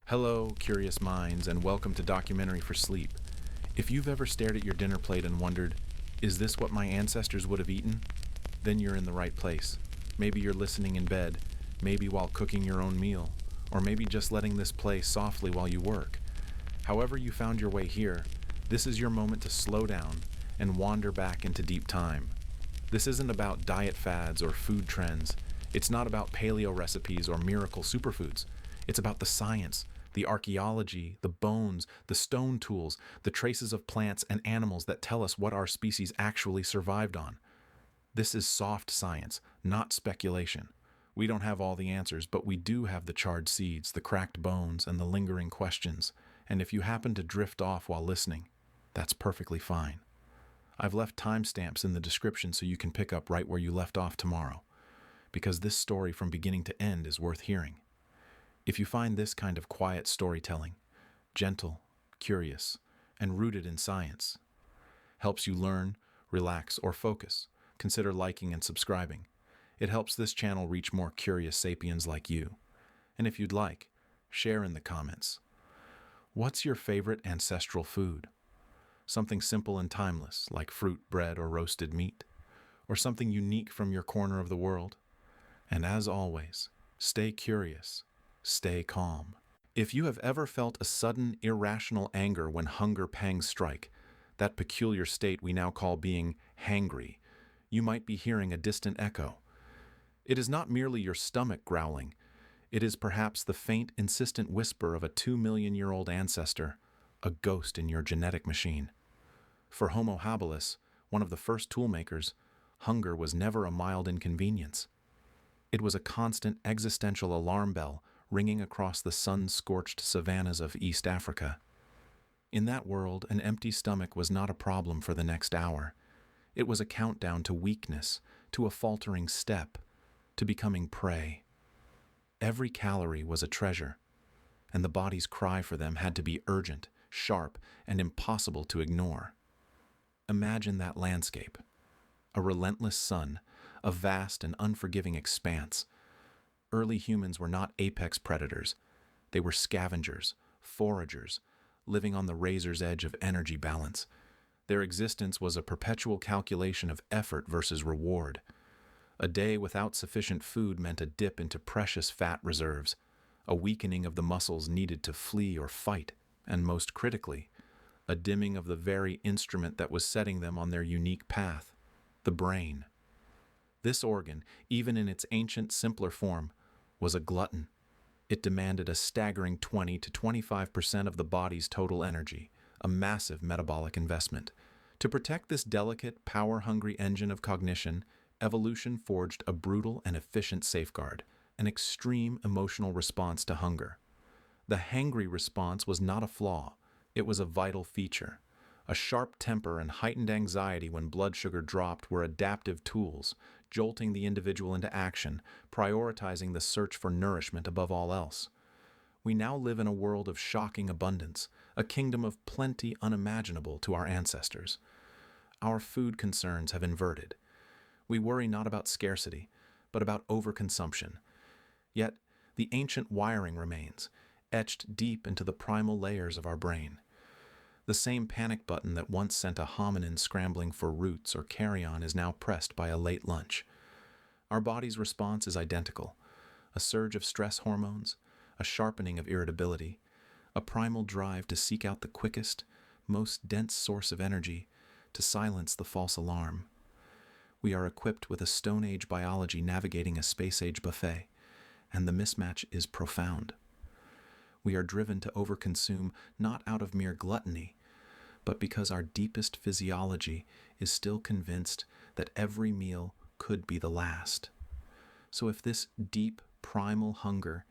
Hello, curious minds, and welcome to Documentary for Sleep. If you've ever stared at your dinner plate and wondered, is this what my ancestors would have eaten? Then you're in the right place. Maybe you're listening in bed, maybe while cooking your own meal, or maybe just letting this play softly while you work. However you found your way here, this is your moment to slow down and wander back into deep time. This isn't about diet fads or food trends. It's not about paleo recipes or miracle superfoods. It's about the science, the archaeology, the bones, the stone tools, the traces of plants and animals that tell us what our species actually survived on. This is soft science, not speculation. We don't have all the answers, but we do have the charred seeds, the cracked bones, and the lingering questions. And if you happen to drift off while listening, that's perfectly fine. I've left timestamps in the description so you can pick up right where you left off tomorrow, because this story from beginning to end is worth hearing. If you find this kind of quiet storytelling, gentle, curious, and rooted in science, helps you learn, relax, or focus, consider liking and subscribing. It helps this channel reach more curious sapiens like you. And if you'd like, share in the comments. What's your favorite ancestral food? Something simple and timeless, like fruit, bread, or roasted meat? Or something unique from your corner of the world? And as always, stay curious, stay calm. If you have ever felt a sudden, irrational anger when hunger pangs strike, that peculiar state we now call being hangry, you might be hearing a distant echo. It is not merely your stomach growling. It is perhaps the faint, insistent whisper of a 2 million-year-old ancestor, a ghost in your genetic machine. For Homo habilis, one of the first toolmakers, hunger was never a mild inconvenience. It was a constant existential alarm bell ringing across the sun-scorched savannas of East Africa. In that world, an empty stomach was not a problem for the next hour. It was a countdown to weakness, to a faltering step, to becoming prey. Every calorie was a treasure, and the body's cry for them had to be urgent, sharp, and impossible to ignore. Imagine that landscape. A relentless sun, a vast and unforgiving expanse. Early humans were not apex predators. They were scavengers, foragers, living on the razor's edge of energy balance. Their existence was a perpetual calculation of effort versus reward. A day without sufficient food meant a dip into precious fat reserves, a weakening of the muscles needed to flee or fight, and most critically, a dimming of the very instrument that was setting them on their unique path, the brain. This organ, even in its ancient, simpler form, was a glutton. It demanded a staggering 20 to 25% of the body's total energy, a massive metabolic investment. To protect this delicate, power-hungry engine of cognition, evolution forged a brutal and efficient safeguard, an extreme emotional response to hunger. The hangry response was not a flaw. It was a vital feature. A sharp temper and heightened anxiety when blood sugar dropped were adaptive tools, jolting the individual into action, prioritizing the search for nourishment above all else. We now live in a world of shocking abundance, a kingdom of plenty unimaginable to our ancestors. Our food concerns have inverted. We worry not about scarcity, but about overconsumption. Yet, the ancient wiring remains, etched deep into the primal layers of our brain. The same panic button that once sent a hominin scrambling for roots or carrion is now pressed by a late lunch. Our body's response is identical. A surge of stress hormones, a sharpening of irritability, a primal drive to seek out the quickest, most dense source of energy, to silence the false alarm. We are equipped with a Stone Age biology navigating a Space Age buffet, and the mismatch is profound. We are driven to overconsume not out of mere gluttony, but because our deepest physiology is still convinced that every meal could be the last. So if this deep, primal hunger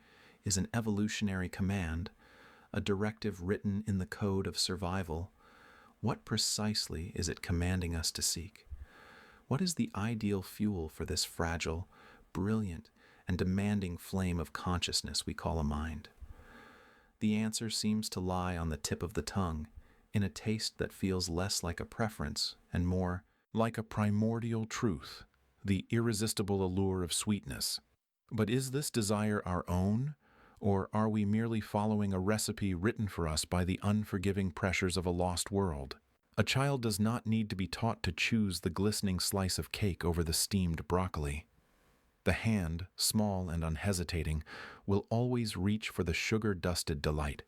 is an evolutionary command, a directive written in the code of survival, what precisely is it commanding us to seek? What is the ideal fuel for this fragile, brilliant, and demanding flame of consciousness we call a mind? The answer seems to lie on the tip of the tongue, in a taste that feels less like a preference and more like a primordial truth, the irresistible allure of sweetness. But is this desire our own, Or are we merely following a recipe written for us by the unforgiving pressures of a lost world? A child does not need to be taught to choose the glistening slice of cake over the steamed broccoli. The hand, small and unhesitating, will always reach for the sugar-dusted delight.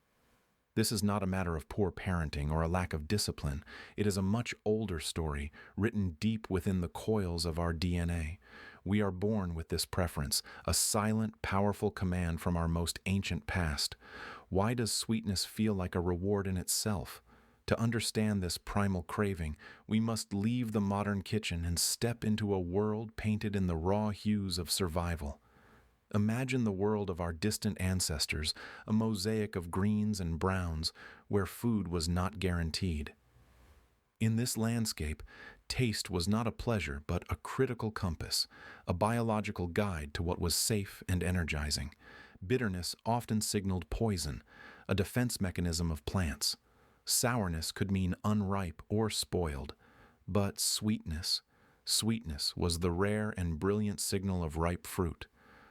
This is not a matter of poor parenting or a lack of discipline. It is a much older story, written deep within the coils of our DNA. We are born with this preference, a silent, powerful command from our most ancient past. Why does sweetness feel like a reward in itself? To understand this primal craving, we must leave the modern kitchen and step into a world painted in the raw hues of survival. Imagine the world of our distant ancestors, a mosaic of greens and browns, where food was not guaranteed. In this landscape, taste was not a pleasure but a critical compass, a biological guide to what was safe and energizing. Bitterness often signaled poison, a defense mechanism of plants. Sourness could mean unripe or spoiled, but sweetness was the rare and brilliant signal of ripe fruit,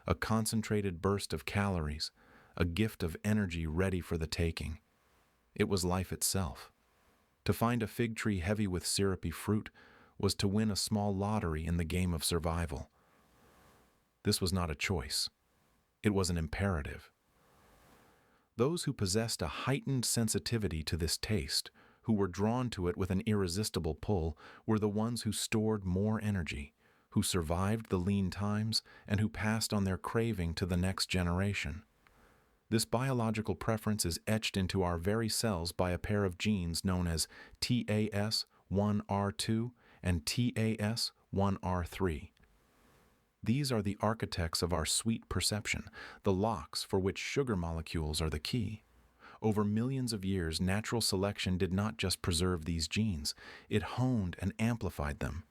a concentrated burst of calories, a gift of energy ready for the taking. It was life itself. To find a fig tree heavy with syrupy fruit was to win a small lottery in the game of survival. This was not a choice. It was an imperative. Those who possessed a heightened sensitivity to this taste, who were drawn to it with an irresistible pull, were the ones who stored more energy, who survived the lean times, and who passed on their craving to the next generation. This biological preference is etched into our very cells by a pair of genes known as TAS1R2 and TAS1R3. These are the architects of our sweet perception, the locks for which sugar molecules are the key. Over millions of years, natural selection did not just preserve these genes, it honed and amplified them.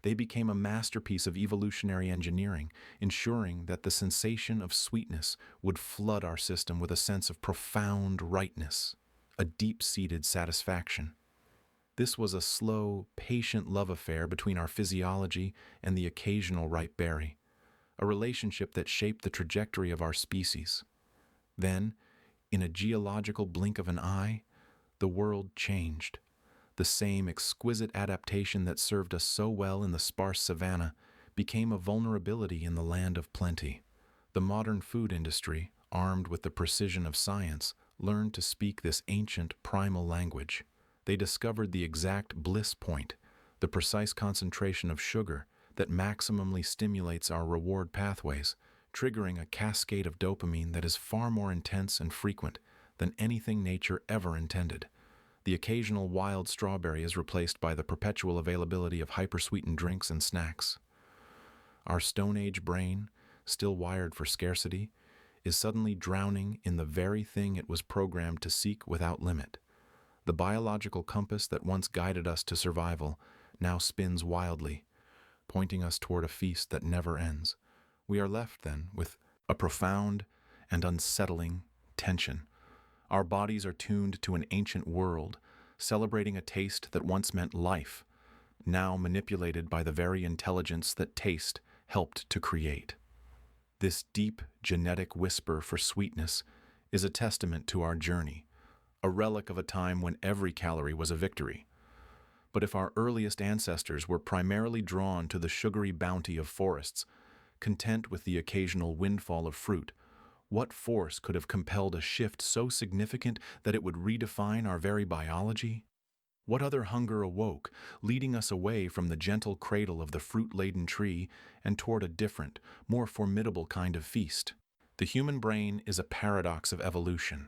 They became a masterpiece of evolutionary engineering, ensuring that the sensation of sweetness would flood our system with a sense of profound rightness, a deep-seated satisfaction. This was a slow, patient love affair between our physiology and the occasional ripe berry, a relationship that shaped the trajectory of our species. Then, in a geological blink of an eye, the world changed. The same exquisite adaptation that served us so well in the sparse savanna became a vulnerability in the land of plenty. The modern food industry, armed with the precision of science, learned to speak this ancient primal language. They discovered the exact bliss point, the precise concentration of sugar that maximally stimulates our reward pathways, triggering a cascade of dopamine that is far more intense and frequent than anything nature ever intended. The occasional wild strawberry is replaced by the perpetual availability of hypersweetened drinks and snacks. Our Stone Age brain, still wired for scarcity, is suddenly drowning in the very thing it was programmed to seek without limit. The biological compass that once guided us to survival now spins wildly, pointing us toward a feast that never ends. We are left, then, with a profound and unsettling tension. Our bodies are tuned to an ancient world, celebrating a taste that once meant life, now manipulated by the very intelligence that taste helped to create. This deep genetic whisper for sweetness is a testament to our journey, a relic of a time when every calorie was a victory. But if our earliest ancestors were primarily drawn to the sugary bounty of forests, content with the occasional windfall of fruit, what force could have compelled a shift so significant that it would redefine our very biology? What other hunger awoke, leading us away from the gentle cradle of the fruit-laden tree and toward a different, more formidable kind of feast? The human brain is a paradox of evolution,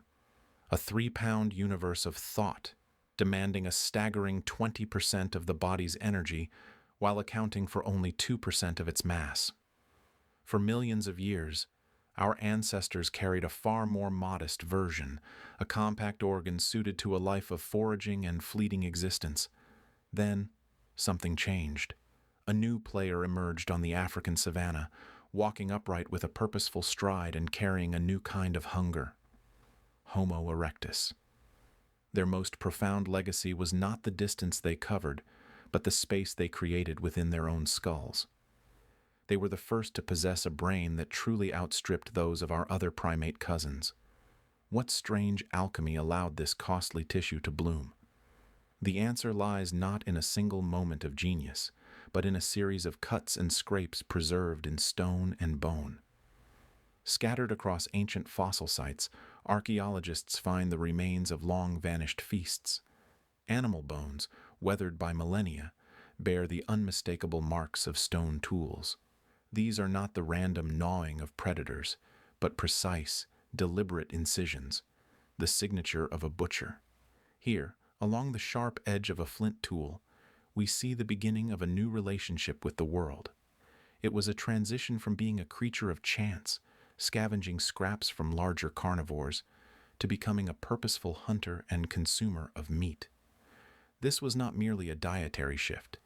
a 3-pound universe of thought, demanding a staggering 20% of the body's energy while accounting for only 2% of its mass. For millions of years, our ancestors carried a far more modest version, a compact organ suited to a life of foraging and fleeting existence. Then, something changed. A new player emerged on the African savanna, walking upright with a purposeful stride and carrying a new kind of hunger. Homo erectus. Their most profound legacy was not the distance they covered, but the space they created within their own skulls. They were the first to possess a brain that truly outstripped those of our other primate cousins. What strange alchemy allowed this costly tissue to bloom? The answer lies not in a single moment of genius, but in a series of cuts and scrapes preserved in stone and bone. Scattered across ancient fossil sites, archaeologists find the remains of long-vanished feasts. Animal bones, weathered by millennia, bear the unmistakable marks of stone tools. These are not the random gnawing of predators, but precise, deliberate incisions, the signature of a butcher. Here, along the sharp edge of a flint tool, we see the beginning of a new relationship with the world. It was a transition from being a creature of chance, scavenging scraps from larger carnivores, to becoming a purposeful hunter and consumer of meat. This was not merely a dietary shift.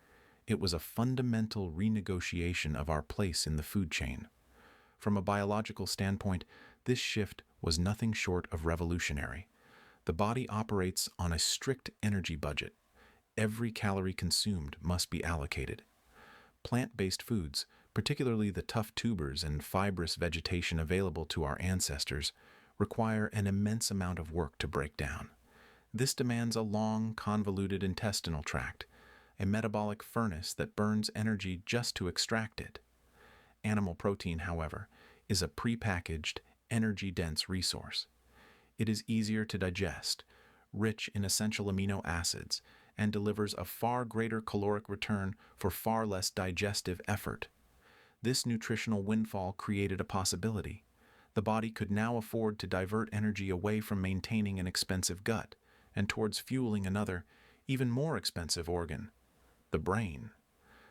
It was a fundamental renegotiation of our place in the food chain. From a biological standpoint, this shift was nothing short of revolutionary. The body operates on a strict energy budget. Every calorie consumed must be allocated. Plant-based foods, particularly the tough tubers and fibrous vegetation available to our ancestors, require an immense amount of work to break down. This demands a long, convoluted intestinal tract, a metabolic furnace that burns energy just to extract it. Animal protein, however, is a prepackaged, energy-dense resource. It is easier to digest, rich in essential amino acids, and delivers a far greater caloric return for far less digestive effort. This nutritional windfall created a possibility. The body could now afford to divert energy away from maintaining an expensive gut and towards fueling another, even more expensive organ, the brain.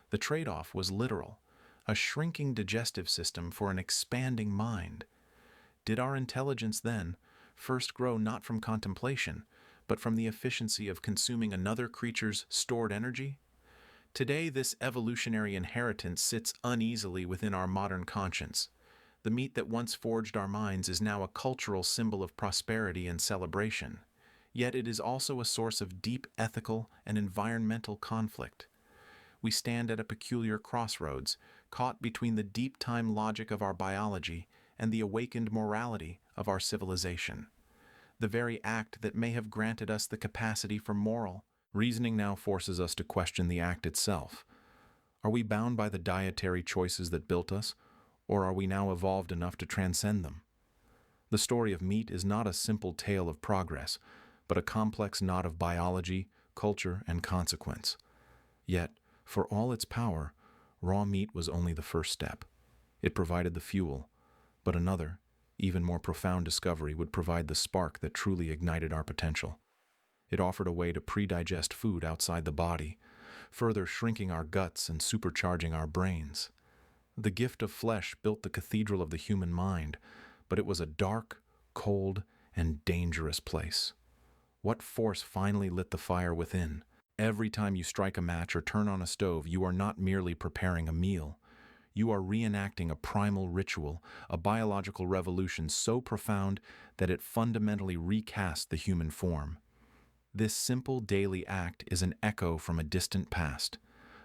The trade-off was literal, a shrinking digestive system for an expanding mind. Did our intelligence, then, first grow not from contemplation, but from the efficiency of consuming another creature's stored energy? Today, this evolutionary inheritance sits uneasily within our modern conscience. The meat that once forged our minds is now a cultural symbol of prosperity and celebration. Yet it is also a source of deep ethical and environmental conflict. We stand at a peculiar crossroads, caught between the deep-time logic of our biology and the awakened morality of our civilization. The very act that may have granted us the capacity for moral reasoning now forces us to question the act itself. Are we bound by the dietary choices that built us, or are we now evolved enough to transcend them? The story of meat is not a simple tale of progress, but a complex knot of biology, culture, and consequence. Yet, for all its power, raw meat was only the first step. It provided the fuel, but another, even more profound discovery would provide the spark that truly ignited our potential. It offered a way to pre-digest food outside the body, further shrinking our guts and supercharging our brains. The gift of flesh built the cathedral of the human mind, but it was a dark, cold, and dangerous place. What force finally lit the fire within? Every time you strike a match or turn on a stove, you are not merely preparing a meal. You are reenacting a primal ritual, a biological revolution so profound that it fundamentally recast the human form. This simple daily act is an echo from a distant past,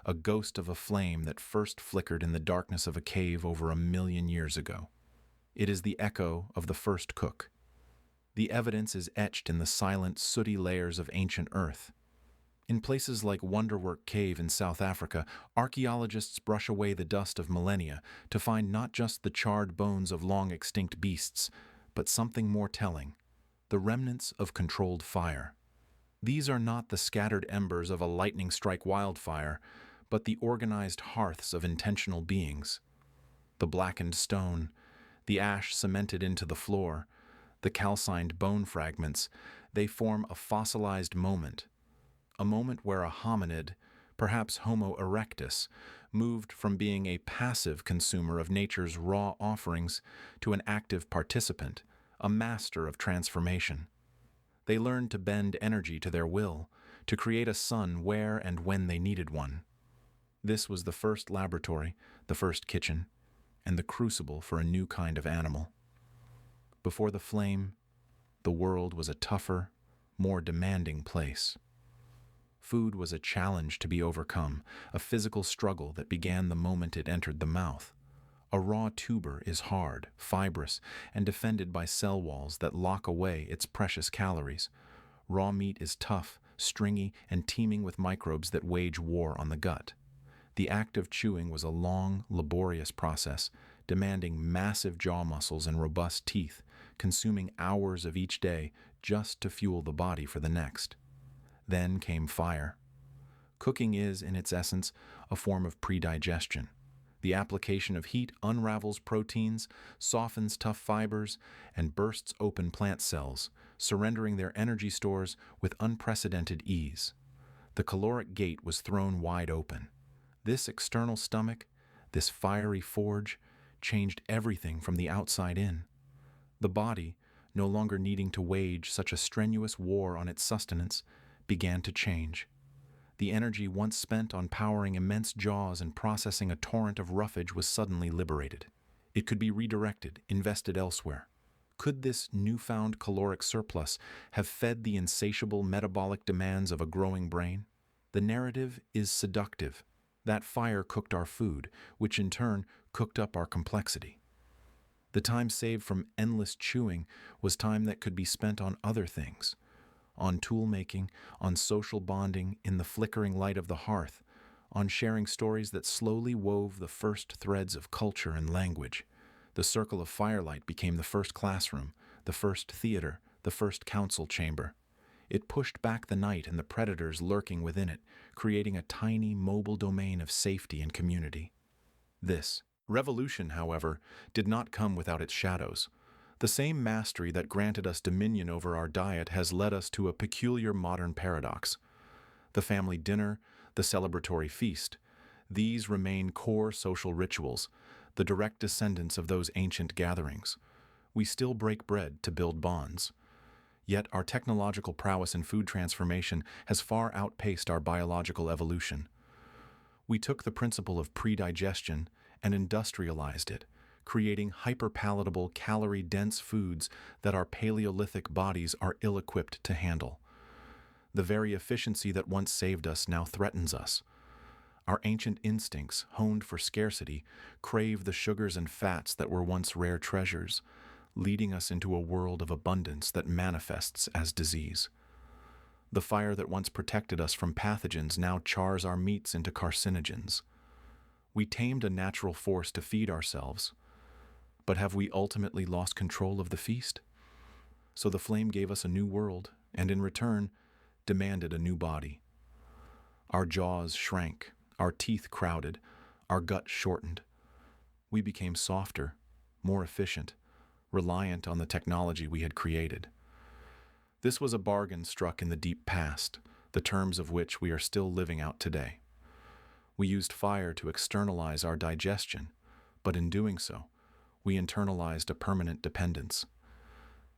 a ghost of a flame that first flickered in the darkness of a cave over 1,000,000 years ago. It is the echo of the first cook. The evidence is etched in the silent, sooty layers of ancient earth. In places like Wonderwork Cave in South Africa, archaeologists brush away the dust of millennia to find not just the charred bones of long-extinct beasts, but something more telling: the remnants of controlled fire. These are not the scattered embers of a lightning-strike wildfire, but the organized hearths of intentional beings. The blackened stone, the ash cemented into the floor, the calcined bone fragments, they form a fossilized moment. A moment where a hominid, perhaps Homo erectus, moved from being a passive consumer of nature's raw offerings to an active participant, a master of transformation. They learned to bend energy to their will, to create a sun where and when they needed one. This was the first laboratory, the first kitchen, and the crucible for a new kind of animal. Before the flame, the world was a tougher, more demanding place. Food was a challenge to be overcome, a physical struggle that began the moment it entered the mouth. A raw tuber is hard, fibrous, and defended by cell walls that lock away its precious calories. Raw meat is tough, stringy, and teeming with microbes that wage war on the gut. The act of chewing was a long, laborious process, demanding massive jaw muscles and robust teeth, consuming hours of each day just to fuel the body for the next. Then came fire. Cooking is, in its essence, a form of predigestion. The application of heat unravels proteins, softens tough fibers, and bursts open plant cells, surrendering their energy stores with unprecedented ease. The caloric gate was thrown wide open. This external stomach, this fiery forge, changed everything from the outside in. The body, no longer needing to wage such a strenuous war on its sustenance, began to change. The energy once spent on powering immense jaws and processing a torrent of roughage was suddenly liberated. It could be redirected, invested elsewhere. Could this newfound caloric surplus have fed the insatiable metabolic demands of a growing brain? The narrative is seductive. That fire cooked our food, which in turn cooked up our complexity. The time saved from endless chewing was time that could be spent on other things. On tool-making, on social bonding in the flickering light of the hearth, on sharing stories that slowly wove the first threads of culture and language. The circle of firelight became the first classroom, the first theater, the first council chamber. It pushed back the night and the predators lurking within it, creating a tiny, mobile domain of safety and community. This revolution, however, did not come without its shadows. The same mastery that granted us dominion over our diet has led us to a peculiar modern paradox. The family dinner, the celebratory feast, these remain core social rituals, the direct descendants of those ancient gatherings. We still break bread to build bonds. Yet our technological prowess in food transformation has far outpaced our biological evolution. We took the principle of predigestion and industrialized it, creating hyper-palatable, calorie-dense foods that our Paleolithic bodies are ill-equipped to handle. The very efficiency that once saved us now threatens us. Our ancient instincts, honed for scarcity, crave the sugars and fats that were once rare treasures, leading us into a world of abundance that manifests as disease. The fire that once protected us from pathogens now chars our meats into carcinogens. We tamed a natural force to feed ourselves, but have we ultimately lost control of the feast? So the flame gave us a new world, and in return, demanded a new body. Our jaws shrank, our teeth crowded, our gut shortened. We became softer, more efficient, reliant on the technology we had created. This was a bargain struck in the deep past, the terms of which we are still living out today. We used fire to externalize our digestion, but in doing so, we internalized a permanent dependence.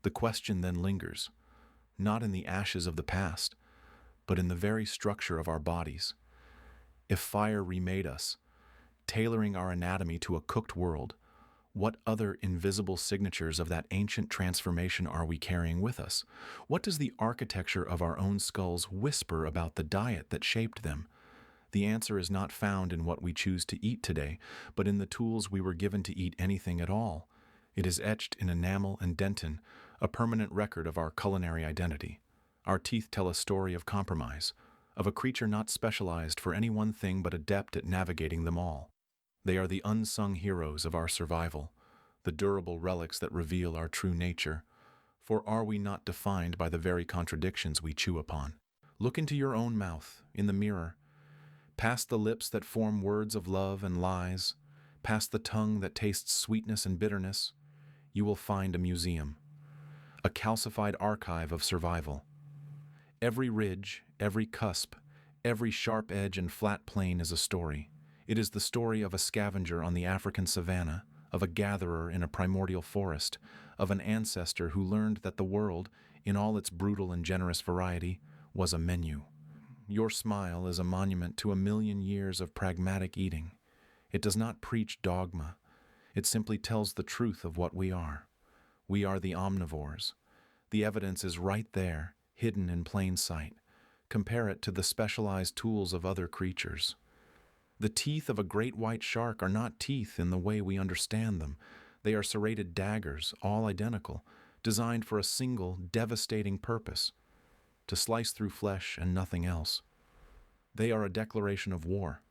The question then lingers, not in the ashes of the past, but in the very structure of our bodies. If fire remade us, tailoring our anatomy to a cooked world, what other invisible signatures of that ancient transformation are we carrying with us? What does the architecture of our own skulls whisper about the diet that shaped them? The answer is not found in what we choose to eat today, but in the tools we were given to eat anything at all. It is etched in enamel and dentin, a permanent record of our culinary identity. Our teeth tell a story of compromise, of a creature not specialized for any one thing but adept at navigating them all. They are the unsung heroes of our survival, the durable relics that reveal our true nature. For are we not defined by the very contradictions we chew upon? Look into your own mouth, in the mirror. Past the lips that form words of love and lies, past the tongue that tastes sweetness and bitterness, you will find a museum, a calcified archive of survival. Every ridge, every cusp, every sharp edge and flat plane is a story. It is the story of a scavenger on the African savanna, of a gatherer in a primordial forest, of an ancestor who learned that the world, in all its brutal and generous variety, was a menu. Your smile is a monument to 1,000,000 years of pragmatic eating. It does not preach dogma. It simply tells the truth of what we are. We are the omnivores. The evidence is right there, hidden in plain sight. Compare it to the specialized tools of other creatures. The teeth of a great white shark are not teeth in the way we understand them. They are serrated daggers, all identical, designed for a single, devastating purpose: to slice through flesh and nothing else. They are a declaration of war,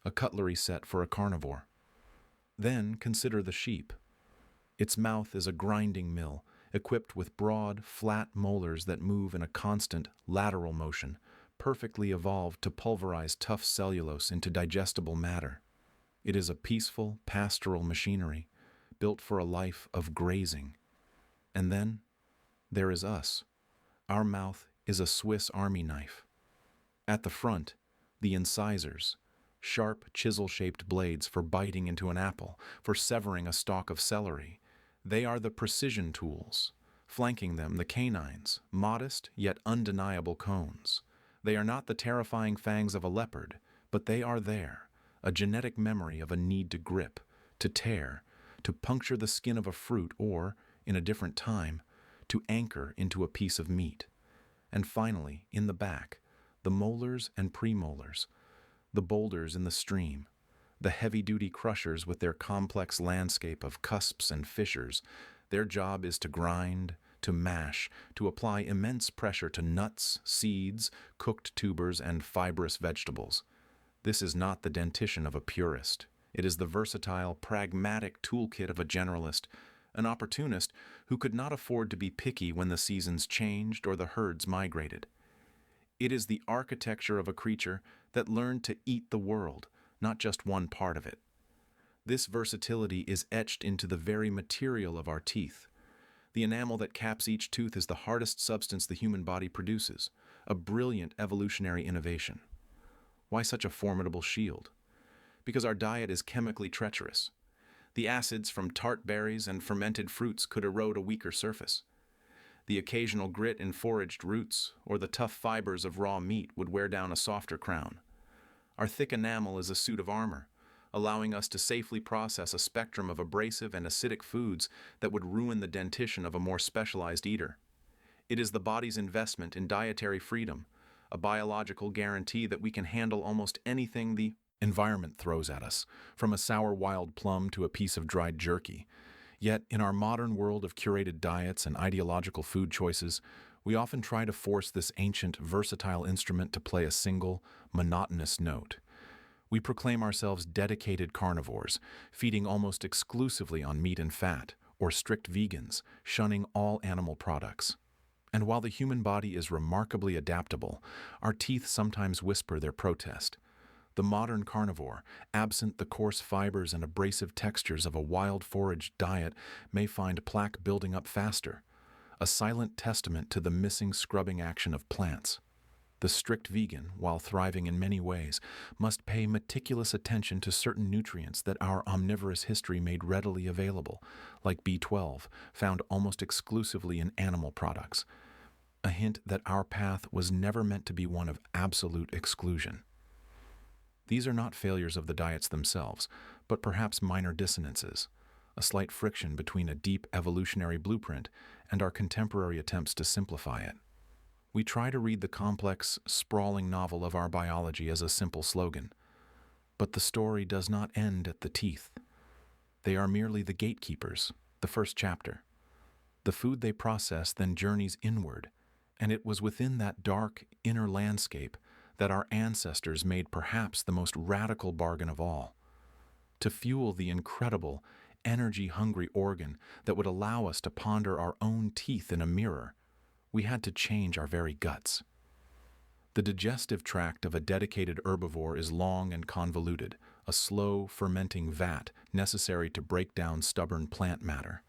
a cutlery set for a carnivore. Then consider the sheep. Its mouth is a grinding mill, equipped with broad, flat molars that move in a constant, lateral motion, perfectly evolved to pulverize tough cellulose into digestible matter. It is a peaceful, pastoral machinery, built for a life of grazing. And then, there is us. Our mouth is a Swiss Army knife. At the front, the incisors, sharp, chisel-shaped blades for biting into an apple, for severing a stalk of celery. They are the precision tools. Flanking them, the canines, modest yet undeniable cones. They are not the terrifying fangs of a leopard, but they are there, a genetic memory of a need to grip, to tear, to puncture the skin of a fruit or, in a different time, to anchor into a piece of meat. And finally, in the back, the molars and premolars, the boulders in the stream, the heavy-duty crushers with their complex landscape of cusps and fissures. Their job is to grind, to mash, to apply immense pressure to nuts, seeds, cooked tubers, and fibrous vegetables. This is not the dentition of a purist. It is the versatile, pragmatic toolkit of a generalist, an opportunist who could not afford to be picky when the seasons changed or the herds migrated. It is the architecture of a creature that learned to eat the world, not just one part of it. This versatility is etched into the very material of our teeth. The enamel that caps each tooth is the hardest substance the human body produces, a brilliant evolutionary innovation. Why such a formidable shield? Because our diet is chemically treacherous. The acids from tart berries and fermented fruits could erode a weaker surface. The occasional grit in foraged roots or the tough fibers of raw meat would wear down a softer crown. Our thick enamel is a suit of armor, allowing us to safely process a spectrum of abrasive and acidic foods that would ruin the dentition of a more specialized eater. It is the body's investment in dietary freedom, a biological guarantee that we can handle almost anything the environment throws at us, from a sour wild plum to a piece of dried jerky. Yet, in our modern world of curated diets and ideological food choices, we often try to force this ancient, versatile instrument to play a single, monotonous note. We proclaim ourselves dedicated carnivores, feeding almost exclusively on meat and fat, or strict vegans, shunning all animal products. And while the human body is remarkably adaptable, our teeth sometimes whisper their protest. The modern carnivore, absent the coarse fibers and abrasive textures of a wild foraged diet, may find plaque building up faster, a silent testament to the missing scrubbing action of plants. The strict vegan, while thriving in many ways, must pay meticulous attention to certain nutrients that our omnivorous history made readily available, like B12, found almost exclusively in animal products. A hint that our path was never meant to be one of absolute exclusion. These are not failures of the diets themselves, but perhaps minor dissonances, a slight friction between a deep evolutionary blueprint and our contemporary attempts to simplify it. We try to read the complex, sprawling novel of our biology as a simple slogan, but the story does not end at the teeth. They are merely the gatekeepers, the first chapter. The food they process then journeys inward, and it was within that dark, inner landscape that our ancestors made perhaps the most radical bargain of all. To fuel the incredible, energy-hungry organ that would allow us to ponder our own teeth in a mirror, we had to change our very guts. The digestive tract of a dedicated herbivore is long and convoluted, a slow, fermenting vat necessary to break down stubborn plant matter.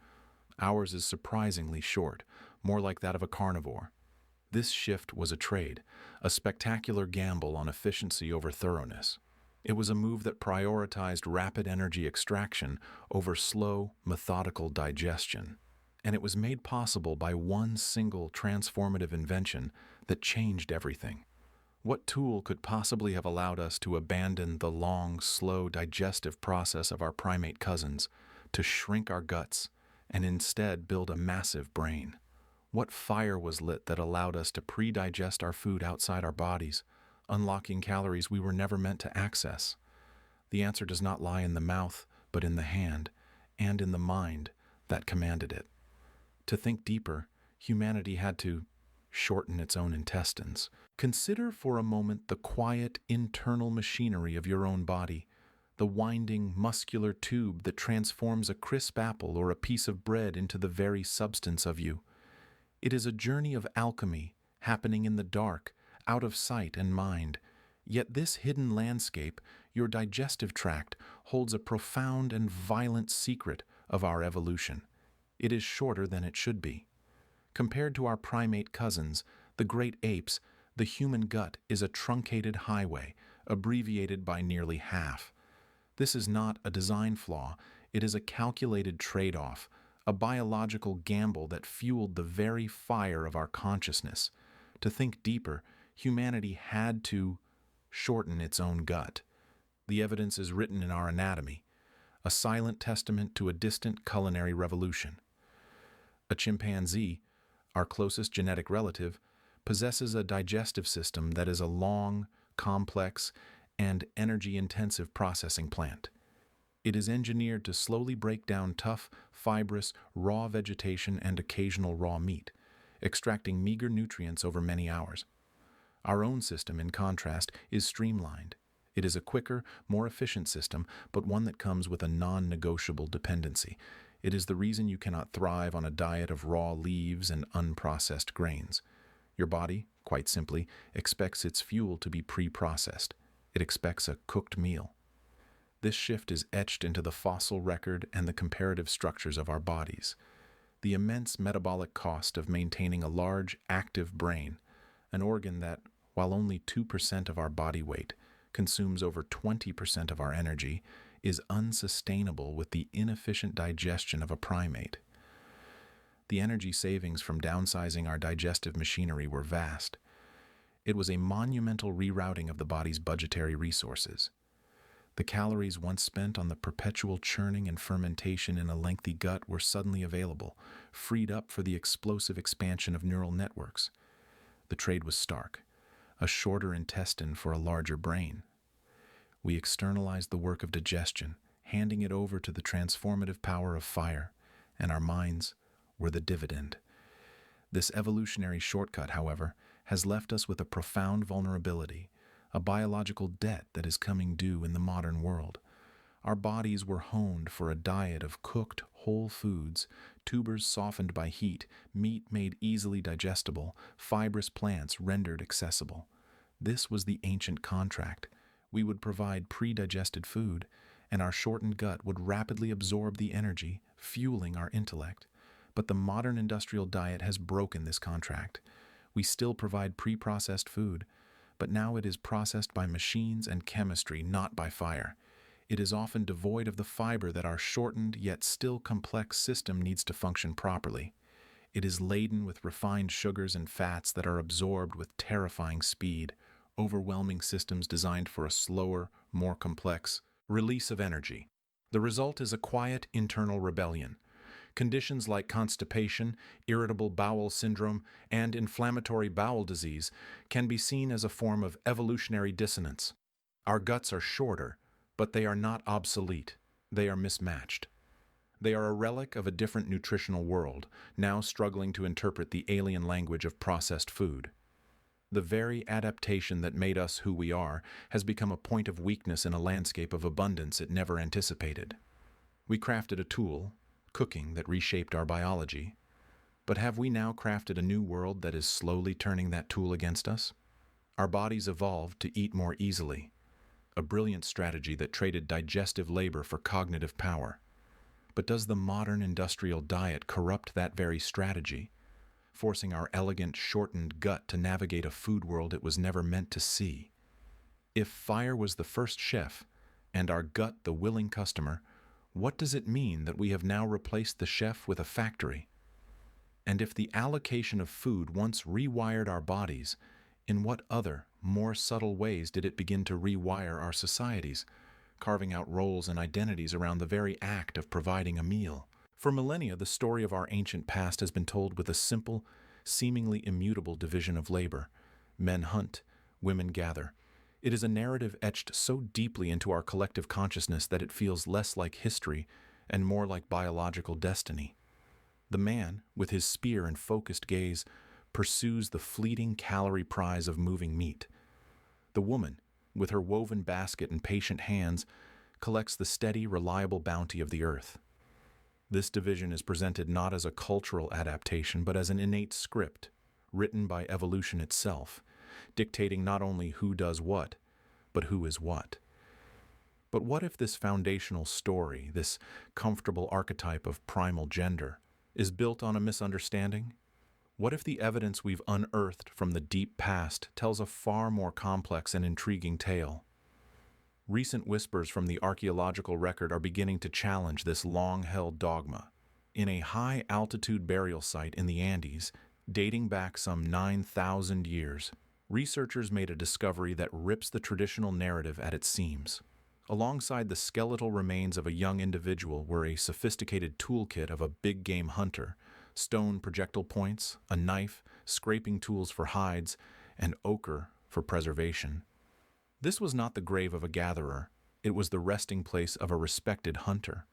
Ours is surprisingly short, more like that of a carnivore. This shift was a trade, a spectacular gamble on efficiency over thoroughness. It was a move that prioritized rapid energy extraction over slow, methodical digestion. And it was made possible by one single transformative invention that changed everything. What tool could possibly have allowed us to abandon the long, slow digestive process of our primate cousins, to shrink our guts, and instead build a massive brain? What fire was lit that allowed us to pre-digest our food outside our bodies, unlocking calories we were never meant to access? The answer does not lie in the mouth, but in the hand, and in the mind that commanded it. To think deeper, humanity had to shorten its own intestines. Consider for a moment the quiet internal machinery of your own body, the winding muscular tube that transforms a crisp apple or a piece of bread into the very substance of you. It is a journey of alchemy, happening in the dark, out of sight and mind. Yet this hidden landscape, your digestive tract, holds a profound and violent secret of our evolution. It is shorter than it should be. Compared to our primate cousins, the great apes, the human gut is a truncated highway, abbreviated by nearly half. This is not a design flaw, it is a calculated trade-off, a biological gamble that fueled the very fire of our consciousness. To think deeper, humanity had to shorten its own gut. The evidence is written in our anatomy, a silent testament to a distant culinary revolution. A chimpanzee, our closest genetic relative, possesses a digestive system that is a long, complex, and energy-intensive processing plant. It is engineered to slowly break down tough, fibrous, raw vegetation and occasional raw meat, extracting meager nutrients over many hours. Our own system, in contrast, is streamlined. It is a quicker, more efficient system, but one that comes with a non-negotiable dependency. It is the reason you cannot thrive on a diet of raw leaves and unprocessed grains. Your body, quite simply, expects its fuel to be pre-processed. It expects a cooked meal. This shift is etched into the fossil record and the comparative structures of our bodies. The immense metabolic cost of maintaining a large, active brain, an organ that, while only 2% of our body weight, consumes over 20% of our energy, is unsustainable with the inefficient digestion of a primate. The energy savings from downsizing our digestive machinery were vast. It was a monumental rerouting of the body's budgetary resources. The calories once spent on the perpetual churning and fermentation in a lengthy gut were suddenly available, freed up for the explosive expansion of neural networks. The trade was stark, a shorter intestine for a larger brain. We externalized the work of digestion, handing it over to the transformative power of fire, and our minds were the dividend. This evolutionary shortcut, however, has left us with a profound vulnerability, a biological debt that is coming due in the modern world. Our bodies were honed for a diet of cooked, whole foods, tubers softened by heat, meat made easily digestible, fibrous plants rendered accessible. This was the ancient contract. We would provide pre-digested food, and our shortened gut would rapidly absorb the energy, fueling our intellect. But the modern industrial diet has broken this contract. We still provide pre-processed food, but now it is processed by machines and chemistry, not by fire. It is often devoid of the fiber that our shortened yet still complex system needs to function properly. It is laden with refined sugars and fats that are absorbed with terrifying speed, overwhelming systems designed for a slower, more complex release of energy. The result is a quiet internal rebellion. Conditions like constipation, irritable bowel syndrome, and inflammatory bowel disease can be seen as a form of evolutionary dissonance. Our guts are shorter, but they are not obsolete. They are mismatched. They are a relic of a different nutritional world, now struggling to interpret the alien language of processed food. The very adaptation that made us who we are has become a point of weakness in a landscape of abundance it never anticipated. We crafted a tool, cooking, that reshaped our biology. But have we now crafted a new world that is slowly turning that tool against us? Our bodies evolved to eat more easily, a brilliant strategy that traded digestive labor for cognitive power. But does the modern industrial diet corrupt that very strategy, forcing our elegant, shortened gut to navigate a food world it was never meant to see? If fire was the first chef, and our gut the willing customer, what does it mean that we have now replaced the chef with a factory? And if the allocation of food once rewired our bodies, in what other, more subtle ways did it begin to rewire our societies, carving out roles and identities around the very act of providing a meal? For millennia, the story of our ancient past has been told with a simple, seemingly immutable division of labor. Men hunt, women gather. It is a narrative etched so deeply into our collective consciousness that it feels less like history and more like biological destiny. The man, with his spear and focused gaze, pursues the fleeting calorie prize of moving meat. The woman, with her woven basket and patient hands, collects the steady, reliable bounty of the earth. This division is presented not as a cultural adaptation, but as an innate script, written by evolution itself, dictating not only who does what, but who is what. But what if this foundational story, this comfortable archetype of primal gender, is built on a misunderstanding? What if the evidence we've unearthed from the deep past tells a far more complex and intriguing tale? Recent whispers from the archaeological record are beginning to challenge this long-held dogma. In a high-altitude burial site in the Andes, dating back some 9,000 years, researchers made a discovery that rips the traditional narrative at its seams. Alongside the skeletal remains of a young individual were a sophisticated toolkit of a big-game hunter, stone projectile points, a knife, scraping tools for hides, and ochre for preservation. This was not the grave of a gatherer, it was the resting place of a respected hunter.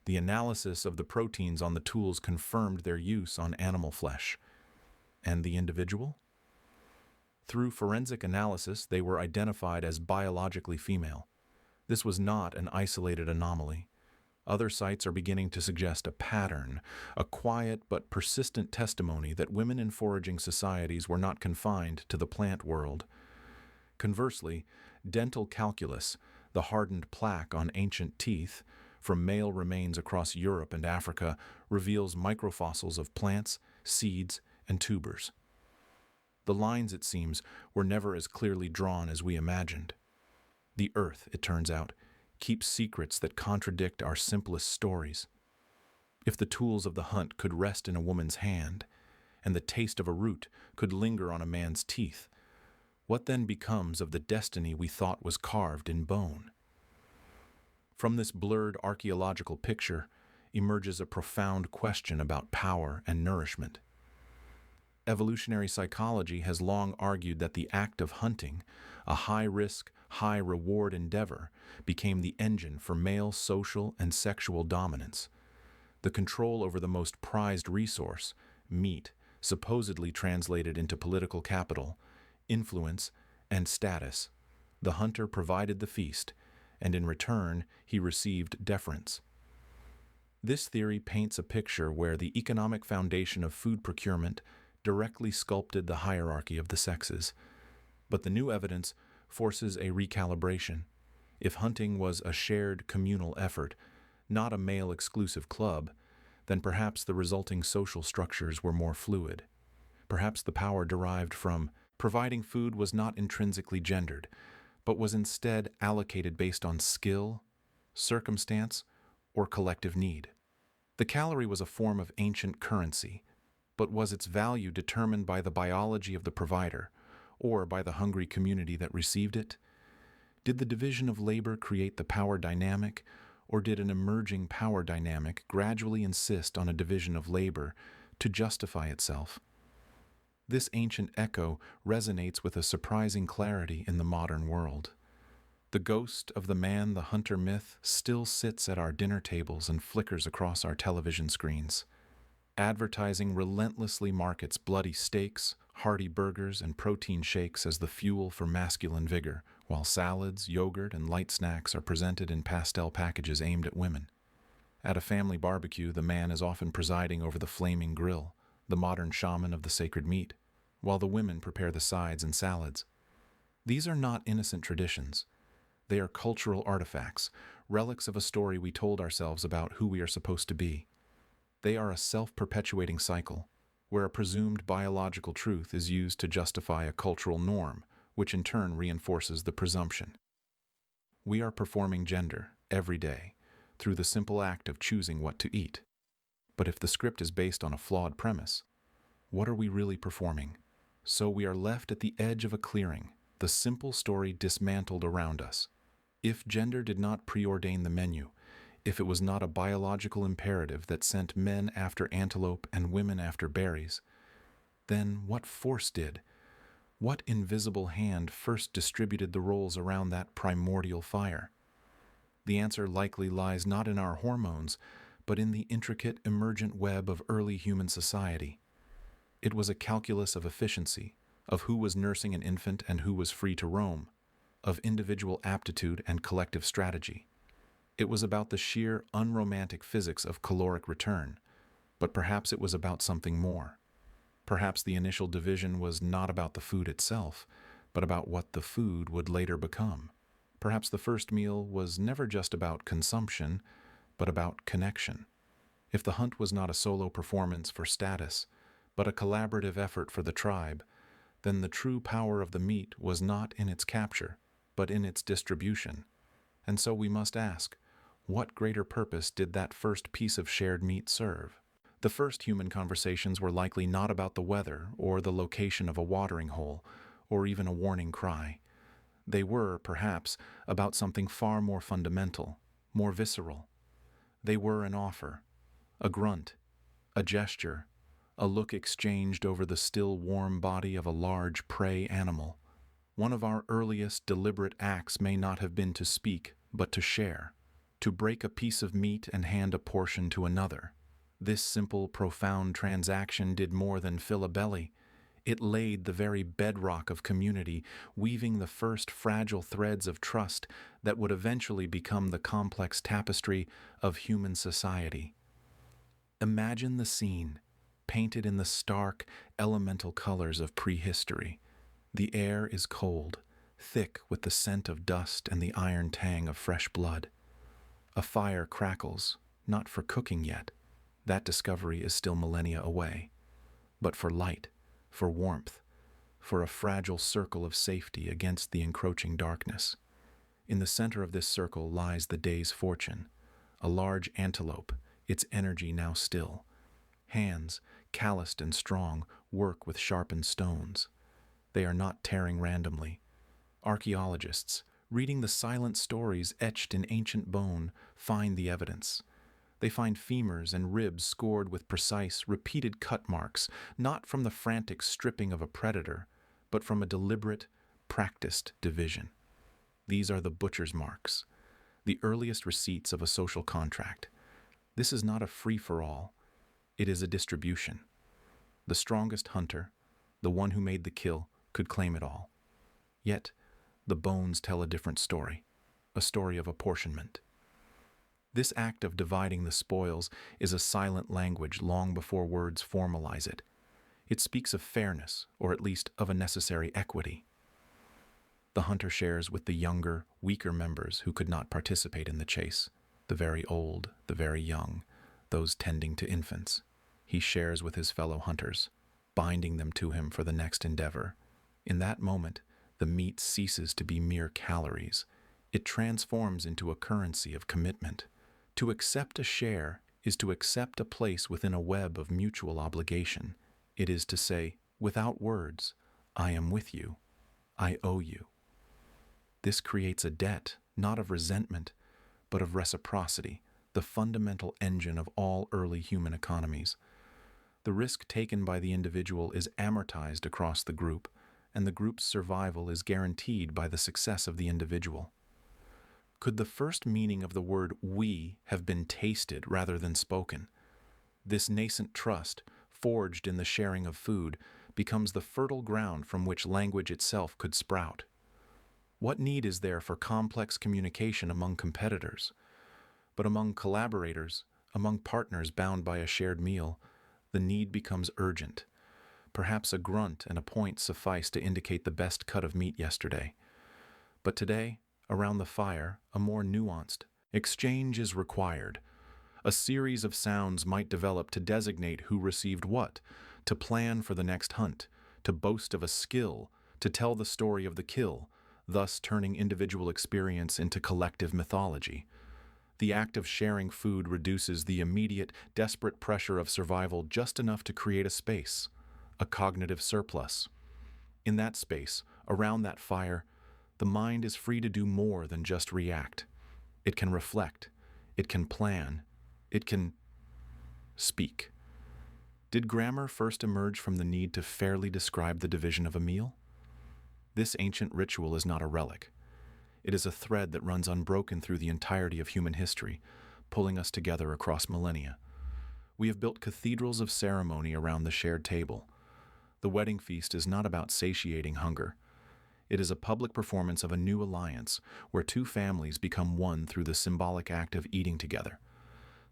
The analysis of the proteins on the tools confirmed their use on animal flesh. And the individual? Through forensic analysis, they were identified as biologically female. This was not an isolated anomaly. Other sites are beginning to suggest a pattern, a quiet but persistent testimony that women in foraging societies were not confined to the plant world. Conversely, dental calculus, the hardened plaque on ancient teeth, from male remains across Europe and Africa, reveals microfossils of plants, seeds, and tubers. The lines, it seems, were never as clearly drawn as we imagined. The earth, it turns out, keeps secrets that contradict our simplest stories. If the tools of the hunt could rest in a woman's hand, and the taste of a root could linger on a man's teeth, what then becomes of the destiny we thought was carved in bone? From this blurred archaeological picture emerges a profound question about power and nourishment. Evolutionary psychology has long argued that the act of hunting, a high-risk, high-reward endeavor, became the engine for male social and sexual dominance. The control over the most prized resource, meat, supposedly translated into political capital, influence, and status. The hunter provided the feast, and in return he received deference. This theory paints a picture where the economic foundation of food procurement directly sculpted the hierarchy of the sexes. But the new evidence forces a recalibration. If hunting was a shared communal effort, not a male-exclusive club, then perhaps the resulting social structures were more fluid. Perhaps the power derived from providing food was not intrinsically gendered, but was instead allocated based on skill, circumstance, or collective need. The calorie was a form of ancient currency, but was its value determined by the biology of the provider, or by the hungry community that received it? Did the division of labor create the power dynamic, or did an emerging power dynamic gradually insist on a division of labor to justify itself? This ancient echo resonates with a surprising clarity in the modern world. The ghost of the man-the-hunter myth still sits at our dinner tables and flickers across our television screens. Advertising relentlessly markets bloody steaks, hearty burgers, and protein shakes as the fuel for masculine vigor, while salads, yogurt, and light snacks are presented in pastel packages aimed at women. At a family barbecue, the man is often presiding over the flaming grill, the modern shaman of the sacred meat, while the women prepare the sides and salads. These are not innocent traditions. They are cultural artifacts, relics of a story we told ourselves about who we are supposed to be. They are a self-perpetuating cycle, where a presumed biological truth is used to justify a cultural norm, which in turn reinforces the presumption. We are performing gender every day, through the simple act of choosing what to eat. But if the script is based on a flawed premise, what are we really performing? So we are left at the edge of a clearing, the simple story dismantled around us. If gender did not preordain the menu, if it was not a biological imperative that sent men after antelope and women after berries, then what force did? What invisible hand first distributed the roles around that primordial fire? The answer likely lies not in our hormones, but in the intricate emergent web of early human society. It was a calculus of efficiency, of who was nursing an infant and who was free to roam, of individual aptitude and collective strategy. It was about the sheer unromantic physics of caloric return, but perhaps it was about something more. Perhaps the initial division was not about the food itself, but about what the food would later become. Perhaps the first meal was never just about consumption, but about connection. If the hunt was not a solo performance for status, but a collaborative effort for the tribe, then the true power of the meat was not in its capture, but in its distribution. And so we must ask, what greater purpose did that first piece of shared meat serve? The first human conversations were likely not about the weather or the location of a watering hole, or even a warning cry. They were, perhaps, about something far more fundamental, more visceral. They were an offer, a grunt, a gesture, a look exchanged over the still warm body of a large prey animal. One of our earliest deliberate acts may not have been to speak, but to share, to break a piece of meat and hand a portion to another. This simple, profound transaction did more than fill a belly. It laid the very bedrock of community, weaving the first fragile threads of trust that would eventually become the complex tapestry of human society. Imagine the scene, painted in the stark, elemental colors of prehistory. The air is cold, thick with the scent of dust and the iron tang of fresh blood. A fire crackles, not for cooking yet. That discovery is still millennia away. But for light, for warmth, for a fragile circle of safety against the encroaching darkness. In the center of this circle lies the day's fortune, a large antelope, its energy now still. Hands, calloused and strong, work with sharpened stones. They are not tearing randomly. Archaeologists, reading the silent stories etched in ancient bone, find the evidence. They find femurs and ribs scored with precise, repeated cut marks, not from the frantic stripping of a predator, but from a deliberate, practiced division. These are the butcher's marks, the earliest receipts of a social contract. This is not a free-for-all. It is a distribution. The strongest hunter, the one who made the kill, could claim it all. Yet, the bones tell a different story, a story of apportionment. This act of dividing the spoils is a silent language long before words formalize it. It speaks of fairness, or at least of a necessary equity. The hunter shares with the younger, weaker members who could not participate in the chase, the very old, the very young, those tending to infants. He shares with his fellow hunters, binding them to him for the next endeavor. In that moment, the meat ceases to be mere calories. It transforms into a currency of commitment. To accept a share is to accept a place within a web of mutual obligation. It is to say, without words, I am with you. I owe you. This creates a debt, not of resentment, but of reciprocity, the fundamental engine of all early human economies. The risk taken by the individual is amortized across the group, and the group's survival is guaranteed by the success of the individual. Could the first meaning of the word we have been tasted rather than spoken? This nascent trust, forged in the sharing of food, becomes the fertile ground from which language itself could sprout. What need is there for complex communication among competitors? But among collaborators, among partners bound by a shared meal, the need becomes urgent. Perhaps a grunt and a point suffice to indicate the best cut of meat yesterday. But today, around the fire, a more nuanced exchange is required. A series of sounds might develop to designate who received what, to plan for the next hunt, to boast of a skill, to tell the story of the kill, thus turning individual experience into collective mythology. The act of sharing food reduces the immediate, desperate pressure of survival just enough to create a space, a cognitive surplus. In that space, around that fire, the mind is free to do more than just react. It can reflect. It can plan. It can speak. Did grammar first emerge from the need to fairly describe the division of a meal? This ancient ritual is not a relic. It is a thread that runs unbroken through the entirety of human history, pulling us together across millennia. We have built cathedrals of ceremony around the shared table. The wedding feast is not about satiating hunger. It is a public performance of a new alliance where two families become one through the symbolic act of eating together.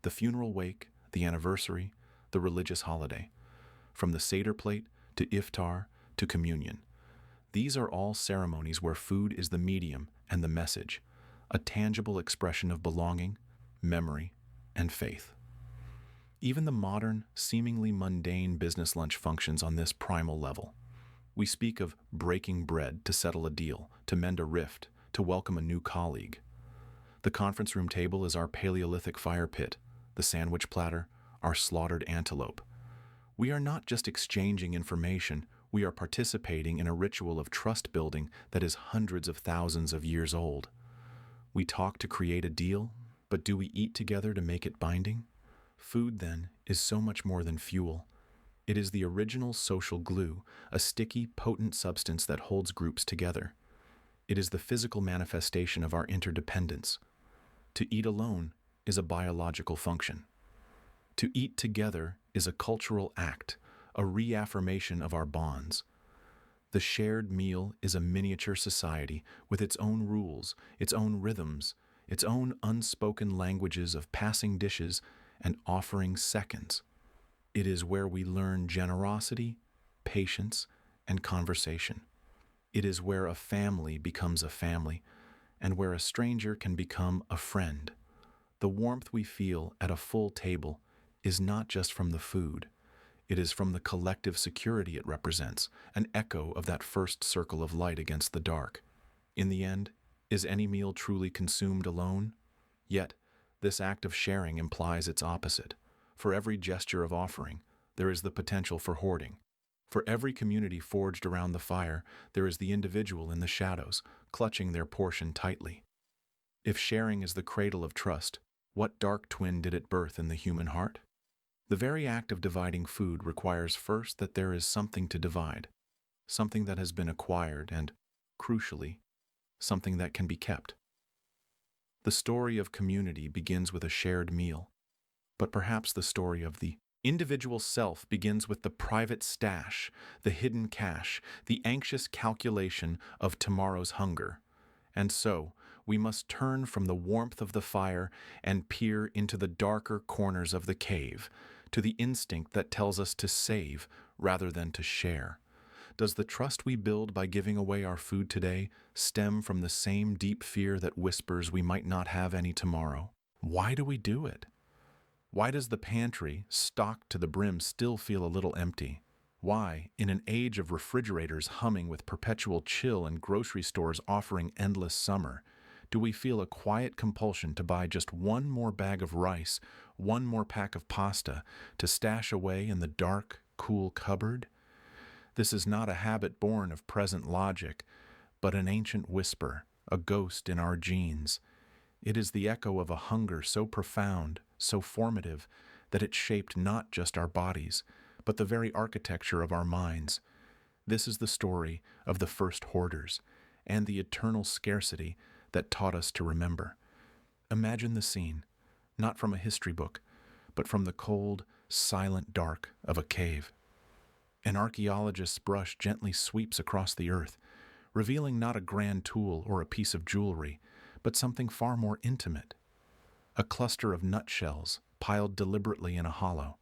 The funeral wake, the anniversary, the religious holiday. From the Seder plate to iftar to communion. These are all ceremonies where food is the medium and the message, a tangible expression of belonging, memory, and faith. Even the modern, seemingly mundane business lunch functions on this primal level. We speak of breaking bread to settle a deal, to mend a rift, to welcome a new colleague. The conference room table is our Paleolithic fire pit, the sandwich platter, our slaughtered antelope. We are not just exchanging information, we are participating in a ritual of trust building that is hundreds of thousands of years old. We talk to create a deal, but do we eat together to make it binding? Food, then, is so much more than fuel. It is the original social glue, a sticky, potent substance that holds groups together. It is the physical manifestation of our interdependence. To eat alone is a biological function. To eat together is a cultural act, a reaffirmation of our bonds. The shared meal is a miniature society with its own rules, its own rhythms, its own unspoken languages of passing dishes and offering seconds. It is where we learn generosity, patience, and conversation. It is where a family becomes a family, and where a stranger can become a friend. The warmth we feel at a full table is not just from the food. It is from the collective security it represents, an echo of that first circle of light against the dark. In the end, is any meal truly consumed alone? Yet, this act of sharing implies its opposite. For every gesture of offering, there is the potential for hoarding. For every community forged around the fire, there is the individual in the shadows, clutching their portion tightly. If sharing is the cradle of trust, what dark twin did it birth in the human heart? The very act of dividing food requires first that there is something to divide, something that has been acquired and, crucially, something that can be kept. The story of community begins with a shared meal, but perhaps the story of the individual self begins with the private stash, the hidden cache, the anxious calculation of tomorrow's hunger. And so, we must turn from the warmth of the fire and peer into the darker corners of the cave, to the instinct that tells us to save rather than to share. Does the trust we build by giving away our food today stem from the same deep fear that whispers we might not have any tomorrow? Why do we do it? Why does the pantry, stocked to the brim, still feel a little empty? Why, in an age of refrigerators humming with perpetual chill and grocery stores offering endless summer, do we feel a quiet compulsion to buy just one more bag of rice, one more pack of pasta, to stash away in the dark, cool cupboard? This is not a habit born of present logic, but an ancient whisper, a ghost in our genes. It is the echo of a hunger so profound, so formative, that it shaped not just our bodies, but the very architecture of our minds. This is the story of the first hoarders, and the eternal scarcity that taught us to remember. Imagine the scene, not from a history book, but from the cold, silent dark of a cave. An archaeologist's brush gently sweeps across the earth, revealing not a grand tool or a piece of jewelry, but something far more intimate. A cluster of nutshells piled deliberately in a hollow.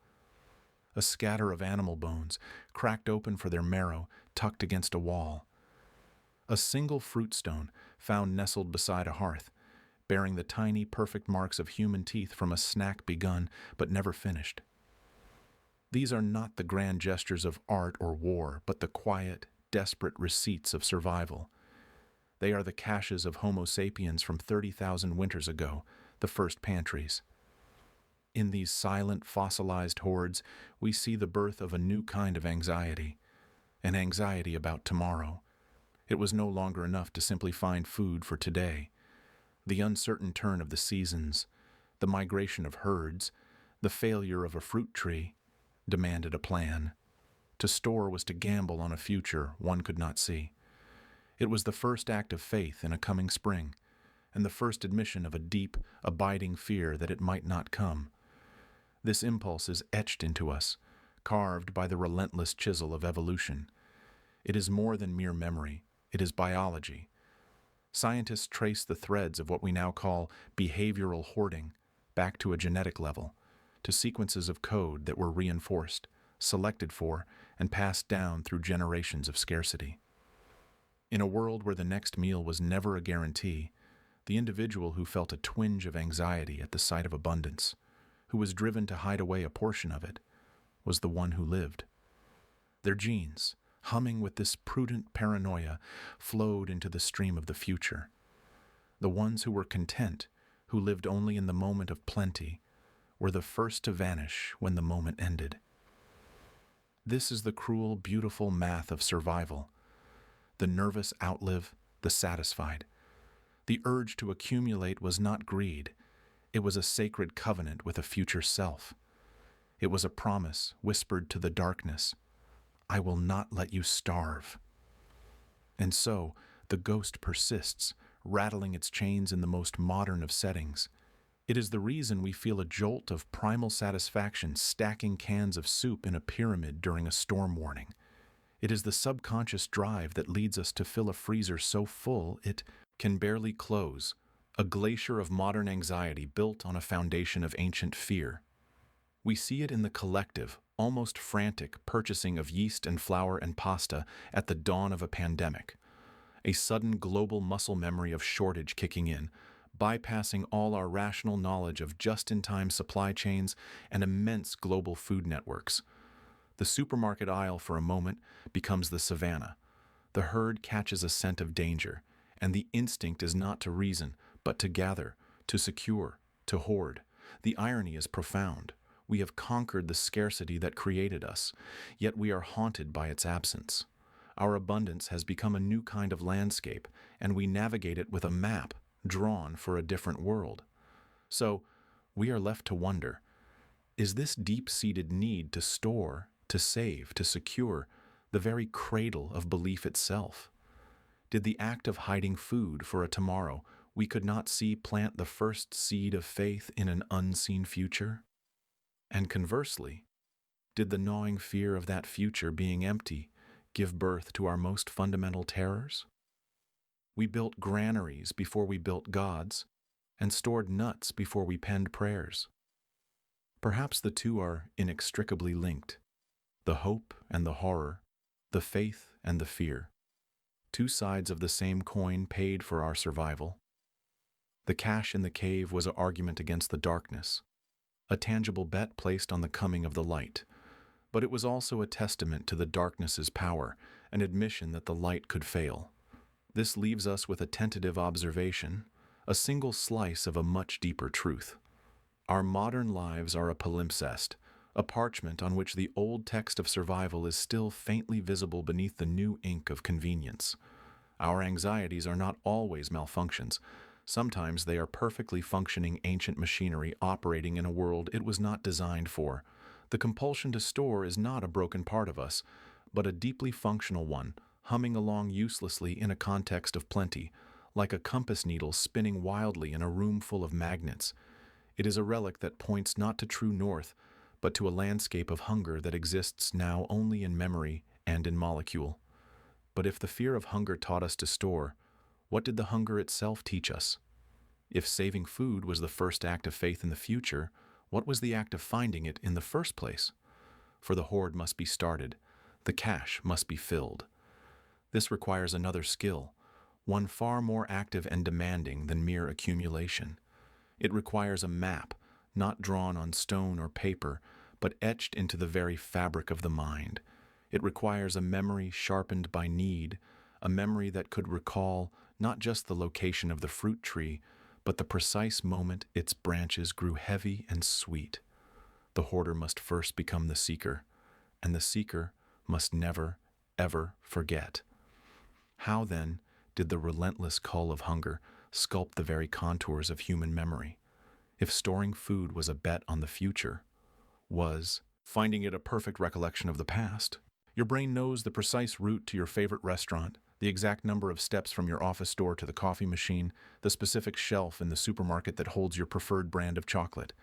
A scatter of animal bones, cracked open for their marrow, tucked against a wall. A single fruit stone found nestled beside a hearth, bearing the tiny, perfect marks of human teeth from a snack begun but never finished. These are not the grand gestures of art or war, but the quiet, desperate receipts of survival. They are the caches of Homo sapiens from 30,000 winters ago, the first pantries. In these silent, fossilized hordes, we see the birth of a new kind of anxiety, an anxiety about tomorrow. It was no longer enough to simply find food for today. The uncertain turn of the seasons, The migration of herds, the failure of a fruit tree, demanded a plan. To store was to gamble on a future one could not see. It was the first act of faith in a coming spring, and the first admission of a deep, abiding fear that it might not come. This impulse is etched into us, carved by the relentless chisel of evolution. It is more than mere memory, it is biology. Scientists trace the threads of what we now call behavioral hoarding back to a genetic level, to sequences of code that were reinforced, selected for, and passed down through generations of scarcity. In a world where the next meal was never a guarantee, the individual who felt a twinge of anxiety at the sight of abundance, who was driven to hide away a portion of it, was the one who lived. Their genes, humming with this prudent paranoia, flowed into the stream of the future. The ones who were content, who lived only in the moment of plenty, were the first to vanish when the moment ended. This is the cruel, beautiful math of survival. The nervous outlive the satisfied. The urge to accumulate was not greed. It was a sacred covenant with a future self. It was a promise whispered to the darkness, I will not let you starve. And so, the ghost persists, rattling its chains in the most modern of settings. It is the reason we feel a jolt of primal satisfaction stacking cans of soup in a pyramid during a storm warning. It is the subconscious drive that leads us to fill a freezer so full it can barely close, a glacier of modern anxiety built on a foundation of ancient fear. We see it in the collective, almost frantic purchasing of yeast and flour and pasta at the dawn of a pandemic. A sudden global muscle memory of shortage kicking in, bypassing all our rational knowledge of just-in-time supply chains and immense global food networks. The supermarket aisle for a moment becomes the savannah. The herd catches a scent of danger, and the instinct is not to reason, but to gather, to secure, to hoard. The irony is profound. We have conquered the scarcity that created us, yet we are haunted by its absence. Our abundance has become a new kind of landscape, and we navigate it with a map drawn for a different world. So, we are left to wonder, is this deep-seated need to store, to save, to secure, the very cradle of belief itself? Did the act of hiding food for a tomorrow we could not see plant the first seed of faith in an unseen future? And conversely, did the gnawing fear of that future being empty give birth to our most fundamental terrors? We built granaries before we built gods, and stored nuts before we penned prayers. Perhaps the two are inextricably linked, the hope and the horror, the faith and the fear. Two sides of the same coin paid for our survival. The cache in the cave was an argument against the darkness, a tangible bet placed on the coming of the light, but it was also a testament to the darkness's power, an admission that the light could fail. This leaves us with a tentative observation, a single slice of a much deeper truth. Our modern lives are a palimpsest, a parchment on which the old text of survival is still faintly visible beneath the new ink of convenience. Our anxieties are not always malfunctions. Sometimes they are perfectly functioning ancient machinery operating in a world it was not designed for. The compulsion to store is not a broken part of us, but a deeply functional one, humming along uselessly in a context of plenty, like a compass needle spinning wildly in a room full of magnets. It is a relic that points not to true north, but to a landscape of hunger that exists now only in memory and in molecule. But if the fear of hunger taught us to store, what did the hunger itself teach us? If saving food was the first act of faith in the future, what was the act of finding it in the first place? For the hoard must be started, the cache must be filled. This requires another skill, one far more active and demanding than mere accumulation. It requires a map, not drawn on stone or paper, but etched into the very fabric of the mind. It requires a memory sharpened by need, a memory that could recall not just the location of the fruit tree, but the precise moment its branches grew heavy and sweet. The hoarder must first become the seeker, and the seeker must never, ever forget. How, then, did the relentless cull of hunger sculpt the very contours of human memory? If storing food was a bet on the future, was finding it a perfect recollection of the past. Your brain knows the precise route to your favorite restaurant, the exact number of steps from your office door to the coffee machine, the specific shelf in the supermarket that holds your preferred brand of chocolate.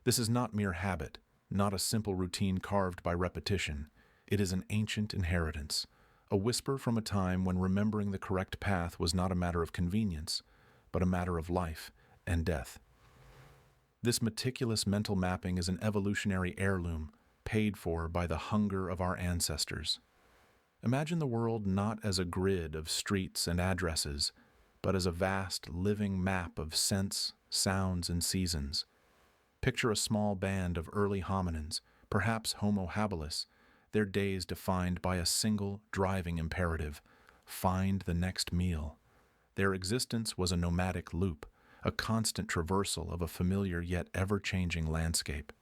This is not mere habit, not a simple routine carved by repetition. It is an ancient inheritance, a whisper from a time when remembering the correct path was not a matter of convenience, but a matter of life and death. This meticulous mental mapping is an evolutionary heirloom, paid for by the hunger of our ancestors. Imagine the world not as a grid of streets and addresses, but as a vast, living map of scents, sounds, and seasons. Picture a small band of early hominins, perhaps Homo habilis, their days defined by a single driving imperative: find the next meal. Their existence was a nomadic loop, a constant traversal of a familiar yet ever-changing landscape.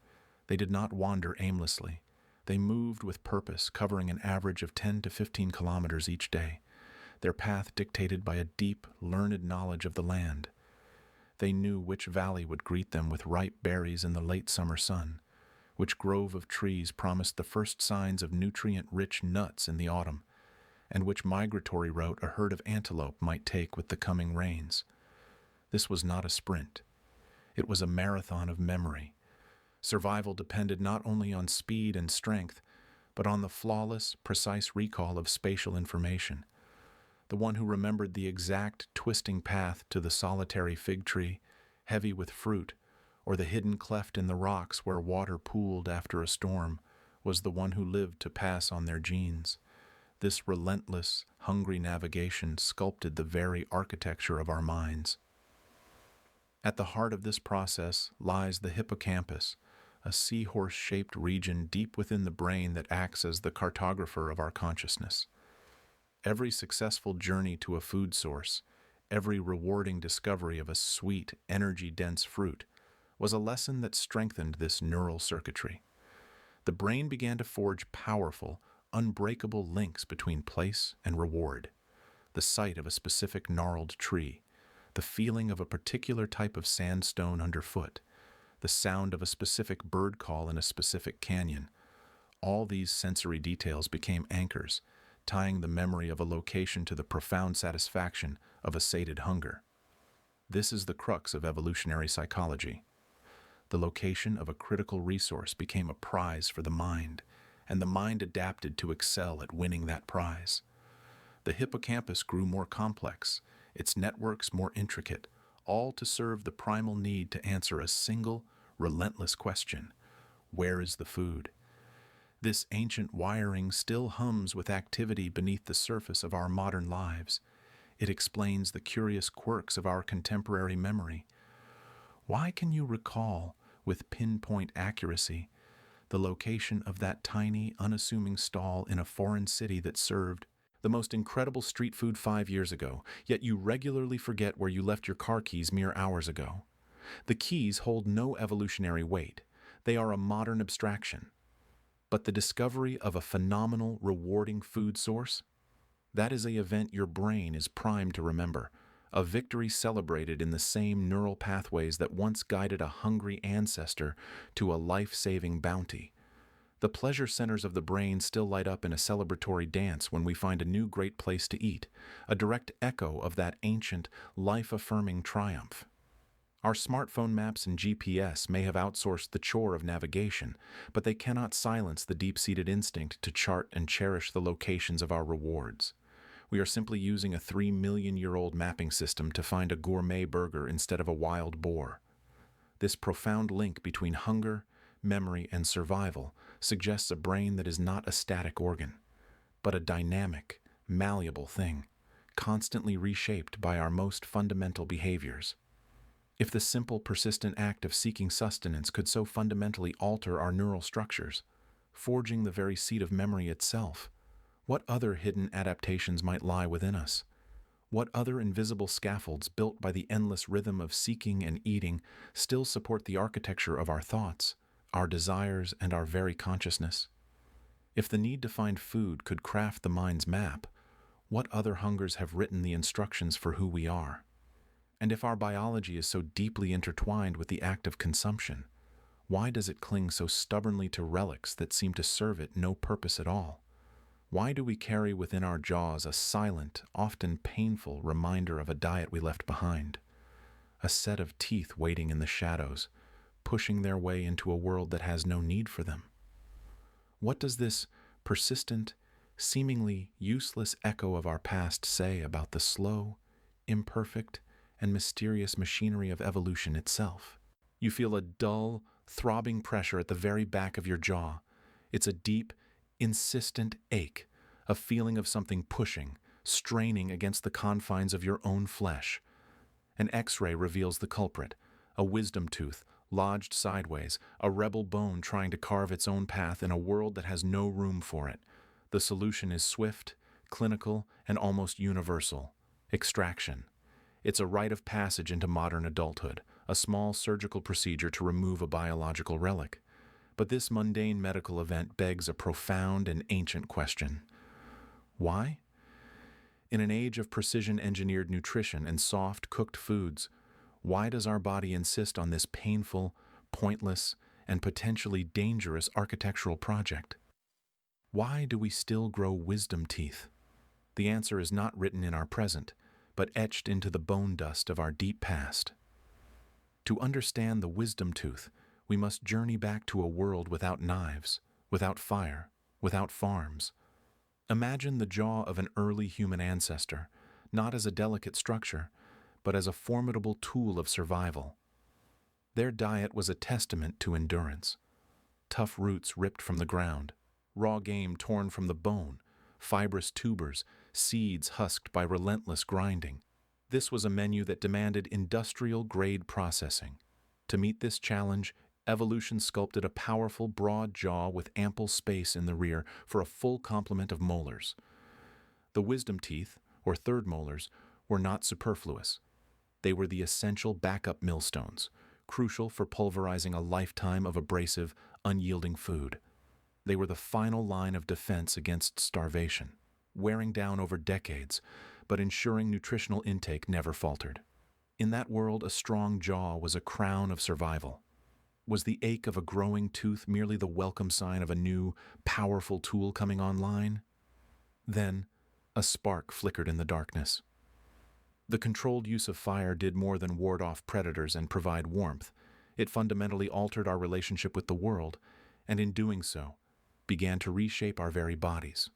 They did not wander aimlessly. They moved with purpose, covering an average of 10 to 15 kilometers each day, their path dictated by a deep, learned knowledge of the land. They knew which valley would greet them with ripe berries in the late summer sun, which grove of trees promised the first signs of nutrient-rich nuts in the autumn, and which migratory route a herd of antelope might take with the coming rains. This was not a sprint. It was a marathon of memory. Survival depended not only on speed and strength, but on the flawless, precise recall of spatial information. The one who remembered the exact twisting path to the solitary fig tree, heavy with fruit, or the hidden cleft in the rocks where water pooled after a storm, was the one who lived to pass on their genes. This relentless, hungry navigation sculpted the very architecture of our minds. At the heart of this process lies the hippocampus, a seahorse-shaped region deep within the brain that acts as the cartographer of our consciousness. Every successful journey to a food source, every rewarding discovery of a sweet, energy-dense fruit, was a lesson that strengthened this neural circuitry. The brain began to forge powerful, unbreakable links between place and reward. The sight of a specific gnarled tree, the feeling of a particular type of sandstone underfoot, the sound of a specific bird call in a specific canyon. All these sensory details became anchors, tying the memory of a location to the profound satisfaction of a sated hunger. This is the crux of evolutionary psychology. The location of a critical resource became a prize for the mind, and the mind adapted to excel at winning that prize. The hippocampus grew more complex, its networks more intricate, all to serve the primal need to answer a single, relentless question: where is the food? This ancient wiring still hums with activity beneath the surface of our modern lives. It explains the curious quirks of our contemporary memory. Why can you recall, with pinpoint accuracy, the location of that tiny, unassuming stall in a foreign city that served the most incredible street food 5 years ago, yet you regularly forget where you left your car keys mere hours ago? The keys hold no evolutionary weight. They are a modern abstraction. But the discovery of a phenomenal, rewarding food source? That is an event your brain is primed to remember, a victory celebrated in the same neural pathways that once guided a hungry ancestor to a life-saving bounty. The pleasure centers of the brain still light up in a celebratory dance when we find a new great place to eat, a direct echo of that ancient, life-affirming triumph. Our smartphone maps and GPS may have outsourced the chore of navigation, but they cannot silence the deep-seated instinct to chart and cherish the locations of our rewards. We are simply using a 3-million-year-old mapping system to find a gourmet burger instead of a wild boar. This profound link between hunger, memory, and survival suggests a brain that is not a static organ, but a dynamic, malleable thing, constantly reshaped by our most fundamental behaviors. If the simple, persistent act of seeking sustenance could so fundamentally alter our neural structures, forging the very seat of memory itself, what other hidden adaptations might lie within us? What other invisible scaffolds built by the endless rhythm of seeking and eating still support the architecture of our thoughts, our desires, and our very consciousness? If the need to find food could craft the mind's map, what other hungers have written the instructions for who we are? And if our biology is so deeply intertwined with the act of consumption, why does it cling so stubbornly to relics that seem to serve it no purpose at all? Why do we carry within our jaws a silent, often painful reminder of a diet we left behind? A set of teeth waiting in the shadows, pushing their way into a world that has no need for them. What does this persistent, seemingly useless echo of our past say about the slow, imperfect, and mysterious machinery of evolution itself? You feel a dull, throbbing pressure at the very back of your jaw. It's a deep, insistent ache, a feeling of something pushing, straining against the confines of your own flesh. An X-ray reveals the culprit, a wisdom tooth lodged sideways, a rebel bone trying to carve its own path in a world that has no room for it. The solution is swift, clinical, and almost universal: extraction. It's a rite of passage into modern adulthood, a small surgical procedure to remove a biological relic. But this mundane medical event begs a profound and ancient question. Why? In an age of precision-engineered nutrition and soft-cooked foods, why does our body insist on this painful, pointless, and potentially dangerous architectural project? Why do we still grow wisdom teeth? The answer is not written in our present, but etched into the bone dust of our deep past. To understand the wisdom tooth, we must journey back to a world without knives, without fire, without farms. Imagine the jaw of an early human ancestor, not as a delicate structure, but as a formidable tool of survival. Their diet was a testament to endurance. Tough roots ripped from the ground, raw game torn from the bone, fibrous tubers, seeds husked by relentless grinding. This was a menu that demanded industrial-grade processing. To meet this challenge, evolution sculpted a powerful, broad jaw with ample space in the rear for a full complement of molars. The wisdom teeth, or third molars, were not superfluous. They were the essential backup millstones, crucial for pulverizing a lifetime of abrasive, unyielding food. They were the final line of defense against starvation, wearing down over decades, but ensuring nutritional intake never faltered. In that world, a strong jaw was a crown of survival. Was the ache of a growing tooth merely the welcome sign of a new, powerful tool coming online? Then, a spark flickered in the darkness. The controlled use of fire did more than ward off predators and provide warmth. It fundamentally altered our relationship with the world, and in doing so, began to reshape our very bodies.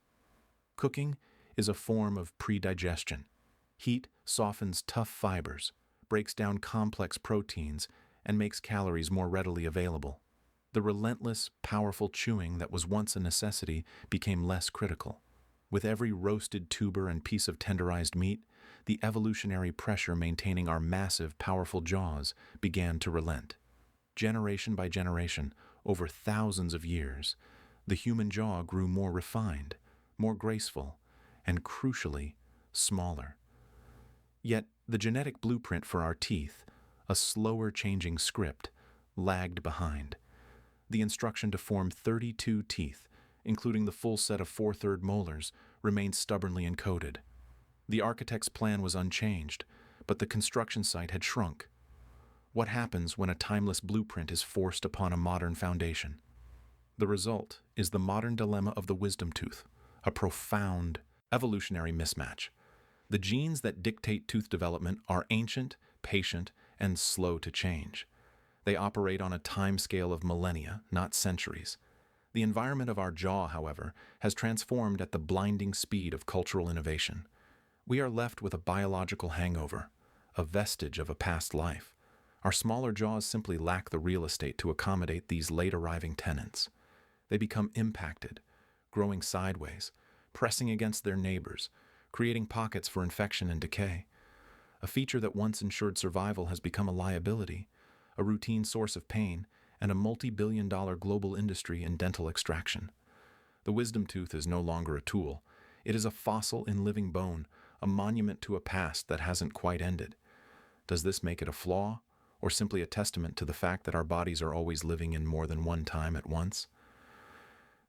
Cooking is a form of predigestion. Heat softens tough fibers, breaks down complex proteins, and makes calories more readily available. The relentless, powerful chewing that was once a necessity became less critical. With every roasted tuber and piece of tenderized meat, the evolutionary pressure maintaining our massive, powerful jaws began to relent. Generation by generation, over thousands of years, the human jaw grew more refined, more graceful, and crucially, smaller. Yet, the genetic blueprint for our teeth, a slower changing script, lagged behind. The instruction to form 32 teeth, including the full set of 4/3 molars, remained stubbornly encoded. The architect's plan was unchanged, but the construction site had shrunk. What happens when a timeless blueprint is forced upon a modern foundation? The result is the modern dilemma of the wisdom tooth, a profound evolutionary mismatch. The genes that dictate tooth development are ancient, patient, and slow to change. They operate on a timescale of millennia, not centuries. The environment of our jaw, however, has transformed at the blinding speed of cultural innovation. We are left with a biological hangover, a vestige of a past life. Our smaller jaws simply lack the real estate to accommodate these late-arriving tenants. They become impacted, growing sideways, pressing against their neighbors, creating pockets for infection and decay. A feature that once ensured survival has become a liability, a routine source of pain, and a multi-billion-dollar global industry in dental extraction. The wisdom tooth is no longer a tool. It is a fossil in living bone, a monument to a past that hasn't quite ended. Does this make it a flaw, or simply a testament to the fact that our bodies are always living in more than one time at once?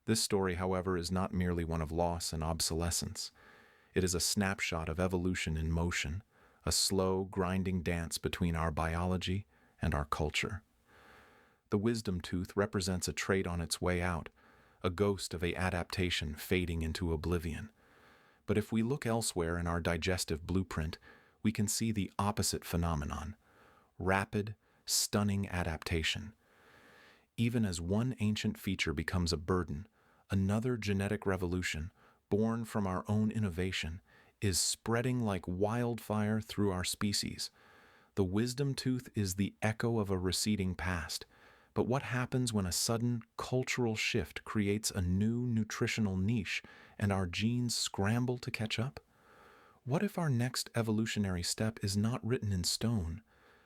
This story, however, is not merely one of loss and obsolescence. It is a snapshot of evolution in motion, a slow, grinding dance between our biology and our culture. The wisdom tooth represents a trait on its way out, a ghost of a adaptation fading into oblivion. But if we look elsewhere in our digestive blueprint, we can see the opposite phenomenon: rapid, stunning adaptation. Even as one ancient feature becomes a burden, another genetic revolution, born from our own innovation, is spreading like wildfire through our species. The wisdom tooth is the echo of a receding past. But what happens when a sudden cultural shift creates a new nutritional niche and our genes scramble to catch up? What if our next evolutionary step is not written in stone,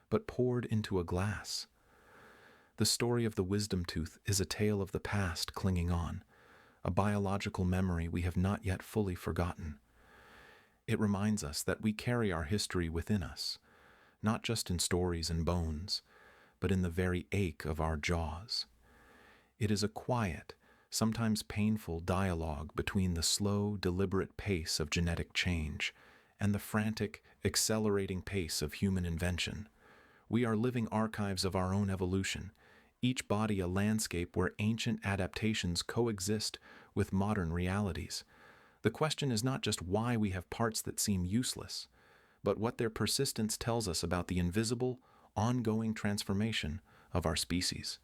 but poured into a glass? The story of the wisdom tooth is a tale of the past clinging on, a biological memory we have not yet fully forgotten. It reminds us that we carry our history within us, not just in stories and bones, but in the very ache of our jaws. It is a quiet, sometimes painful dialogue between the slow, deliberate pace of genetic change and the frantic, accelerating pace of human invention. We are living archives of our own evolution, each body a landscape where ancient adaptations coexist with modern realities. The question is not just why we have parts that seem useless, but what their persistence tells us about the invisible, ongoing transformation of our species.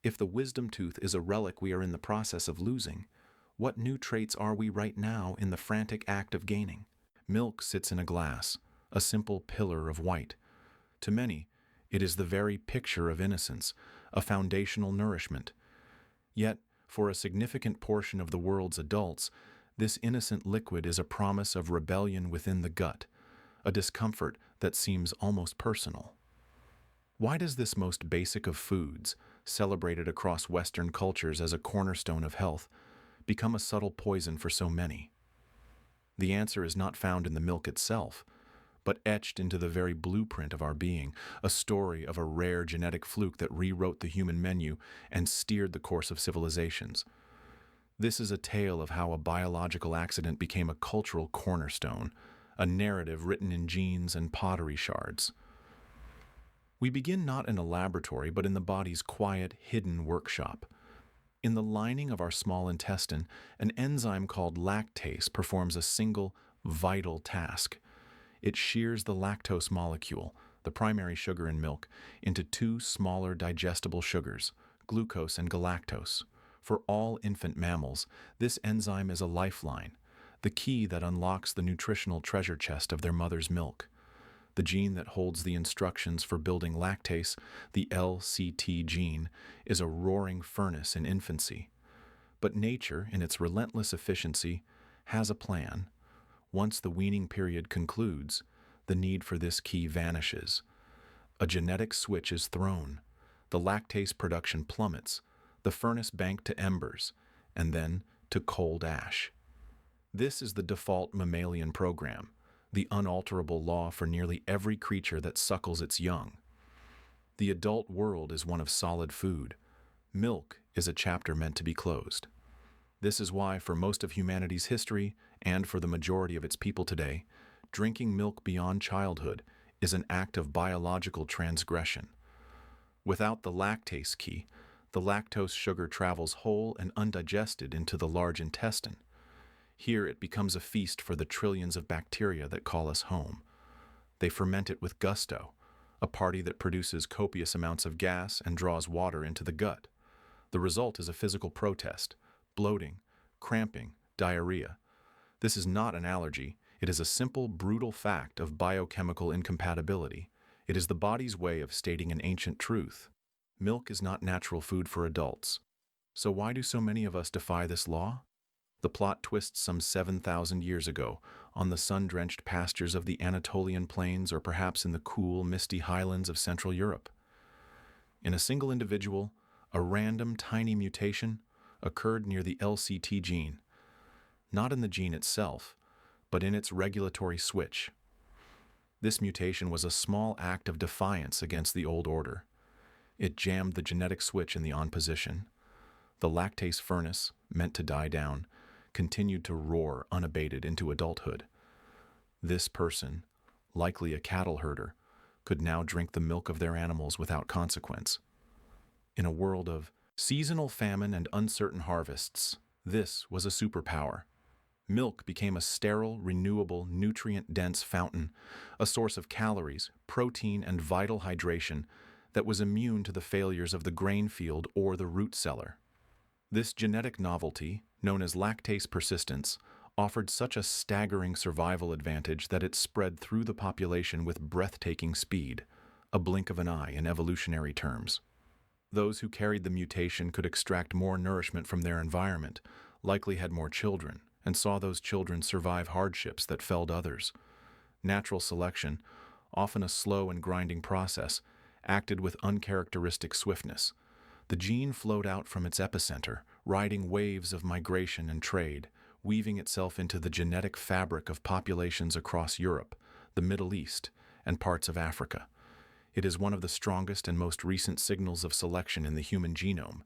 If the wisdom tooth is a relic we are in the process of losing, what new traits are we right now in the frantic act of gaining? Milk sits in a glass, a simple pillar of white. To many, it is the very picture of innocence, a foundational nourishment. Yet, for a significant portion of the world's adults, this innocent liquid is a promise of rebellion within the gut, a discomfort that seems almost personal. Why does this most basic of foods, celebrated across Western cultures as a cornerstone of health, become a subtle poison for so many? The answer is not found in the milk itself, but etched into the very blueprint of our being, a story of a rare genetic fluke that rewrote the human menu and steered the course of civilizations. This is a tale of how a biological accident became a cultural cornerstone, a narrative written in genes and pottery shards. We begin not in a laboratory, but in the body's quiet, hidden workshop. In the lining of our small intestine, an enzyme called lactase performs a single, vital task. It shears the lactose molecule, the primary sugar in milk, into two smaller digestible sugars, glucose and galactose. For all infant mammals, this enzyme is a lifeline, the key that unlocks the nutritional treasure chest of their mother's milk. The gene that holds the instructions for building lactase, the LCT gene, is a roaring furnace in infancy. But nature, in its relentless efficiency, has a plan. Once the weaning period concludes, the need for this key vanishes. A genetic switch is thrown. The lactase production plummets, the furnace banked to embers, and then to cold ash. This is the default mammalian program, the unalterable law for nearly every creature that suckles its young. The adult world is one of solid food. Milk is a chapter meant to be closed. This is why, for most of humanity's history, and for the majority of its people today, drinking milk beyond childhood is an act of biological transgression. Without the lactase key, the lactose sugar travels whole and undigested into the large intestine. Here it becomes a feast for the trillions of bacteria that call us home. They ferment it with gusto, a party that produces copious amounts of gas and draws water into the gut. The result is a physical protest: bloating, cramping, diarrhea. This is not an allergy. It is a simple, brutal fact of biochemical incompatibility. It is the body's way of stating an ancient truth. Milk is not natural food for adults. So why do so many of us defy this law? The plot twists some 7,000 years ago, on the sun-drenched pastures of the Anatolian plains or perhaps in the cool, misty highlands of Central Europe. In a single individual, a random, tiny mutation occurred near the LCT gene, not in the gene itself, but in its regulatory switch. This mutation was a small act of defiance against the old order. It jammed the genetic switch in the on position. The lactase furnace, meant to die down, continued to roar unabated into adulthood. This person, likely a cattle herder, could now drink the milk of their animals without consequence. In a world of seasonal famine and uncertain harvests, this was a superpower. Milk became a sterile, renewable, nutrient-dense fountain, a source of calories, protein, and vital hydration that was immune to the failures of the grain field or the root cellar. This genetic novelty, known as lactase persistence, offered such a staggering survival advantage that it spread through the population with breathtaking speed, a blink of an eye in evolutionary terms. Those who carried the mutation could extract more nourishment from their environment, likely had more children, and saw those children survive hardships that felled others. Natural selection, often a slow and grinding process, acted with uncharacteristic swiftness. The gene flowed out from its epicenter, riding waves of migration and trade, weaving itself into the genetic fabric of populations across Europe, the Middle East, and parts of Africa. It is one of the strongest and most recent signals of selection in the human genome,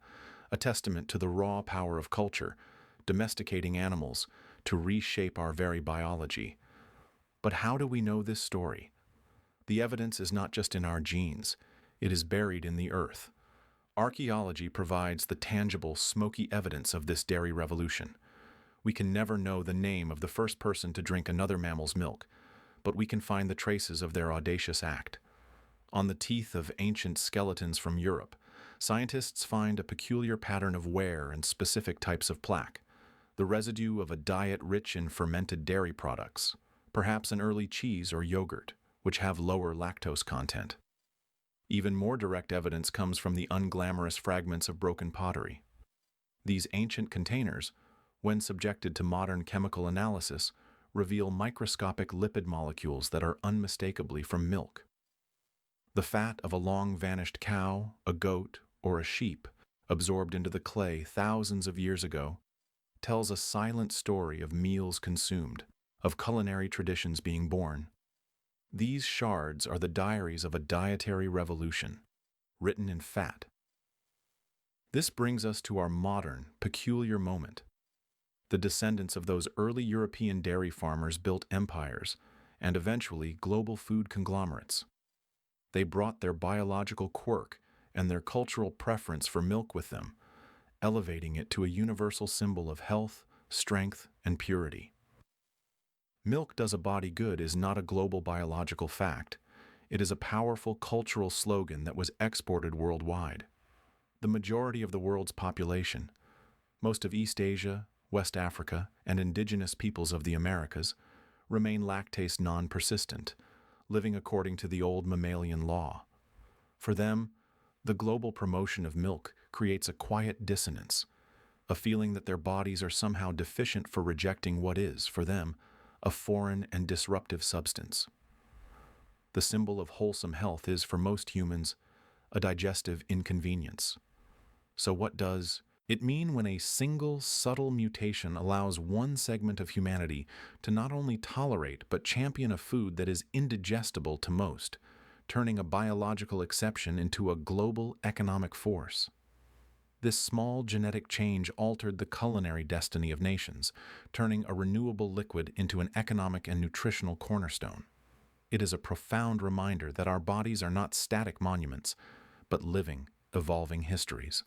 a testament to the raw power of culture, domesticating animals to reshape our very biology. But how do we know this story? The evidence is not just in our genes, it is buried in the earth. Archaeology provides the tangible, smoky evidence of this dairy revolution. We can never know the name of the first person to drink another mammal's milk, but we can find the traces of their audacious act. On the teeth of ancient skeletons from Europe, scientists find a peculiar pattern of wear and specific types of plaque, the residue of a diet rich in fermented dairy products, perhaps an early cheese or yogurt, which have lower lactose content. Even more direct evidence comes from the unglamorous fragments of broken pottery. These ancient containers, when subjected to modern chemical analysis, reveal microscopic lipid molecules that are unmistakably from milk. The fat of a long-vanished cow, a goat, or a sheep, absorbed into the clay thousands of years ago, tells a silent story of meals consumed, of culinary traditions being born. These shards are the diaries of a dietary revolution, written in fat. This brings us to our modern, peculiar moment. The descendants of those early European dairy farmers built empires, and eventually global food conglomerates. They brought their biological quirk and their cultural preference for milk with them, elevating it to a universal symbol of health, strength, and purity. Milk does a body good is not a global biological fact. It is a powerful cultural slogan that was exported worldwide. The majority of the world's population, most of East Asia, West Africa, and indigenous peoples of the Americas, remain lactase non-persistent, living according to the old mammalian law. For them, the global promotion of milk creates a quiet dissonance, a feeling that their bodies are somehow deficient for rejecting what is, for them, a foreign and disruptive substance. The symbol of wholesome health is, for most humans, a digestive inconvenience. So what does it mean when a single, subtle mutation allows one segment of humanity to not only tolerate but champion a food that is indigestible to most, turning a biological exception into a global economic force? This small genetic change altered the culinary destiny of nations, turning a renewable liquid into an economic and nutritional cornerstone. It is a profound reminder that our bodies are not static monuments, but living, evolving histories.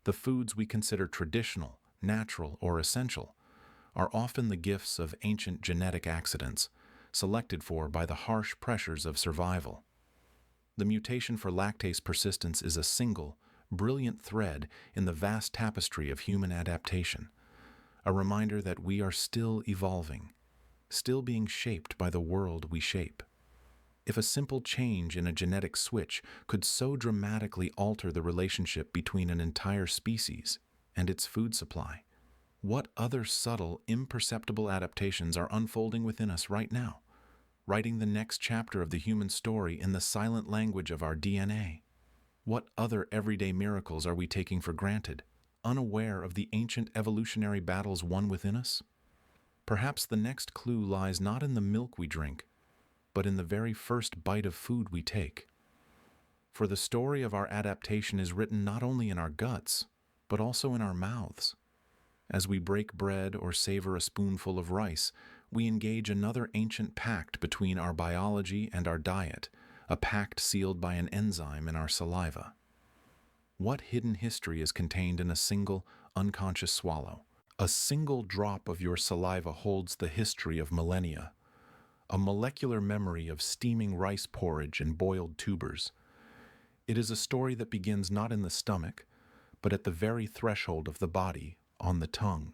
The foods we consider traditional, natural, or essential are often the gifts of ancient genetic accidents, selected for by the harsh pressures of survival. The mutation for lactase persistence is a single, brilliant thread in the vast tapestry of human adaptation, a reminder that we are still evolving, still being shaped by the world we shape. If a simple change in a genetic switch could so dramatically alter the relationship between an entire species and its food supply, what other subtle, imperceptible adaptations are unfolding within us right now, writing the next chapter of the human story in the silent language of our DNA? What other everyday miracles are we taking for granted, unaware of the ancient evolutionary battles won within us? Perhaps the next clue lies not in the milk we drink, but in the very first bite of food we take. For the story of our adaptation is written not only in our guts, but also in our mouths. As we break bread or savor a spoonful of rice, we engage another ancient pact between our biology and our diet, a pact sealed by an enzyme in our saliva. What hidden history is contained in a single, unconscious swallow? A single drop of your saliva holds the history of millennia, a molecular memory of steaming rice porridge and boiled tubers. It is a story that begins not in the stomach, but at the very threshold of the body, on the tongue.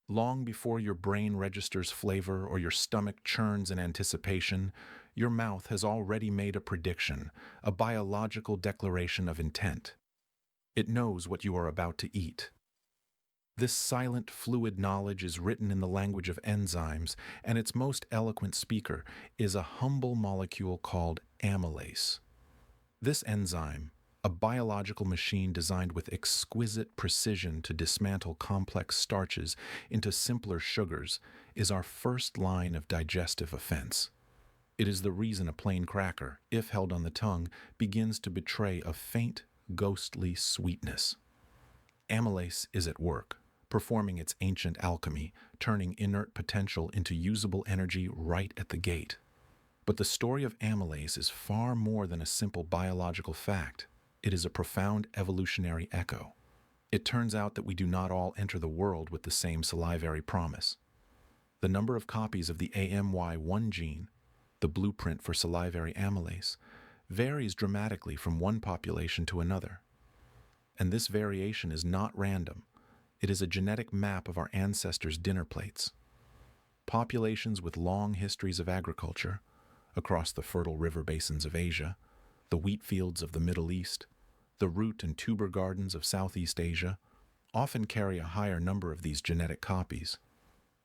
Long before your brain registers flavor or your stomach churns in anticipation, your mouth has already made a prediction, a biological declaration of intent. It knows what you are about to eat. This silent, fluid knowledge is written in the language of enzymes, and its most eloquent speaker is a humble molecule called amylase. This enzyme, a biological machine designed with exquisite precision to dismantle complex starches into simpler sugars, is our first line of digestive offense. It is the reason a plain cracker, if held on the tongue, begins to betray a faint, ghostly sweetness. Amylase is at work, performing its ancient alchemy, turning inert potential into usable energy right at the gate. But the story of amylase is far more than a simple biological fact. It is a profound evolutionary echo. It turns out that we do not all enter the world with the same salivary promise. The number of copies of the AMY1 gene, the blueprint for salivary amylase, varies dramatically from one population to another. And this variation is not random. It is a genetic map of our ancestors' dinner plates. Populations with long histories of agriculture, across the fertile river basins of Asia, the wheat fields of the Middle East, the root and tuber gardens of Southeast Asia, often carry a higher number of these genetic copies.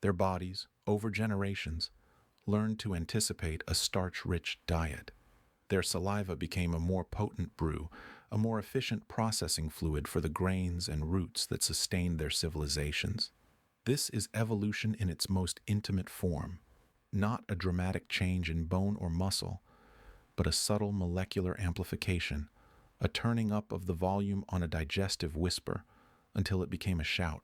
Their bodies, over generations, learned to anticipate a starch-rich diet. Their saliva became a more potent brew, a more efficient processing fluid for the grains and roots that sustained their civilizations. This is evolution in its most intimate form, not a dramatic change in bone or muscle, but a subtle molecular amplification, a turning up of the volume on a digestive whisper until it became a shout.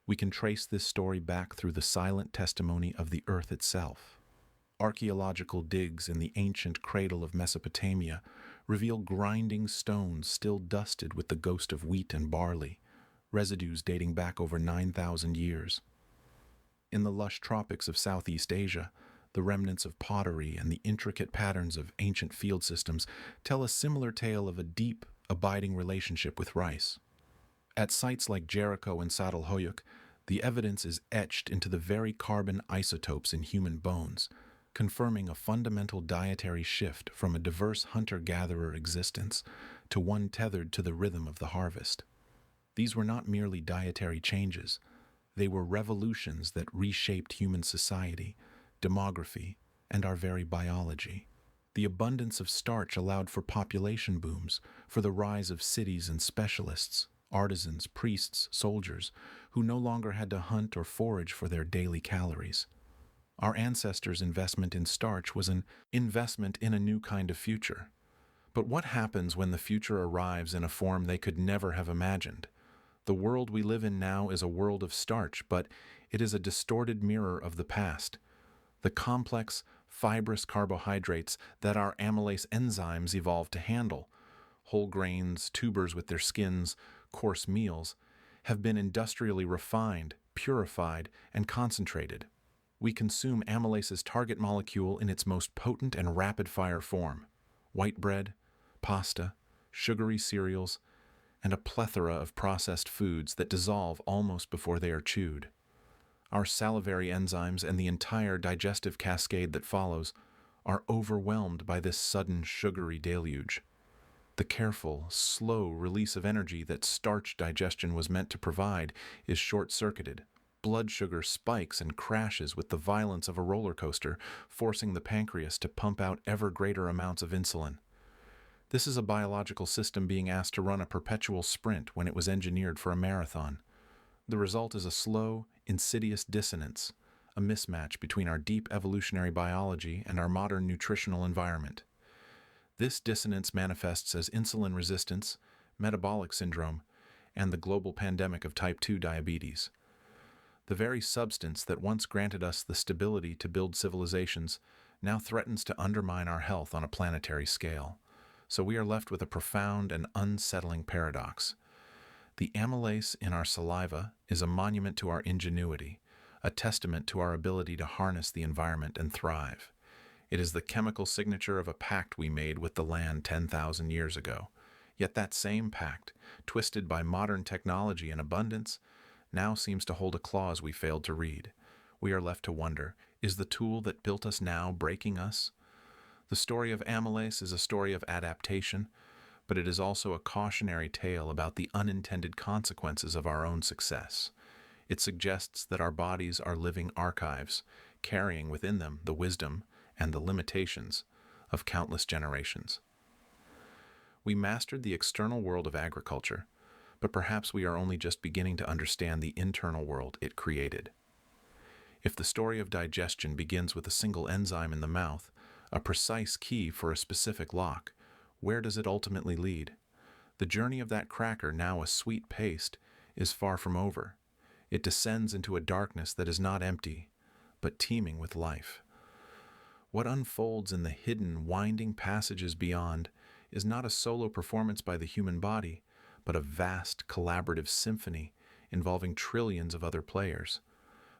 We can trace this story back through the silent testimony of the earth itself. Archaeological digs in the ancient cradle of Mesopotamia reveal grinding stones still dusted with the ghost of wheat and barley, residues dating back over 9,000 years. In the lush tropics of Southeast Asia, the remnants of pottery and the intricate patterns of ancient field systems tell a similar tale of a deep, abiding relationship with rice. At sites like Jericho and Çatalhöyük, the evidence is etched into the very carbon isotopes in human bones, confirming a fundamental dietary shift from a diverse hunter-gatherer existence to one tethered to the rhythm of the harvest. These were not merely dietary changes. They were revolutions that reshaped human society, demography, and our very biology. The abundance of starch allowed for population booms, for the rise of cities and specialists, artisans, priests, soldiers, who no longer had to hunt or forage for their daily calories. Our ancestors' investment in starch was an investment in a new kind of future. But what happens when the future arrives in a form they could never have imagined? The world we live in now is a world of starch, but it is a distorted mirror of the past. The complex, fibrous carbohydrates that our amylase enzymes evolved to handle, whole grains, tubers with their skins, coarse meals, have been industrially refined, purified, and concentrated. We consume amylase's target molecule in its most potent and rapid-fire form: white bread, pasta, sugary cereals, and a plethora of processed foods that dissolve almost before they are chewed. Our salivary enzymes and the entire digestive cascade that follows are overwhelmed by this sudden sugary deluge. The careful, slow release of energy that starch digestion was meant to provide is short-circuited. Blood sugar spikes and crashes with the violence of a roller coaster, forcing the pancreas to pump out ever greater amounts of insulin. This is a biological system being asked to run a perpetual sprint when it was engineered for a marathon. The result is a slow, insidious dissonance, a mismatch between our deep evolutionary biology and our modern nutritional environment. This dissonance manifests as insulin resistance, metabolic syndrome, and the global pandemic of type 2 diabetes. The very substance that once granted us the stability to build civilizations now threatens to undermine our health on a planetary scale. So we are left with a profound and unsettling paradox. The amylase in our saliva is a monument to our ingenuity, a testament to our ability to harness the environment and thrive. It is the chemical signature of a pact we made with the land 10,000 years ago. Yet that same pact, twisted by modern technology and abundance, now seems to hold a clause we failed to read. We are left to wonder, is the tool that built us now breaking us? The story of amylase is a story of adaptation, but it is also a cautionary tale about the unintended consequences of our own success. It suggests that our bodies are living archives, carrying within them the wisdom and the limitations of countless generations. We mastered the external world of agriculture, but perhaps we are only just beginning to understand the internal world it created. If the story of digestion begins with a single enzyme in the mouth, a precise key for a specific lock, where does it ultimately lead? The journey of that cracker, now a sweet paste, is far from over. It descends into a darkness that is not empty, but teeming with life. What unfolds in the hidden, winding passages beyond is not a solo performance by the human body, but a vast, collaborative symphony involving trillions of other players.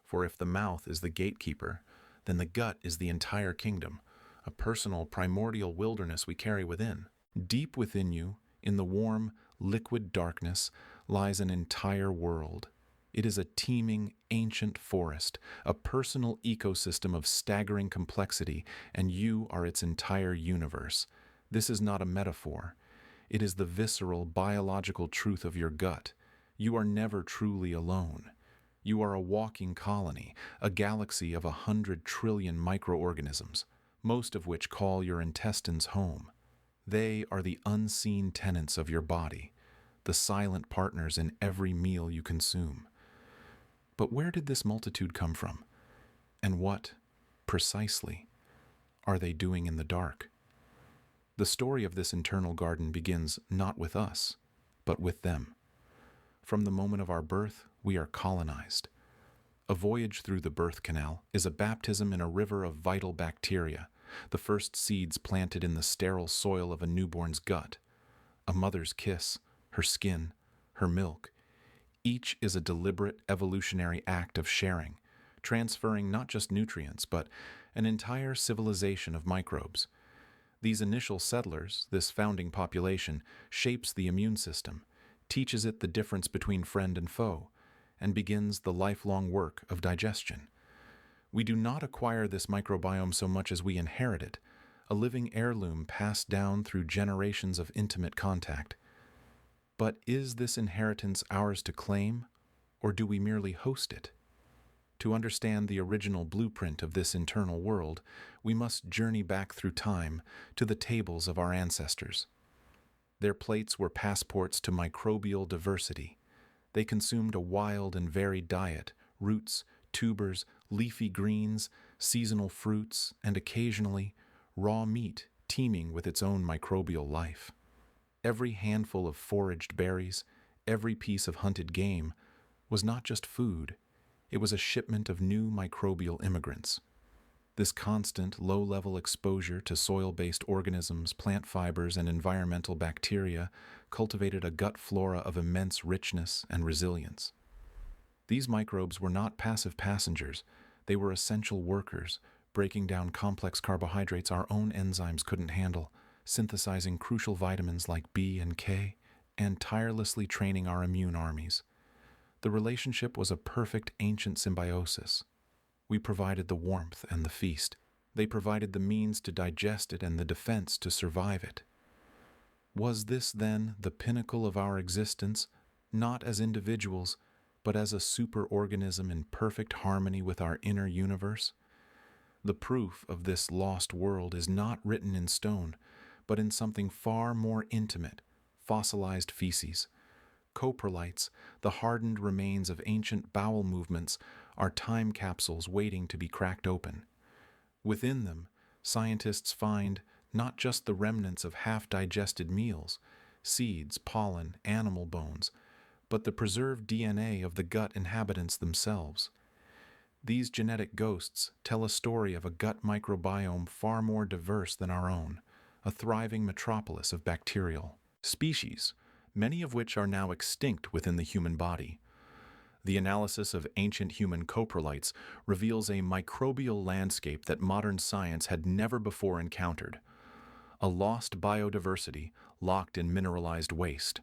For if the mouth is the gatekeeper, then the gut is the entire kingdom, a personal, primordial wilderness we carry within. Deep within you, in the warm, liquid darkness, lies an entire world. It is a teeming, ancient forest, a personal ecosystem of staggering complexity, and you are its entire universe. This is not a metaphor. It is the visceral, biological truth of your gut. You are never truly alone. You are a walking colony, a galaxy of 100 trillion microorganisms, most of which call your intestines home. They are the unseen tenants of your body, the silent partners in every meal you consume. But where did this multitude come from? And what, precisely, are they doing in the dark? The story of this internal garden begins not with us, but with them. From the moment of our birth, we are colonized. A voyage through the birth canal is a baptism in a river of vital bacteria, the first seeds planted in the sterile soil of a newborn's gut. A mother's kiss, her skin, her milk. Each is a deliberate evolutionary act of sharing, transferring not just nutrients, but an entire civilization of microbes. These initial settlers, this founding population, shapes the immune system, teaches it the difference between friend and foe, and begins the lifelong work of digestion. We do not acquire this microbiome so much as we inherit it, a living heirloom passed down through generations of intimate contact. But is this inheritance ours to claim, or do we merely host it? To understand the original blueprint of this internal world, we must journey back through time to the tables of our ancestors. Their plates were passports to microbial diversity. They consumed a wild and varied diet, roots, tubers, leafy greens, seasonal fruits, and occasionally raw meat teeming with its own microbial life. Every handful of foraged berries, every piece of hunted game, was not just food, it was a shipment of new microbial immigrants. This constant, low-level exposure to soil-based organisms, plant fibers, and environmental bacteria cultivated a gut flora of immense richness and resilience. These microbes were not passive passengers, they were essential workers, breaking down complex carbohydrates our own enzymes couldn't handle, synthesizing crucial vitamins like B and K, and tirelessly training our immune armies. The relationship was a perfect ancient symbiosis. We provided the warmth and the feast. They provided the means to digest it and the defense to survive it. Was this, then, the pinnacle of our existence, not as individuals, but as a superorganism in perfect harmony with our inner universe? The proof of this lost world is not written in stone, but in something far more intimate, fossilized feces. Coprolites, the hardened remains of ancient bowel movements, are time capsules waiting to be cracked open. Within them, scientists find not just the remnants of half-digested meals, seeds, pollen, animal bones, but the preserved DNA of the gut inhabitants themselves. These genetic ghosts tell a story of a gut microbiome far more diverse than our own, a thriving metropolis of bacterial species, many of which are now extinct within the human body. The analysis of ancient human coprolites reveals a microbial landscape that modern science had never before encountered, a lost biodiversity locked in mineralized waste.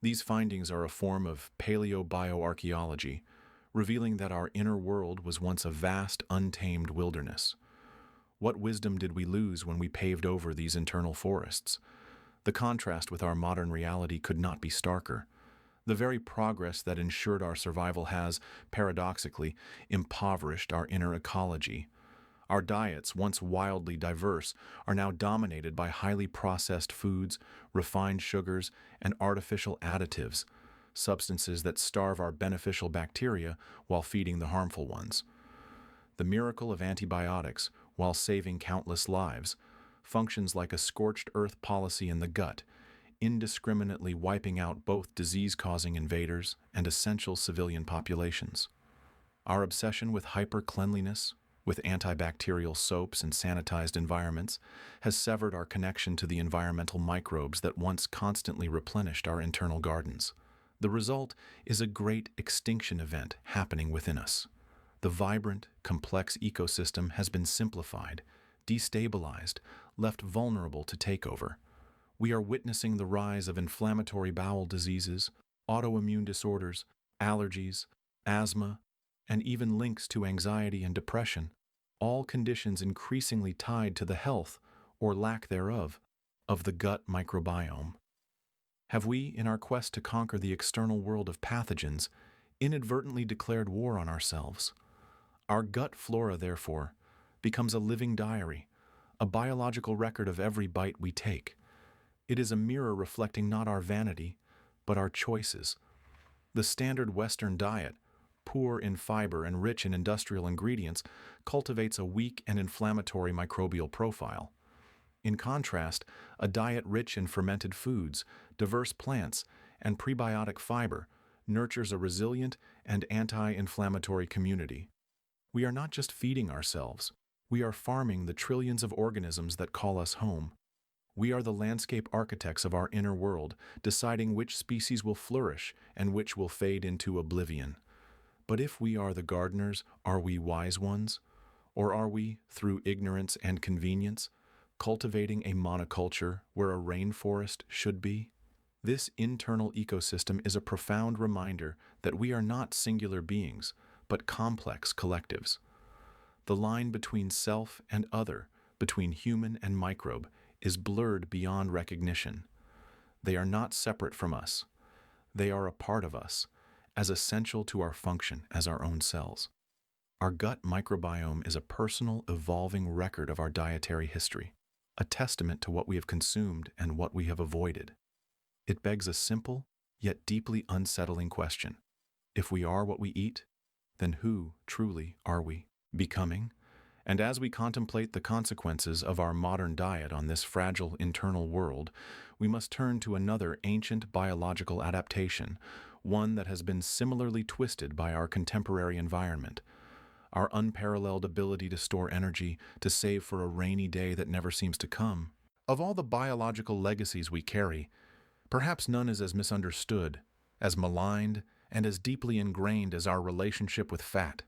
These findings are a form of paleobioarchaeology, revealing that our inner world was once a vast, untamed wilderness. What wisdom did we lose when we paved over these internal forests? The contrast with our modern reality could not be starker. The very progress that ensured our survival has, paradoxically, impoverished our inner ecology. Our diets, once wildly diverse, are now dominated by highly processed foods, refined sugars, and artificial additives, substances that starve our beneficial bacteria while feeding the harmful ones. The miracle of antibiotics, while saving countless lives, functions like a scorched earth policy in the gut, indiscriminately wiping out both disease-causing invaders and essential civilian populations. Our obsession with hyper-cleanliness, with antibacterial soaps and sanitized environments, has severed our connection to the environmental microbes that once constantly replenished our internal gardens. The result is a great extinction event happening within us. The vibrant, complex ecosystem has been simplified, destabilized, left vulnerable to takeover. We are witnessing the rise of inflammatory bowel diseases, autoimmune disorders, allergies, asthma, and even links to anxiety and depression, all conditions increasingly tied to the health, or lack thereof, of the gut microbiome. Have we, in our quest to conquer the external world of pathogens, inadvertently declared war on ourselves? Our gut flora, therefore, becomes a living diary, a biological record of every bite we take. It is a mirror reflecting not our vanity, but our choices. The standard Western diet, poor in fiber and rich in industrial ingredients, cultivates a weak and inflammatory microbial profile. In contrast, a diet rich in fermented foods, diverse plants, and prebiotic fiber nurtures a resilient and anti-inflammatory community. We are not just feeding ourselves, we are farming the trillions of organisms that call us home. We are the landscape architects of our inner world, deciding which species will flourish and which will fade into oblivion. But if we are the gardeners, are we wise ones? Or are we, through ignorance and convenience, cultivating a monoculture where a rainforest should be? This internal ecosystem is a profound reminder that we are not singular beings, but complex collectives. The line between self and other, between human and microbe, is blurred beyond recognition. They are not separate from us. They are a part of us, as essential to our function as our own cells. Our gut microbiome is a personal, evolving record of our dietary history, a testament to what we have consumed and what we have avoided. It begs a simple, yet deeply unsettling question. If we are what we eat, then who, truly, are we becoming? And as we contemplate the consequences of our modern diet on this fragile internal world, we must turn to another ancient biological adaptation, one that has been similarly twisted by our contemporary environment. Our unparalleled ability to store energy, to save for a rainy day that never seems to come. Of all the biological legacies we carry, perhaps none is as misunderstood, as maligned, and as deeply ingrained as our relationship with fat.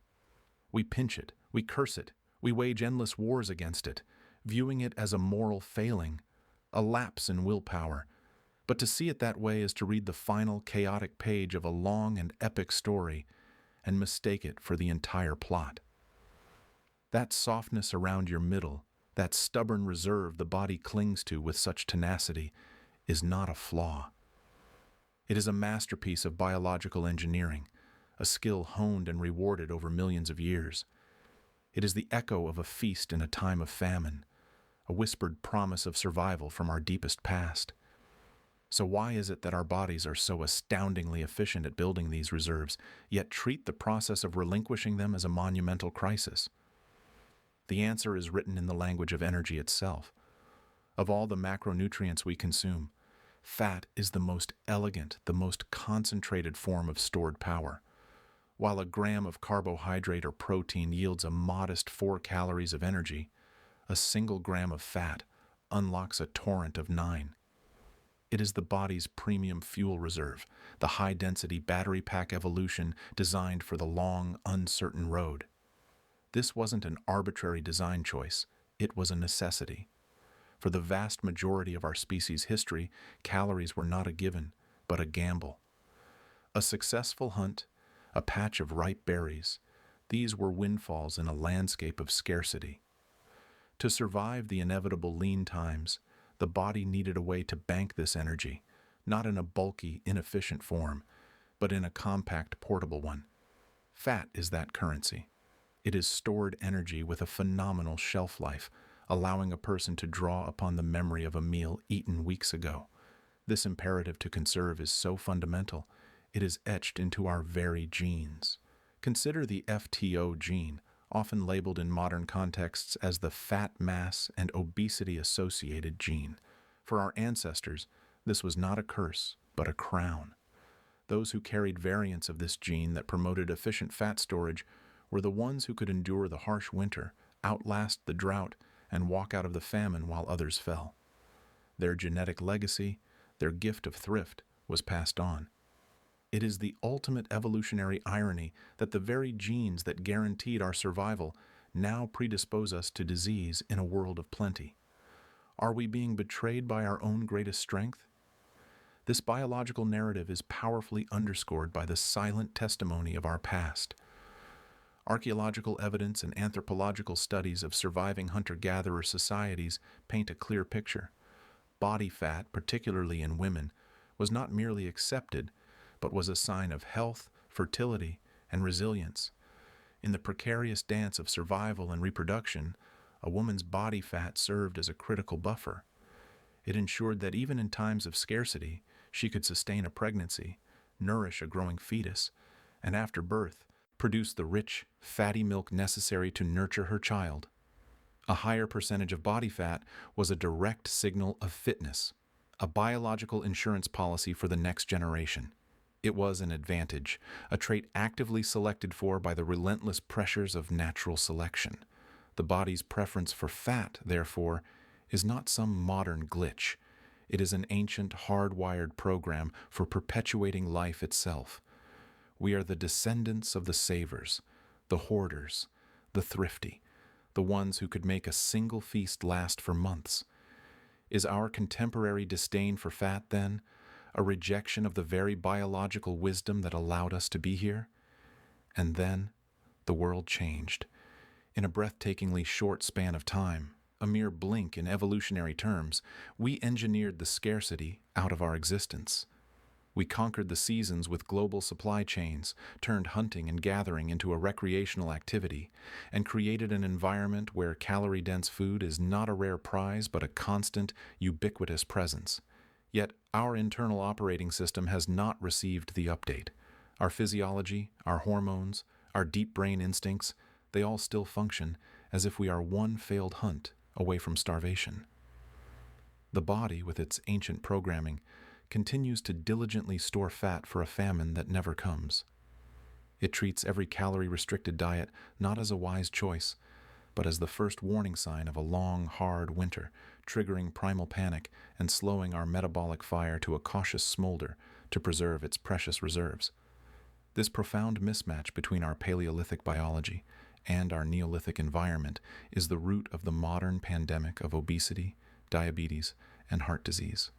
We pinch it, we curse it, we wage endless wars against it, viewing it as a moral failing, a lapse in willpower. But to see it that way is to read the final chaotic page of a long and epic story and mistake it for the entire plot. That softness around your middle, that stubborn reserve the body clings to with such tenacity, is not a flaw. It is a masterpiece of biological engineering, a skill honed and rewarded over millions of years. It is the echo of a feast in a time of famine, a whispered promise of survival from our deepest past. So why is it that our bodies are so astoundingly efficient at building these reserves, yet treat the process of relinquishing them as a monumental crisis? The answer is written in the language of energy itself. Of all the macronutrients we consume, fat is the most elegant, the most concentrated form of stored power. While a gram of carbohydrate or protein yields a modest 4 calories of energy, a single gram of fat unlocks a torrent of 9. It is the body's premium fuel reserve, the high-density battery pack evolution designed for the long, uncertain road. This wasn't an arbitrary design choice, it was a necessity. For the vast majority of our species' history, calories were not a given, but a gamble. A successful hunt, a patch of ripe berries, these were windfalls in a landscape of scarcity. To survive the inevitable lean times, the body needed a way to bank this energy, not in a bulky, inefficient form, but in a compact, portable one. Fat is that currency. It is stored energy with a phenomenal shelf life, allowing a person to draw upon the memory of a meal eaten weeks ago. This imperative to conserve is so fundamental, it is etched into our very genes. Consider the FTO gene, often labeled in modern contexts as the fat mass and obesity-associated gene. For our ancestors, this was not a curse, but a crown. Those who carried variants of this gene that promoted efficient fat storage were the ones who could endure the harsh winter, outlast the drought, and walk out of the famine while others fell. Their genetic legacy, their gift of thrift, was passed on. It is the ultimate evolutionary irony that the very genes that guaranteed our survival now predispose us to disease in a world of plenty. Are we being betrayed by our own greatest strength? This biological narrative is powerfully underscored by the silent testimony of our past. Archaeological evidence and anthropological studies of surviving hunter-gatherer societies paint a clear picture. Body fat, particularly in women, was not merely accepted, but was a sign of health, fertility, and resilience. In the precarious dance of survival and reproduction, a woman's body fat served as a critical buffer. It ensured that even in times of scarcity, she could sustain a pregnancy, nourish a growing fetus, and after birth, produce the rich, fatty milk necessary to nurture her child. A higher percentage of body fat was a direct signal of fitness, a biological insurance policy for the next generation. It was an advantage, a trait actively selected for by the relentless pressures of natural selection. The body's preference for fat, therefore, is not some modern glitch. It is an ancient, hardwired program for perpetuating life itself. We are the descendants of the savers, the hoarders, the thrifty, the ones who could make a single feast last for months. Is our contemporary disdain for fat, then, a rejection of the very biological wisdom that allowed us to be here? And then, the world changed. In a breathtakingly short span of time, a mere blink in evolutionary terms, we engineered the scarcity out of our existence. We conquered the seasons with global supply chains, turned hunting and gathering into a recreational activity, and created an environment where calorie-dense food is not a rare prize but a constant, ubiquitous presence. Yet our internal operating system has not received the update. Our physiology, our hormones, our deep brain instincts, they all still function as if we are one failed hunt away from starvation. The body, with its ancient programming, continues to diligently store fat for a famine that never comes. It treats every calorie-restricted diet not as a wise choice, but as the first warning sign of a long, hard winter, triggering primal panic and slowing our metabolic fire to a cautious smolder to preserve its precious reserves. This profound mismatch between our Paleolithic biology and our Neolithic environment is the root of the modern pandemic of obesity, diabetes, and heart disease.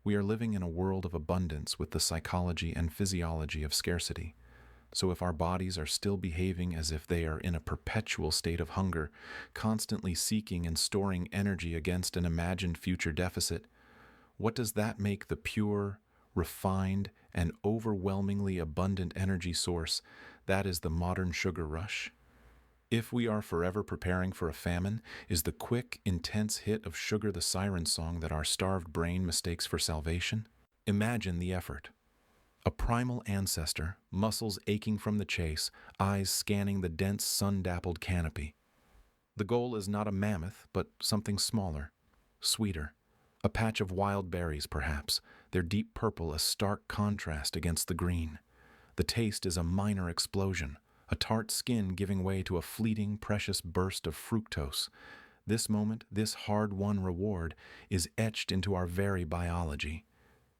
We are living in a world of abundance with the psychology and physiology of scarcity. So if our bodies are still behaving as if they are in a perpetual state of hunger, constantly seeking and storing energy against an imagined future deficit, what does that make the pure, refined, and overwhelmingly abundant energy source that is the modern sugar rush? If we are forever preparing for a famine, is the quick, intense hit of sugar the siren song that our starved brain mistakes for salvation? Imagine the effort. A primal ancestor, muscles aching from the chase, eyes scanning the dense sun-dappled canopy. The goal is not a mammoth, but something smaller, sweeter. A patch of wild berries, perhaps, their deep purple a stark contrast against the green. The taste is a minor explosion, a tart skin giving way to a fleeting, precious burst of fructose. This moment, this hard-won reward, is etched into our very biology.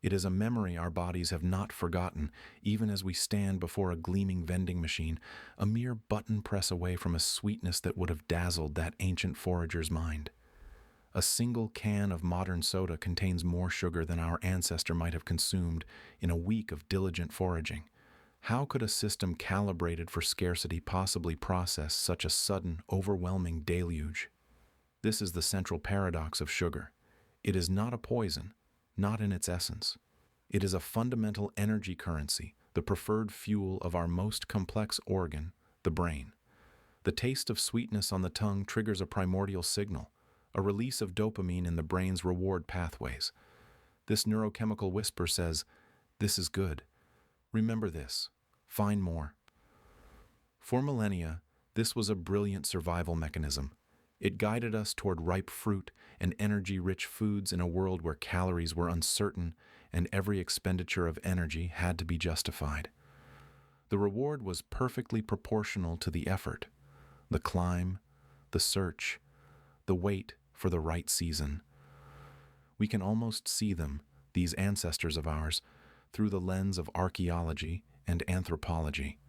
It is a memory our bodies have not forgotten, even as we stand before a gleaming vending machine, a mere button press away from a sweetness that would have dazzled that ancient forager's mind. A single can of modern soda contains more sugar than our ancestor might have consumed in a week of diligent foraging. How could a system calibrated for scarcity possibly process such a sudden, overwhelming deluge? This is the central paradox of sugar. It is not a poison, not in its essence. It is a fundamental energy currency, the preferred fuel of our most complex organ, the brain. The taste of sweetness on the tongue triggers a primordial signal, a release of dopamine in the brain's reward pathways. This neurochemical whisper says, "This is good. Remember this. Find more." For millennia, this was a brilliant survival mechanism. It guided us toward ripe fruit and energy-rich foods in a world where calories were uncertain and every expenditure of energy had to be justified. The reward was perfectly proportional to the effort, the climb, the search, the wait for the right season. We can almost see them, these ancestors of ours, through the lens of archaeology and anthropology.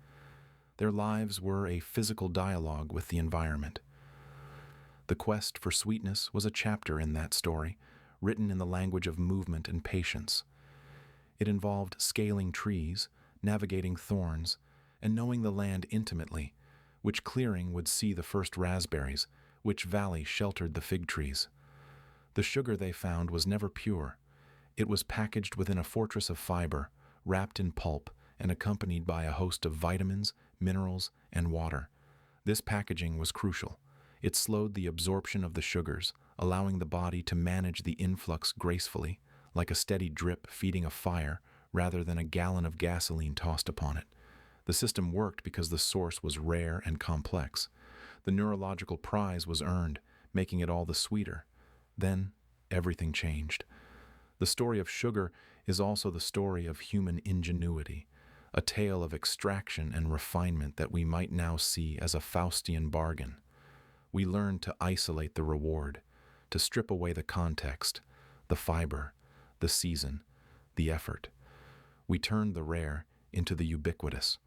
Their lives were a physical dialogue with the environment. The quest for sweetness was a chapter in that story, written in the language of movement and patience. It involved scaling trees, navigating thorns, and knowing the land intimately, which clearing would see the first raspberries, which valley sheltered the fig trees. The sugar they found was never pure. It was packaged within a fortress of fiber, wrapped in pulp, and accompanied by a host of vitamins, minerals, and water. This packaging was crucial. It slowed the absorption of the sugars, allowing the body to manage the influx gracefully, like a steady drip feeding a fire rather than a gallon of gasoline tossed upon it. The system worked because the source was rare and complex. The neurological prize was earned, making it all the sweeter. Then, everything changed. The story of sugar is also the story of human ingenuity, a tale of extraction and refinement that we might now see as a Faustian bargain. We learned to isolate the reward, to strip away the context, the fiber, the season, the effort. We turned the rare into the ubiquitous.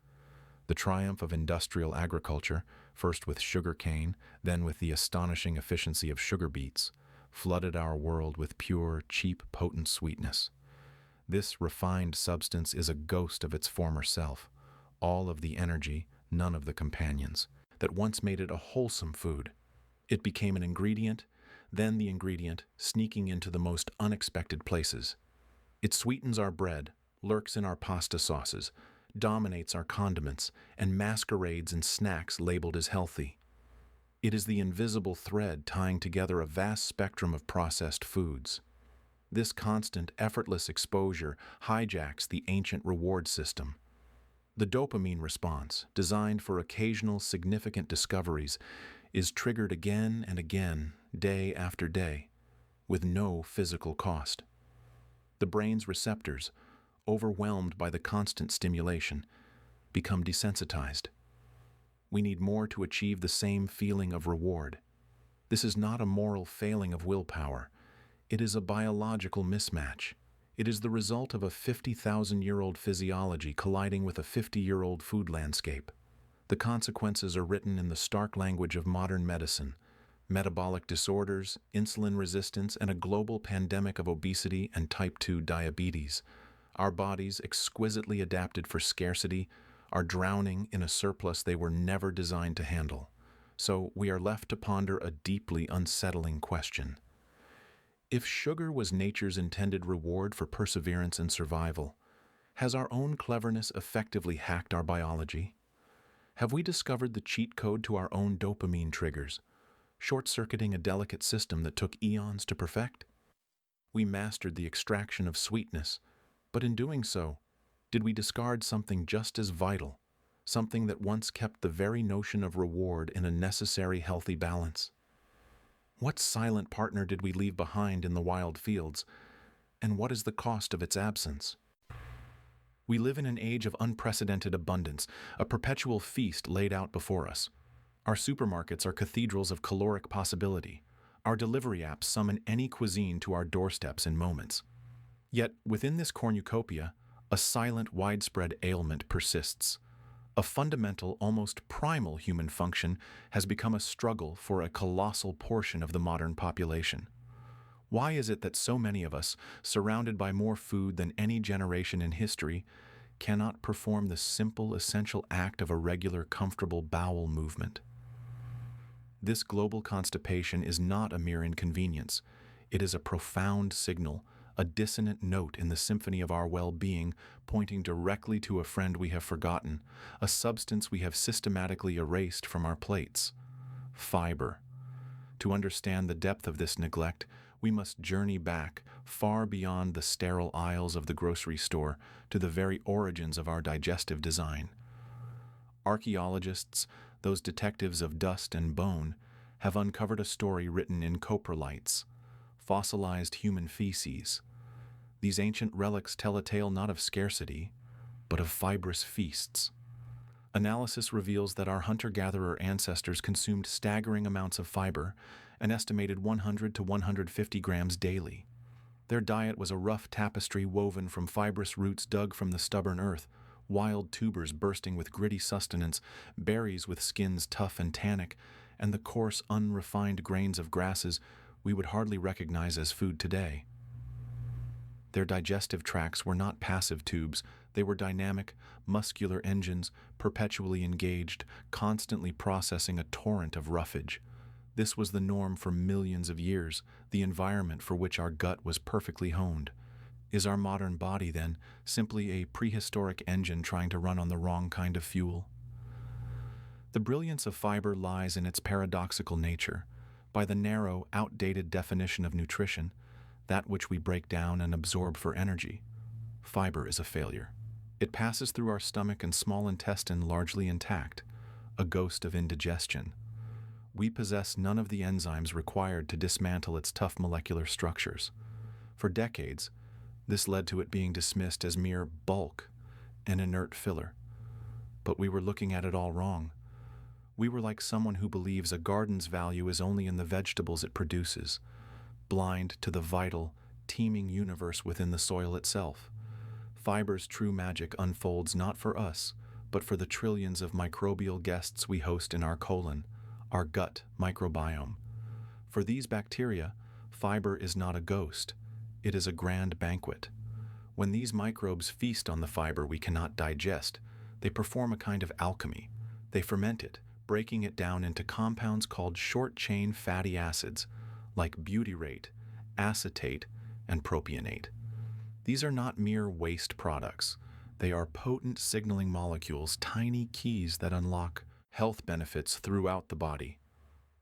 The triumph of industrial agriculture, first with sugar cane, then with the astonishing efficiency of sugar beets, flooded our world with pure, cheap, potent sweetness. This refined substance is a ghost of its former self, all of the energy, none of the companions, that once made it a wholesome food. It became an ingredient, then the ingredient, sneaking into the most unexpected places. It sweetens our bread, lurks in our pasta sauces, dominates our condiments, and masquerades in snacks labeled as healthy. It is the invisible thread tying together a vast spectrum of processed foods. This constant, effortless exposure hijacks the ancient reward system. The dopamine response, designed for occasional significant discoveries, is triggered again and again, day after day, with no physical cost. The brain's receptors, overwhelmed by the constant stimulation, become desensitized. We need more to achieve the same feeling of reward. This is not a moral failing of willpower. It is a biological mismatch. It is the result of a 50,000-year-old physiology colliding with a 50-year-old food landscape. The consequences are written in the stark language of modern medicine: metabolic disorders, insulin resistance, and a global pandemic of obesity and type 2 diabetes. Our bodies, exquisitely adapted for scarcity, are drowning in a surplus they were never designed to handle. So we are left to ponder a deeply unsettling question. If sugar was nature's intended reward for perseverance and survival, has our own cleverness effectively hacked our biology? Have we discovered the cheat code to our own dopamine triggers, short-circuiting a delicate system that took eons to perfect? We mastered the extraction of sweetness, but in doing so, did we discard something just as vital, something that once kept the very notion of reward in a necessary healthy balance? What silent partner did we leave behind in the wild fields, and what is the cost of its absence? We live in an age of unprecedented abundance, a perpetual feast laid out before us. Our supermarkets are cathedrals of caloric possibility. Our delivery apps summon any cuisine to our doorsteps in moments. Yet, within this cornucopia, a silent, widespread ailment persists. A fundamental, almost primal human function has become a struggle for a colossal portion of the modern population. Why is it that so many of us, surrounded by more food than any generation in history, cannot perform the simple, essential act of a regular, comfortable bowel movement? This global constipation is not a mere inconvenience. It is a profound signal, a dissonant note in the symphony of our well-being, pointing directly to a friend we have forgotten, a substance we have systematically erased from our plates: fiber. To understand the depth of this neglect, we must journey back, far beyond the sterile aisles of the grocery store, to the very origins of our digestive design. Archaeologists, those detectives of dust and bone, have uncovered a story written in coprolites, fossilized human feces. These ancient relics tell a tale not of scarcity, but of fibrous feasts. Analysis reveals that our hunter-gatherer ancestors consumed staggering amounts of fiber, an estimated 100 to 150 grams daily. Their diet was a rough tapestry woven from fibrous roots dug from the stubborn earth, wild tubers bursting with gritty sustenance, berries with skins tough and tannic, and the coarse, unrefined grains of grasses we would hardly recognize as food today. Their digestive tracts were not passive tubes. They were dynamic, muscular engines, perpetually engaged, constantly processing a torrent of roughage. This was the norm for millions of years, the environment for which our gut was perfectly honed. Is our modern body, then, simply a prehistoric engine trying to run on the wrong kind of fuel? The brilliance of fiber lies in its paradoxical nature. By the narrow, outdated definition of nutrition, that which we break down and absorb for energy, fiber is a failure. It passes through our stomach and small intestine largely intact, a ghost of indigestion. We possess none of the enzymes required to dismantle its tough molecular structures. For decades, this led to it being dismissed as mere bulk, an inert filler. But we were looking at it all wrong. We were like someone who believes a garden's value is only in the vegetables it produces, blind to the vital, teeming universe within the soil itself. Fiber's true magic unfolds not for us, but for the trillions of microbial guests we host in our colon, our gut microbiome. For these bacteria, fiber is not a ghost, it is a grand banquet. When these microbes feast on the fiber we cannot digest, they perform a kind of alchemy. They ferment it, breaking it down into compounds called short-chain fatty acids, like butyrate, acetate, and propionate. These are not mere waste products. They are potent signaling molecules, tiny keys that unlock health benefits throughout the body.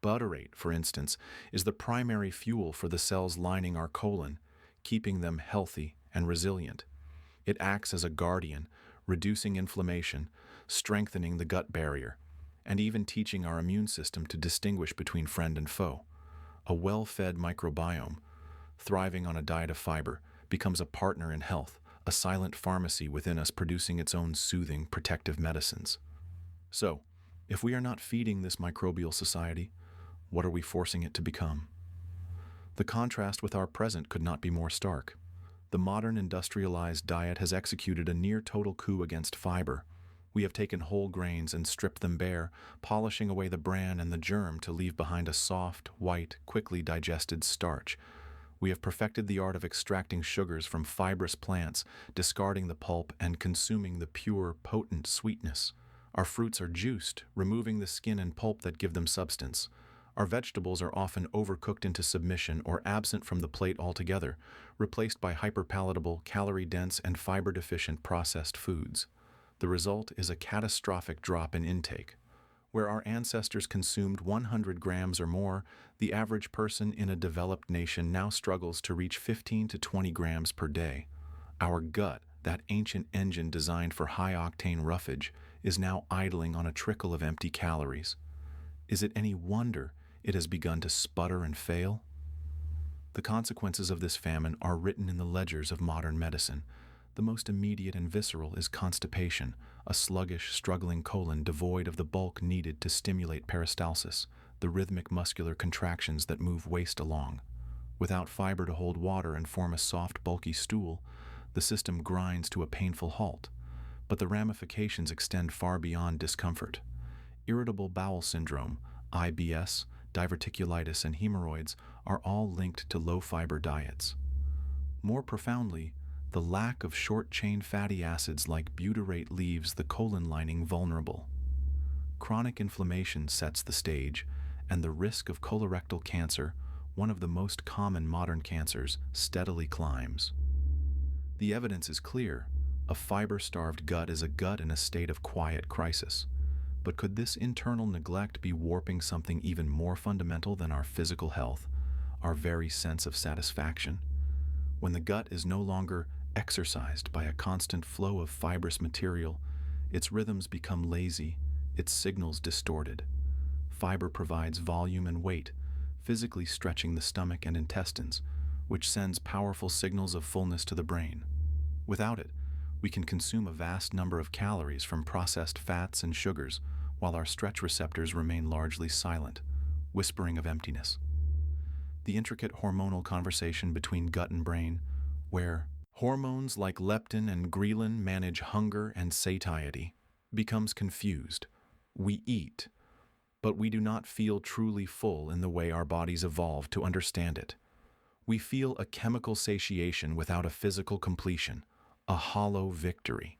Butyrate, for instance, is the primary fuel for the cells lining our colon, keeping them healthy and resilient. It acts as a guardian, reducing inflammation, strengthening the gut barrier, and even teaching our immune system to distinguish between friend and foe. A well-fed microbiome, thriving on a diet of fiber, becomes a partner in health, a silent pharmacy within us producing its own soothing, protective medicines. So, if we are not feeding this microbial society, what are we forcing it to become? The contrast with our present could not be more stark. The modern industrialized diet has executed a near-total coup against fiber. We have taken whole grains and stripped them bare, polishing away the bran and the germ to leave behind a soft, white, quickly digested starch. We have perfected the art of extracting sugars from fibrous plants, discarding the pulp and consuming the pure, potent sweetness. Our fruits are juiced, removing the skin and pulp that give them substance. Our vegetables are often overcooked into submission or absent from the plate altogether, replaced by hyperpalatable, calorie-dense, and fiber-deficient processed foods. The result is a catastrophic drop in intake. Where our ancestors consumed 100 grams or more, the average person in a developed nation now struggles to reach 15 to 20 grams per day. Our gut, that ancient engine designed for high-octane roughage, is now idling on a trickle of empty calories. Is it any wonder it has begun to sputter and fail? The consequences of this famine are written in the ledgers of modern medicine. The most immediate and visceral is constipation, a sluggish, struggling colon devoid of the bulk needed to stimulate peristalsis, the rhythmic muscular contractions that move waste along. Without fiber to hold water and form a soft, bulky stool, the system grinds to a painful halt. But the ramifications extend far beyond discomfort. Irritable bowel syndrome, IBS, diverticulitis, and hemorrhoids are all linked to low-fiber diets. More profoundly, the lack of short-chain fatty acids like butyrate leaves the colon lining vulnerable. Chronic inflammation sets the stage, and the risk of colorectal cancer, one of the most common modern cancers, steadily climbs. The evidence is clear. A fiber-starved gut is a gut in a state of quiet crisis. But could this internal neglect be warping something even more fundamental than our physical health, our very sense of satisfaction? When the gut is no longer exercised by a constant flow of fibrous material, its rhythms become lazy, its signals distorted. Fiber provides volume and weight, physically stretching the stomach and intestines, which sends powerful signals of fullness to the brain. Without it, we can consume a vast number of calories from processed fats and sugars, while our stretch receptors remain largely silent, whispering of emptiness. The intricate hormonal conversation between gut and brain, where hormones like leptin and ghrelin manage hunger and satiety, becomes confused. We eat, but we do not feel truly full in the way our bodies evolved to understand it. We feel a chemical satiation without a physical completion, a hollow victory.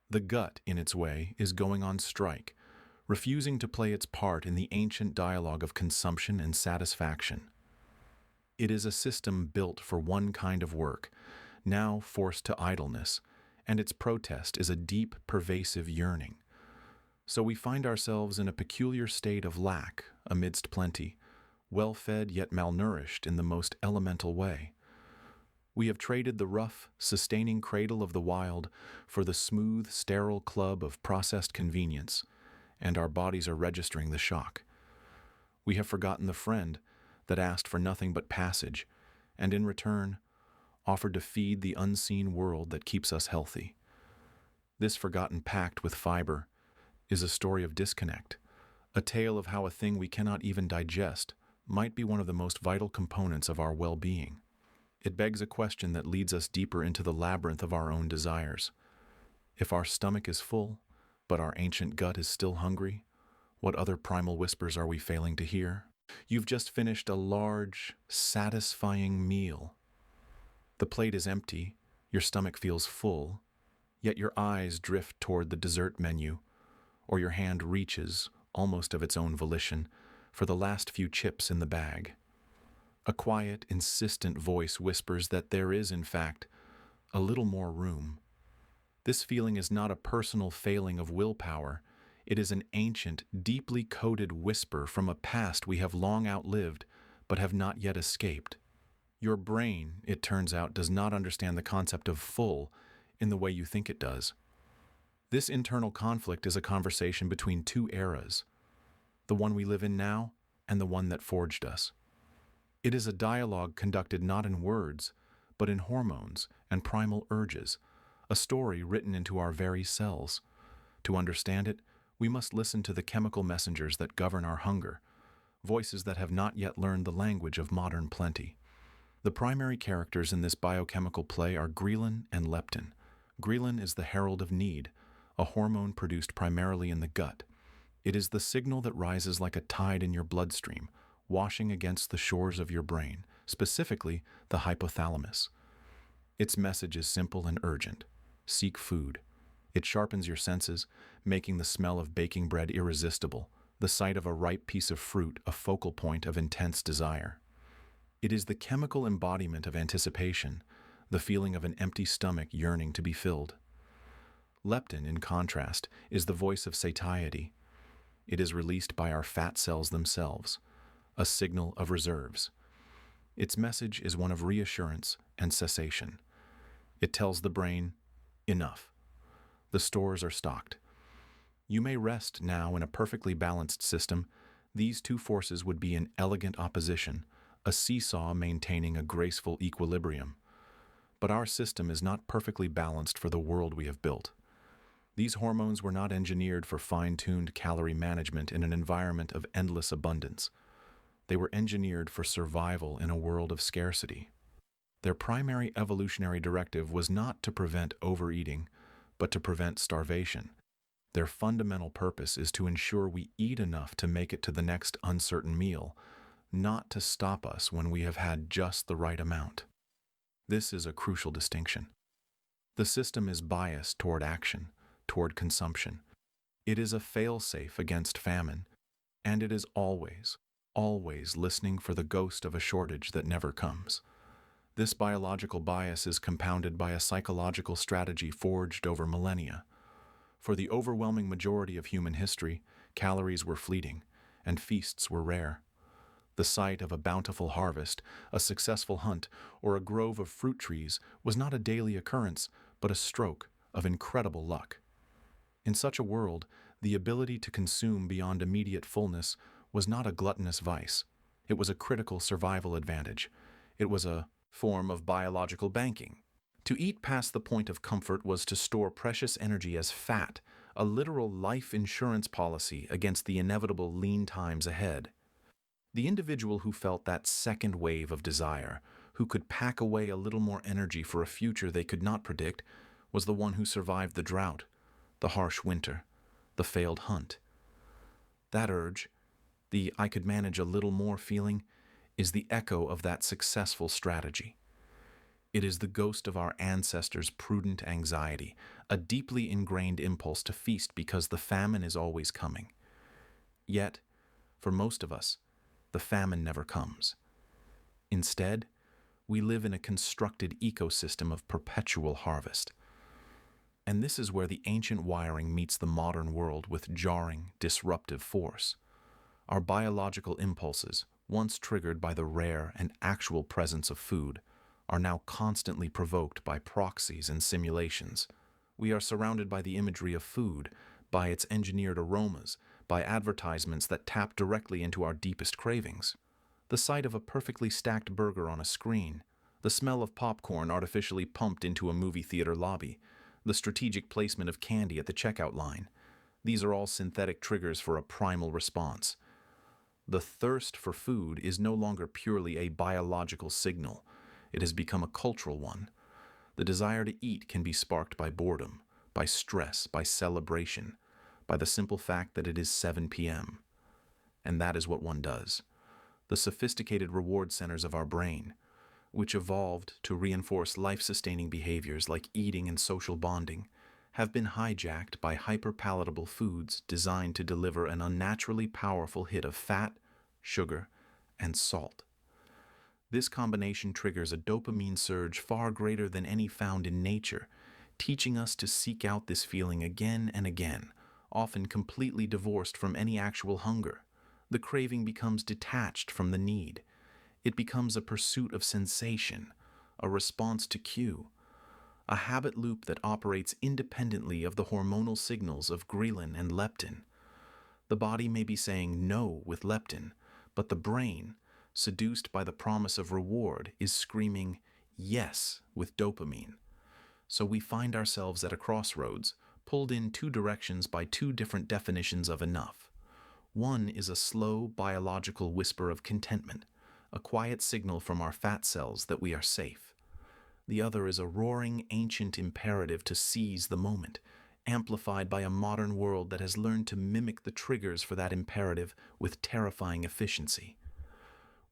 The gut, in its way, is going on strike, refusing to play its part in the ancient dialogue of consumption and satisfaction. It is a system built for one kind of work, now forced to idleness, and its protest is a deep, pervasive yearning. So we find ourselves in a peculiar state of lack amidst plenty, well-fed yet malnourished in the most elemental way. We have traded the rough, sustaining cradle of the wild for the smooth, sterile club of processed convenience, and our bodies are registering the shock. We have forgotten the friend that asked for nothing but passage, and in return, offered to feed the unseen world that keeps us healthy. This forgotten pact with fiber is a story of disconnect, a tale of how a thing we cannot even digest might be one of the most vital components of our well-being. It begs a question that leads us deeper into the labyrinth of our own desires. If our stomach is full, but our ancient gut is still hungry, what other primal whispers are we failing to hear? You've just finished a large, satisfying meal. The plate is empty, your stomach feels full, yet your eyes drift toward the dessert menu, or your hand reaches, almost of its own volition, for the last few chips in the bag. A quiet, insistent voice whispers that there is, in fact, a little more room. This feeling is not a personal failing of willpower. It is an ancient, deeply coded whisper from a past we have long outlived, but have not yet escaped. Your brain, it turns out, does not understand the concept of full in the way you think it does. This internal conflict is a conversation between two eras, the one we live in now and the one that forged us. It is a dialogue conducted not in words, but in hormones and primal urges, a story written into our very cells. To understand it, we must listen to the chemical messengers that govern our hunger, voices that have not yet learned the language of modern plenty. The primary characters in this biochemical play are ghrelin and leptin. Ghrelin is the herald of need, a hormone produced primarily in the gut. It is the signal that rises like a tide in your bloodstream, washing against the shores of your brain, specifically the hypothalamus. Its message is simple and urgent. Seek food. It sharpens your senses, making the smell of baking bread irresistible, the sight of a ripe piece of fruit a focal point of intense desire. It is the chemical embodiment of anticipation, the feeling of an empty stomach yearning to be filled. Leptin, in contrast, is the voice of satiety. It is released by our fat cells themselves, a signal of reserves. Its message is one of reassurance and cessation. It tells the brain, enough. The stores are stocked. You may rest now in a perfectly balanced system. These two forces would be in elegant opposition, a seesaw maintaining a graceful equilibrium. But our system is not perfectly balanced for the world we have built. These hormones were not engineered for fine-tuned calorie management in an environment of endless abundance. They were engineered for survival in a world of scarcity. Their primary evolutionary directive was not to prevent overeating, but to prevent starvation. Their fundamental purpose is to ensure we eat enough to make it to the next uncertain meal, not to stop us when we have had just the right amount. This is a crucial distinction. The system is biased toward action, toward consumption. It is a fail-safe against famine, and it is always listening for the ghost of a shortage that never comes. This biological bias is compounded by a psychological strategy forged over millennia. For the overwhelming majority of human history, calories were fleeting, and feasts were rare. The sight of a bountiful harvest, a successful hunt, or a grove of fruit trees was not a daily occurrence, but a stroke of incredible luck. In such a world, the ability to consume beyond immediate fullness was not a gluttonous vice. It was a critical survival advantage. It was a form of biological banking. To eat past the point of comfort was to store precious energy as fat, a literal life insurance policy against the inevitable lean times ahead. The individual who felt that second wave of desire, who could pack away a little more energy for a future they could not predict, was the one who survived the drought, the harsh winter, the failed hunt. That urge, the "I could manage a little more" feeling, is the echo of that successful strategy. It is the ghost of our ancestors' prudent anxiety, a deeply ingrained impulse to feast because the famine is always coming. Yet, for most of us, the famine never comes. Instead, we live in a constructed ecosystem of perpetual harvest. And this is where the ancient wiring meets the modern world with jarring, disruptive force. Our biological impulses, once triggered by the rare and actual presence of food, are now constantly provoked by proxies and simulations. We are surrounded by the imagery of food, by its engineered aromas, by advertisements that tap directly into our deepest cravings. The sight of a perfectly stacked burger on a screen, the smell of popcorn artificially pumped into a movie theater lobby, the strategic placement of candy at the checkout line. These are all synthetic triggers for a primal response. The thirst for food is no longer purely a biological signal. It has become a cultural one. The desire to eat can be sparked by boredom, by stress, by celebration, by the simple fact that it is 7 p.m. And that is what one does. The sophisticated reward centers of our brain, which evolved to reinforce life-sustaining behaviors like eating and social bonding, have been hijacked by hyper-palatable foods designed to deliver an unnaturally powerful hit of fat, sugar, and salt. This combination triggers a dopamine surge far greater than any found in nature, teaching us to seek out this feeling again and again, often completely divorced from any actual hunger. The craving becomes detached from the need. It becomes a pursuit of sensation, a response to cue, a habit loop that operates independently of the hormonal signals of ghrelin and leptin. The body may be saying no with leptin, but the brain, seduced by the promise of reward, is screaming yes with dopamine. So we find ourselves at a crossroads, pulled in two directions by two different definitions of enough. One is a slow biological whisper of contentment, a quiet signal from our fat cells that we are safe. The other is a roaring ancient imperative to seize the moment, amplified by a modern world that has learned to mimic the triggers for that imperative with terrifying efficiency.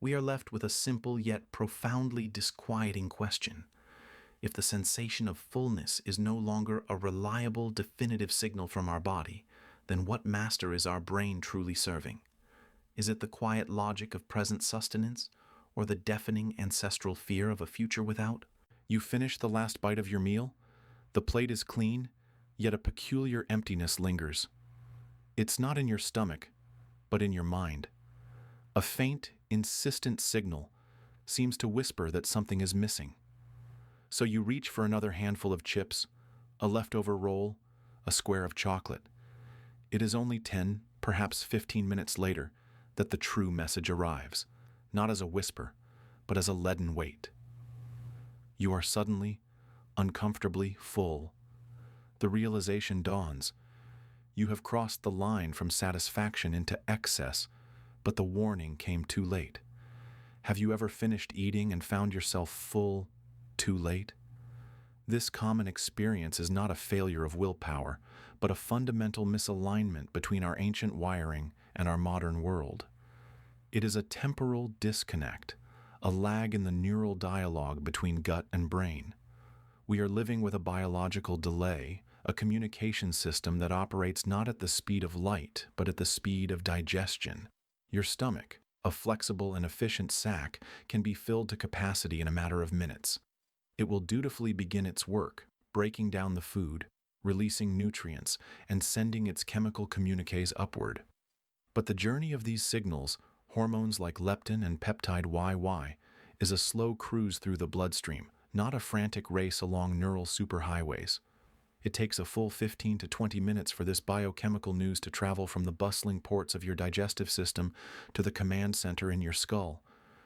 We are left with a simple yet profoundly disquieting question. If the sensation of fullness is no longer a reliable, definitive signal from our body, then what master is our brain truly serving? Is it the quiet logic of present sustenance, or the deafening ancestral fear of a future without? You finish the last bite of your meal. The plate is clean, yet a peculiar emptiness lingers. It's not in your stomach, but in your mind. A faint, insistent signal seems to whisper that something is missing. So you reach for another handful of chips, a leftover roll, a square of chocolate. It is only 10, perhaps 15 minutes later that the true message arrives, not as a whisper, but as a leaden weight. you are suddenly, uncomfortably full. The realization dawns. You have crossed the line from satisfaction into excess, but the warning came too late. Have you ever finished eating and found yourself full too late? This common experience is not a failure of willpower, but a fundamental misalignment between our ancient wiring and our modern world. It is a temporal disconnect, a lag in the neural dialogue between gut and brain. We are living with a biological delay, a communication system that operates not at the speed of light, but at the speed of digestion. Your stomach, a flexible and efficient sac, can be filled to capacity in a matter of minutes. It will dutifully begin its work, breaking down the food, releasing nutrients, and sending its chemical communiques upward. But the journey of these signals, hormones like leptin and peptide YY, is a slow cruise through the bloodstream, not a frantic race along neural superhighways. It takes a full 15 to 20 minutes for this biochemical news to travel from the bustling ports of your digestive system to the command center in your skull,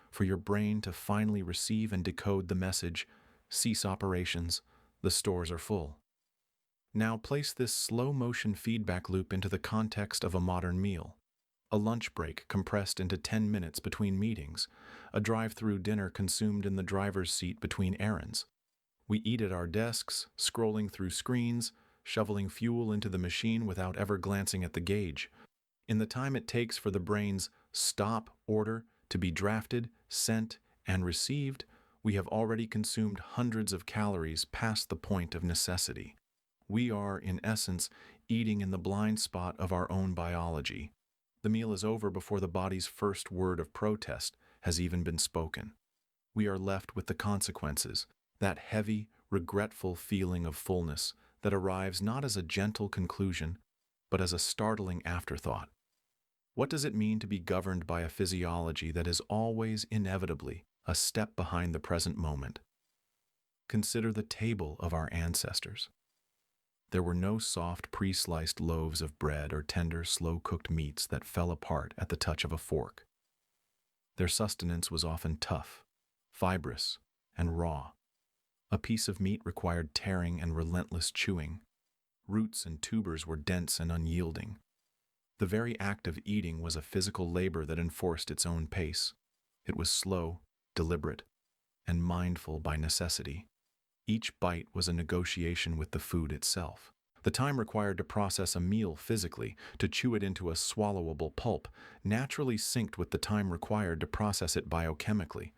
for your brain to finally receive and decode the message, cease operations, the stores are full. Now place this slow-motion feedback loop into the context of a modern meal. A lunch break compressed into 10 minutes between meetings, a drive-through dinner consumed in the driver's seat between errands. We eat at our desks, scrolling through screens, shoveling fuel into the machine without ever glancing at the gauge. In the time it takes for the brain's stop order to be drafted, sent, and received, we have already consumed hundreds of calories past the point of necessity. We are, in essence, eating in the blind spot of our own biology. The meal is over before the body's first word of protest has even been spoken. We are left with the consequences, that heavy, regretful feeling of fullness that arrives not as a gentle conclusion, but as a startling afterthought. What does it mean to be governed by a physiology that is always inevitably a step behind the present moment? Consider the table of our ancestors. There were no soft, pre-sliced loaves of bread or tender, slow-cooked meats that fell apart at the touch of a fork. Their sustenance was often tough, fibrous, and raw. A piece of meat required tearing and relentless chewing. Roots and tubers were dense and unyielding. The very act of eating was a physical labor that enforced its own pace. It was slow, deliberate, and mindful by necessity. Each bite was a negotiation with the food itself. The time required to process a meal physically, to chew it into a swallowable pulp, naturally synced with the time required to process it biochemically.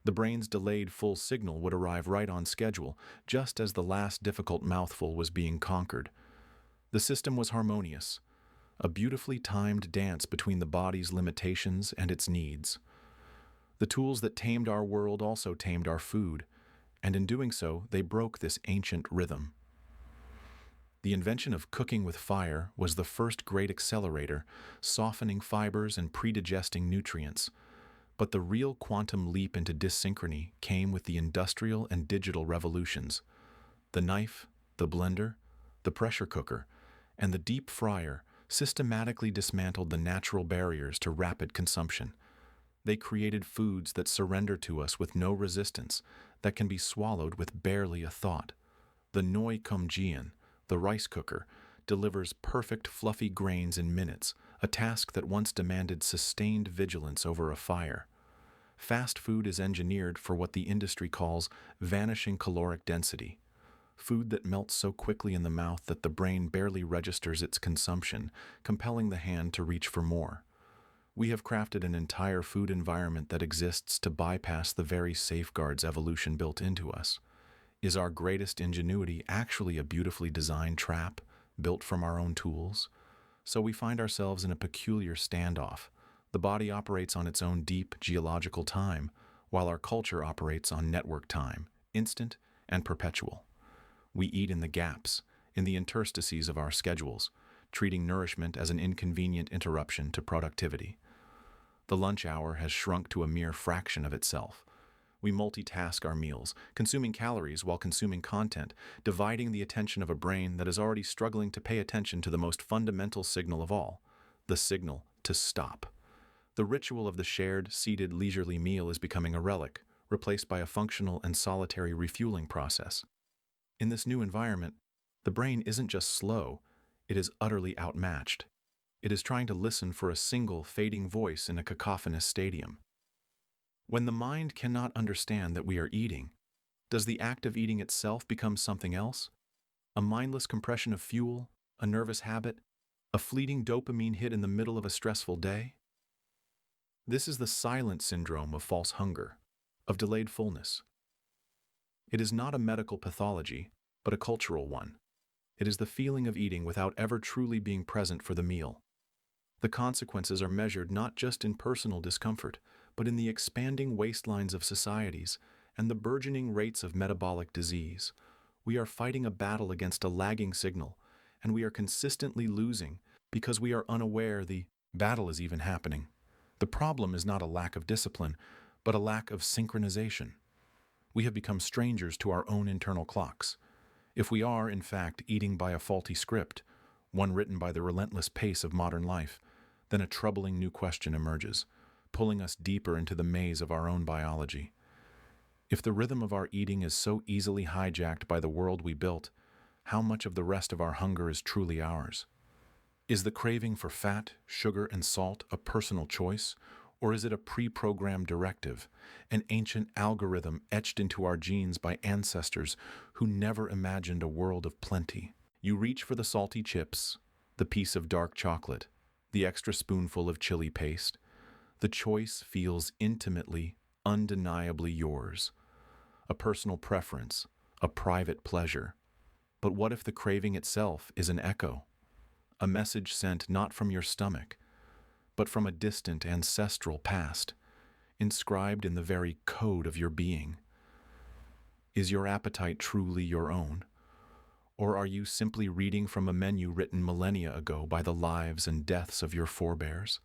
The brain's delayed full signal would arrive right on schedule, just as the last difficult mouthful was being conquered. The system was harmonious, a beautifully timed dance between the body's limitations and its needs. The tools that tamed our world also tamed our food, and in doing so, they broke this ancient rhythm. The invention of cooking with fire was the first great accelerator, softening fibers and predigesting nutrients. But the real quantum leap into dyssynchrony came with the industrial and digital revolutions. The knife, the blender, the pressure cooker, and the deep fryer systematically dismantled the natural barriers to rapid consumption. They created foods that surrender to us with no resistance, that can be swallowed with barely a thought. The Noi Komjian, the rice cooker, delivers perfect fluffy grains in minutes, a task that once demanded sustained vigilance over a fire. Fast food is engineered for what the industry calls vanishing caloric density, food that melts so quickly in the mouth that the brain barely registers its consumption, compelling the hand to reach for more. We have crafted an entire food environment that exists to bypass the very safeguards evolution built into us. Is our greatest ingenuity actually a beautifully designed trap, built from our own tools? So we find ourselves in a peculiar standoff. The body operates on its own deep geological time, while our culture operates on network time, instant and perpetual. We eat in the gaps, in the interstices of our schedules, treating nourishment as an inconvenient interruption to productivity. The lunch hour has shrunk to a mere fraction of itself. We multitask our meals, consuming calories while consuming content, dividing the attention of a brain that is already struggling to pay attention to the most fundamental signal of all, the signal to stop. The ritual of the shared, seated, leisurely meal is becoming a relic, replaced by a functional and solitary refueling process. In this new environment, the brain isn't just slow, it is utterly outmatched. It is trying to listen for a single, fading voice in a cacophonous stadium. When the mind cannot understand that we are eating, does the act of eating itself become something else? A mindless compression of fuel, a nervous habit, a fleeting dopamine hit in the middle of a stressful day? This is the silent syndrome of false hunger, of delayed fullness. It is not a medical pathology, but a cultural one. It is the feeling of eating without ever truly being present for the meal. The consequences are measured not just in personal discomfort, but in the expanding waistlines of societies and the burgeoning rates of metabolic disease. We are fighting a battle against a lagging signal, and we are consistently losing because we are unaware the battle is even happening. The problem is not a lack of discipline, but a lack of synchronization. We have become strangers to our own internal clocks. If we are, in fact, eating by a faulty script, one written by the relentless pace of modern life, then a troubling new question emerges, pulling us deeper into the maze of our own biology. If the rhythm of our eating is so easily hijacked by the world we built, how much of the rest of our hunger is truly ours? Is the craving for fat, sugar, and salt a personal choice, or is it a pre-programmed directive, an ancient algorithm etched into our genes by ancestors who never imagined a world of plenty? You reach for the salty chips, the piece of dark chocolate, the extra spoonful of chili paste. The choice feels intimately, undeniably yours. A personal preference, a private pleasure. But what if the craving itself is an echo? A message sent not from your stomach, but from a distant ancestral past, inscribed in the very code of your being. Is your appetite truly your own? Or are you simply reading from a menu written millennia ago by the lives and deaths of your forebears?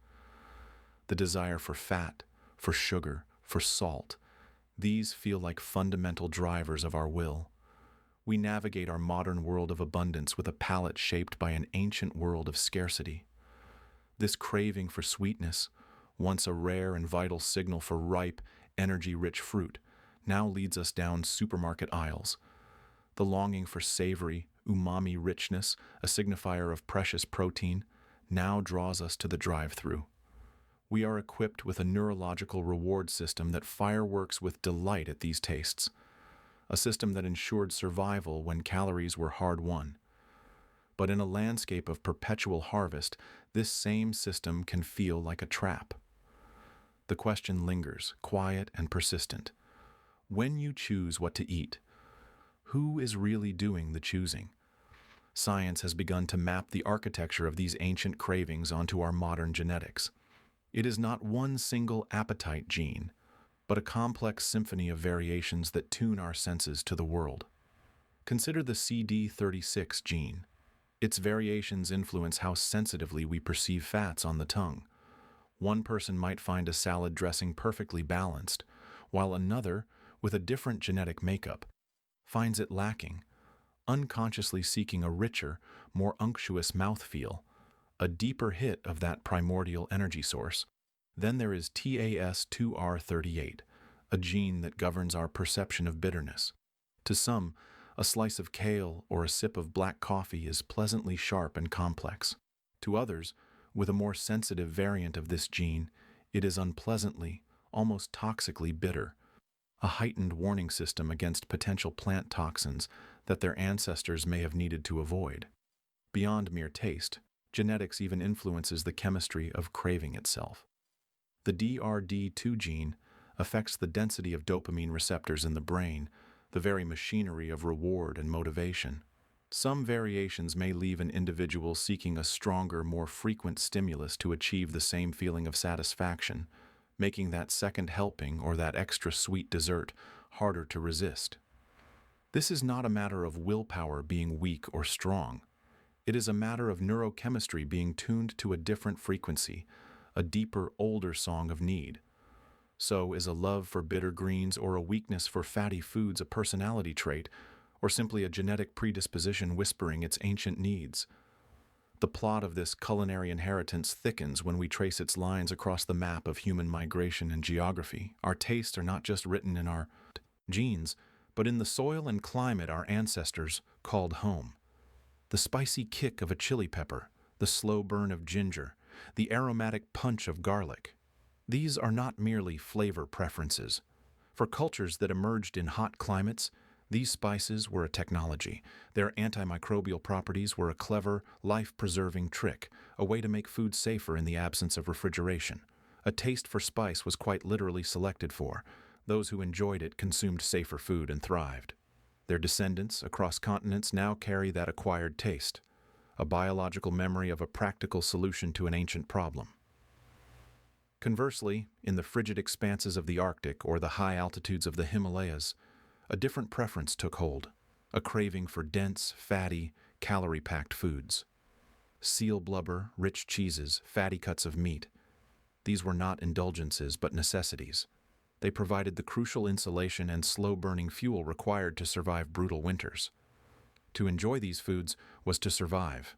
The desire for fat, for sugar, for salt, these feel like fundamental drivers of our will. We navigate our modern world of abundance with a palate shaped by an ancient world of scarcity. This craving for sweetness, once a rare and vital signal for ripe, energy-rich fruit, now leads us down supermarket aisles. The longing for savory, umami richness, a signifier of precious protein, now draws us to the drive-thru. We are equipped with a neurological reward system that fireworks with delight at these tastes, a system that ensured survival when calories were hard-won. But in a landscape of perpetual harvest, this same system can feel like a trap. The question lingers, quiet and persistent. When you choose what to eat, who is really doing the choosing? Science has begun to map the architecture of these ancient cravings onto our modern genetics. It is not one single appetite gene, but a complex symphony of variations that tune our senses to the world. Consider the CD36 gene. Its variations influence how sensitively we perceive fats on the tongue. One person might find a salad dressing perfectly balanced, while another, with a different genetic makeup, finds it lacking, unconsciously seeking a richer, more unctuous mouthfeel, a deeper hit of that primordial energy source. Then there is TAS2R38, a gene that governs our perception of bitterness. To some, a slice of kale or a sip of black coffee is pleasantly sharp and complex. To others, with a more sensitive variant of this gene, it is unpleasantly, almost toxically bitter, a heightened warning system against potential plant toxins that their ancestors may have needed to avoid. Beyond mere taste, genetics even influences the chemistry of craving itself. The DRD2 gene affects the density of dopamine receptors in the brain, the very machinery of reward and motivation. Some variations may leave an individual seeking a stronger, more frequent stimulus to achieve the same feeling of satisfaction, making that second helping or that extra sweet dessert harder to resist. This is not a matter of willpower being weak or strong. It is a matter of neurochemistry being tuned to a different frequency, a deeper, older song of need. So is a love for bitter greens or a weakness for fatty foods a personality trait, or simply a genetic predisposition whispering its ancient needs? The plot of this culinary inheritance thickens when we trace its lines across the map of human migration and geography. Our tastes are not just written in our genes, but in the soil and climate our ancestors called home. The spicy kick of a chili pepper, the slow burn of ginger, the aromatic punch of garlic. These are not merely flavor preferences. For cultures that emerged in hot climates, these spices were a technology. Their antimicrobial properties were a clever, life-preserving trick, a way to make food safer in the absence of refrigeration. A taste for spice was quite literally selected for. Those who enjoyed it consumed safer food and thrived. Their descendants across continents now carry that acquired taste, a biological memory of a practical solution to an ancient problem. Conversely, in the frigid expanses of the Arctic or the high altitudes of the Himalayas, a different preference took hold, a craving for dense, fatty, calorie-packed foods. Seal blubber, rich cheeses, fatty cuts of meat. These were not indulgences but necessities. They provided the crucial insulation and slow-burning fuel required to survive brutal winters. To enjoy these foods was to survive.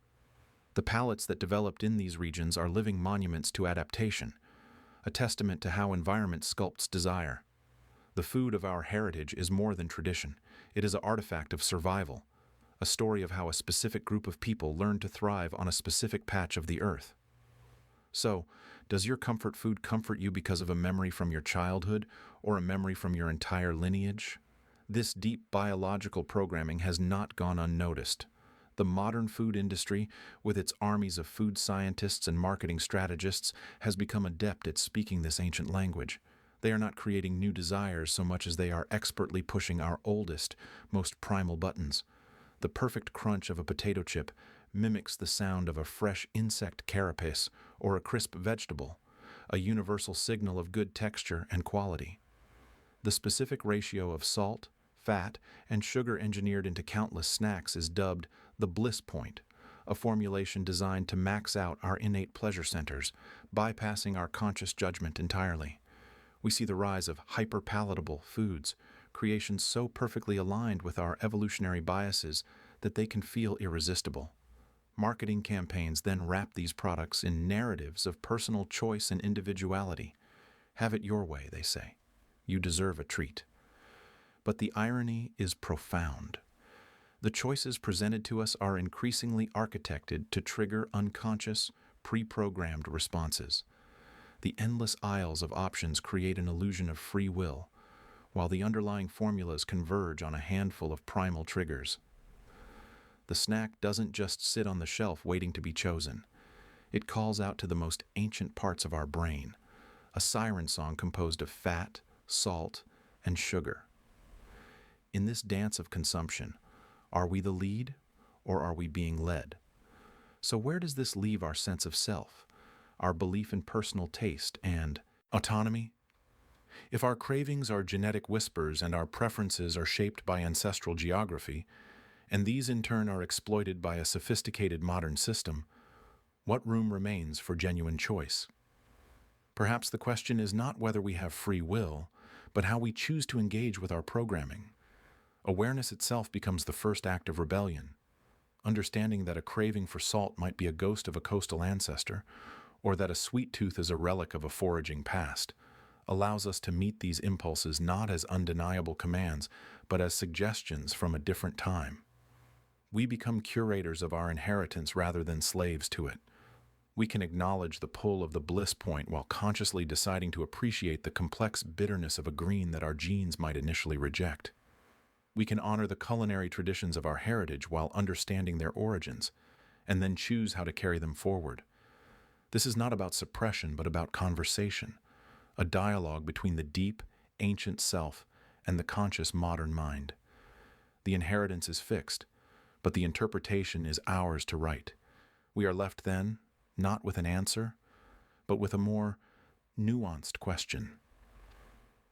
The palates that developed in these regions are living monuments to adaptation, a testament to how environment sculpts desire. The food of our heritage is more than tradition. It is an artifact of survival, a story of how a specific group of people learned to thrive on a specific patch of the earth. So, does your comfort food comfort you because of a memory from your childhood or a memory from your entire lineage? This deep biological programming has not gone unnoticed. The modern food industry, with its armies of food scientists and marketing strategists, has become adept at speaking this ancient language. They are not creating new desires so much as they are expertly pushing our oldest, most primal buttons. The perfect crunch of a potato chip mimics the sound of a fresh insect carapace or a crisp vegetable, a universal signal of good texture and quality. The specific ratio of salt, fat, and sugar engineered into countless snacks is dubbed the bliss point, a formulation designed to max out our innate pleasure centers, bypassing our conscious judgment entirely. We see the rise of hyper-palatable foods, creations so perfectly aligned with our evolutionary biases that they can feel irresistible. Marketing campaigns then wrap these products in narratives of personal choice and individuality. Have it your way, they say. You deserve a treat. But the irony is profound. The choices presented to us are increasingly architected to trigger unconscious, pre-programmed responses. The endless aisles of options create an illusion of free will, while the underlying formulas converge on a handful of primal triggers. The snack doesn't just sit on the shelf waiting to be chosen. It calls out to the most ancient parts of our brain, a siren song composed of fat, salt, and sugar. In this dance of consumption, are we the lead, or are we being led? So where does this leave our sense of self, our belief in personal taste and autonomy? If our cravings are genetic whispers and our preferences are shaped by ancestral geography, and these in turn are exploited by a sophisticated modern system, what room remains for genuine choice? Perhaps the question is not whether we have free will, but how we choose to engage with our programming. Awareness itself becomes the first act of rebellion. Understanding that a craving for salt might be a ghost of a coastal ancestor, or that a sweet tooth is a relic of a foraging past, allows us to meet these impulses not as undeniable commands, but as suggestions from a different time. We become curators of our inheritance rather than slaves to it. We can acknowledge the pull of the bliss point while consciously deciding to appreciate the complex bitterness of a green that our genes might initially reject. We can honor the culinary traditions of our heritage while understanding their origins, and then choose how to carry them forward. This is not about suppression, but about conversation, a dialogue between the deep, ancient self and the conscious modern mind. The inheritance is fixed, but the interpretation is ours to write. We are left then, not with an answer, but with a more nuanced question.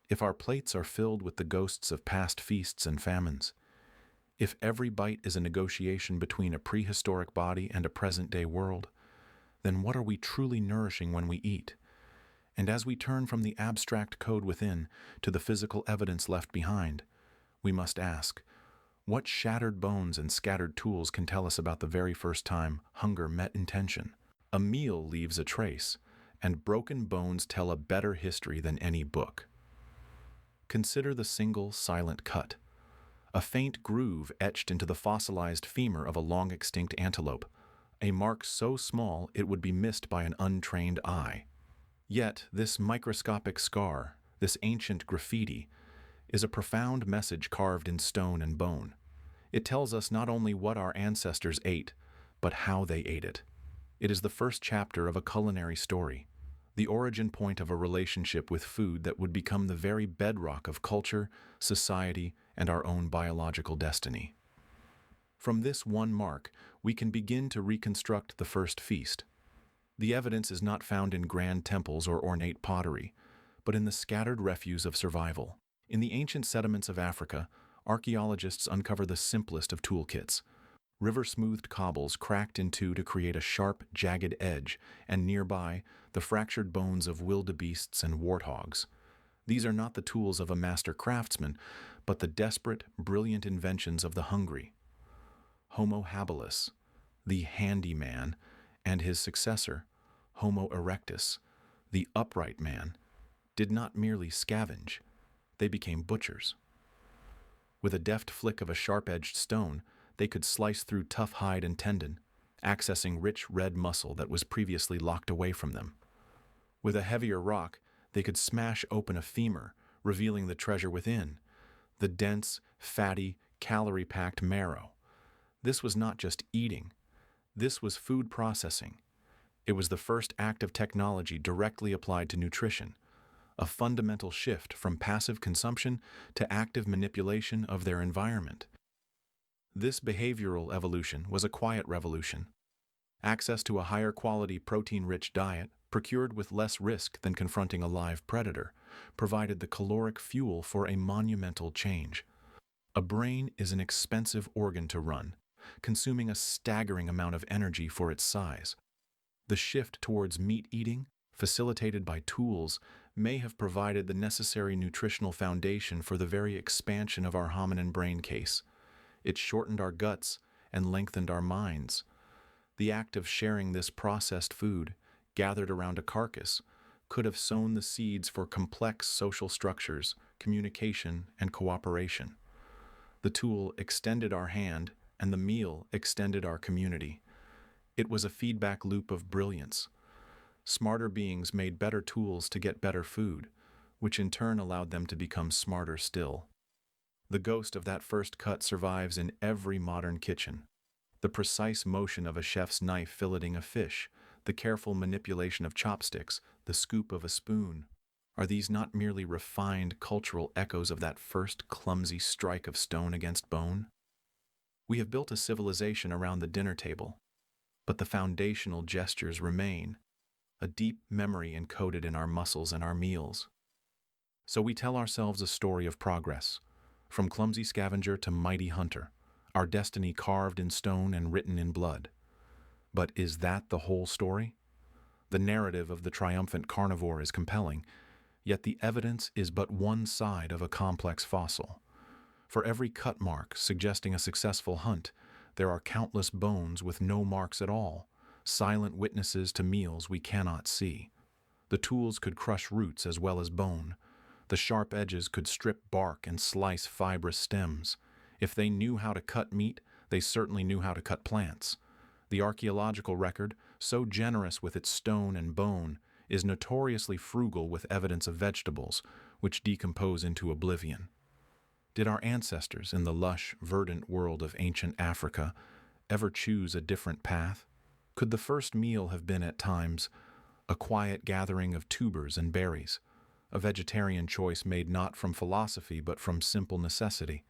If our plates are filled with the ghosts of past feasts and famines, if every bite is a negotiation between a prehistoric body and a present-day world, then what are we truly nourishing when we eat? And as we turn from the abstract code within to the physical evidence left behind, we must ask, What shattered bones and scattered tools can tell us about the very first time hunger met intention? A meal leaves a trace, and broken bones tell a better history than any book. Consider the single, silent cut, a faint groove etched into the fossilized femur of a long-extinct antelope, a mark so small it would be missed by an untrained eye. Yet, this microscopic scar, this ancient graffiti, is a profound message carved in stone and bone. It tells us not only what our ancestors ate, but how they ate it. It is the first chapter of a culinary story, the origin point of a relationship with food that would become the very bedrock of culture, society, and our own biological destiny. From this one mark, we can begin to reconstruct the first feast. The evidence is not found in grand temples or ornate pottery, but in the scattered refuse of survival. In the ancient sediments of Africa, archaeologists uncover the simplest of toolkits: river-smoothed cobbles cracked in two to create a sharp, jagged edge, and nearby, the fractured bones of wildebeests and warthogs. These are not the tools of a master craftsman, but the desperate, brilliant inventions of the hungry. Homo habilis, the handyman, and his successor, Homo erectus, the upright man, did not merely scavenge, they became butchers. With a deft flick of a sharp-edged stone, they could slice through tough hide and tendon, accessing rich red muscle that was previously locked away from them. With a heavier rock, they could smash open a femur, revealing the treasure within, the dense, fatty, calorie-packed marrow. This was not just eating. This was food processing. It was the first act of technology directly applied to nutrition, a fundamental shift from passive consumption to active manipulation of their environment. This behavioral evolution was a quiet revolution. Access to a higher quality protein-rich diet, procured with less risk than confronting a live predator, provided the caloric fuel for a monumental change. A brain is an expensive organ to run, consuming a staggering amount of energy for its size. The shift towards meat eating, facilitated by tools, may have provided the necessary nutritional foundation for the very expansion of our hominin brain case. It shortened our guts and lengthened our minds. The act of sharing this processed food, gathered around a carcass, could have sown the seeds for complex social structures, communication, and cooperation. The tool extended our hand, and the meal extended our community. It was a feedback loop of brilliance. Smarter beings made better tools to get better food, which in turn allowed them to become smarter still. The ghost of that first cut survives in every modern kitchen. The precise motion of a chef's knife filleting a fish, the careful manipulation of chopsticks, the scoop of a spoon. Are these not merely refined cultural echoes of that first clumsy strike of stone against bone? We have built a civilization around the dinner table, but the foundational gestures remain, a deep memory encoded in our muscles and our meals. So we tell ourselves a story of progress, from clumsy scavenger to mighty hunter, our destiny carved in stone and written in blood. But is that the whole story? The narrative of the triumphant carnivore is compelling, yet the evidence is but one side of a complex fossil. For every cut mark suggesting a successful hunt, there are countless bones with no marks at all, silent witnesses to meals we cannot see. The tools could crush roots as well as bone. The sharp edges could strip bark and slice fibrous stems. If they knew how to cut meat, they certainly knew how to cut plants. The archaeological record, so generous with its stone and bone, is notoriously frugal with evidence of vegetables, which decompose into oblivion. Did our ancestors in the lush, verdant world of ancient Africa ever choose a different path? Could the first meal have been at times a quiet gathering of tubers and berries, a vegetarian choice made not from philosophy but from simple necessity?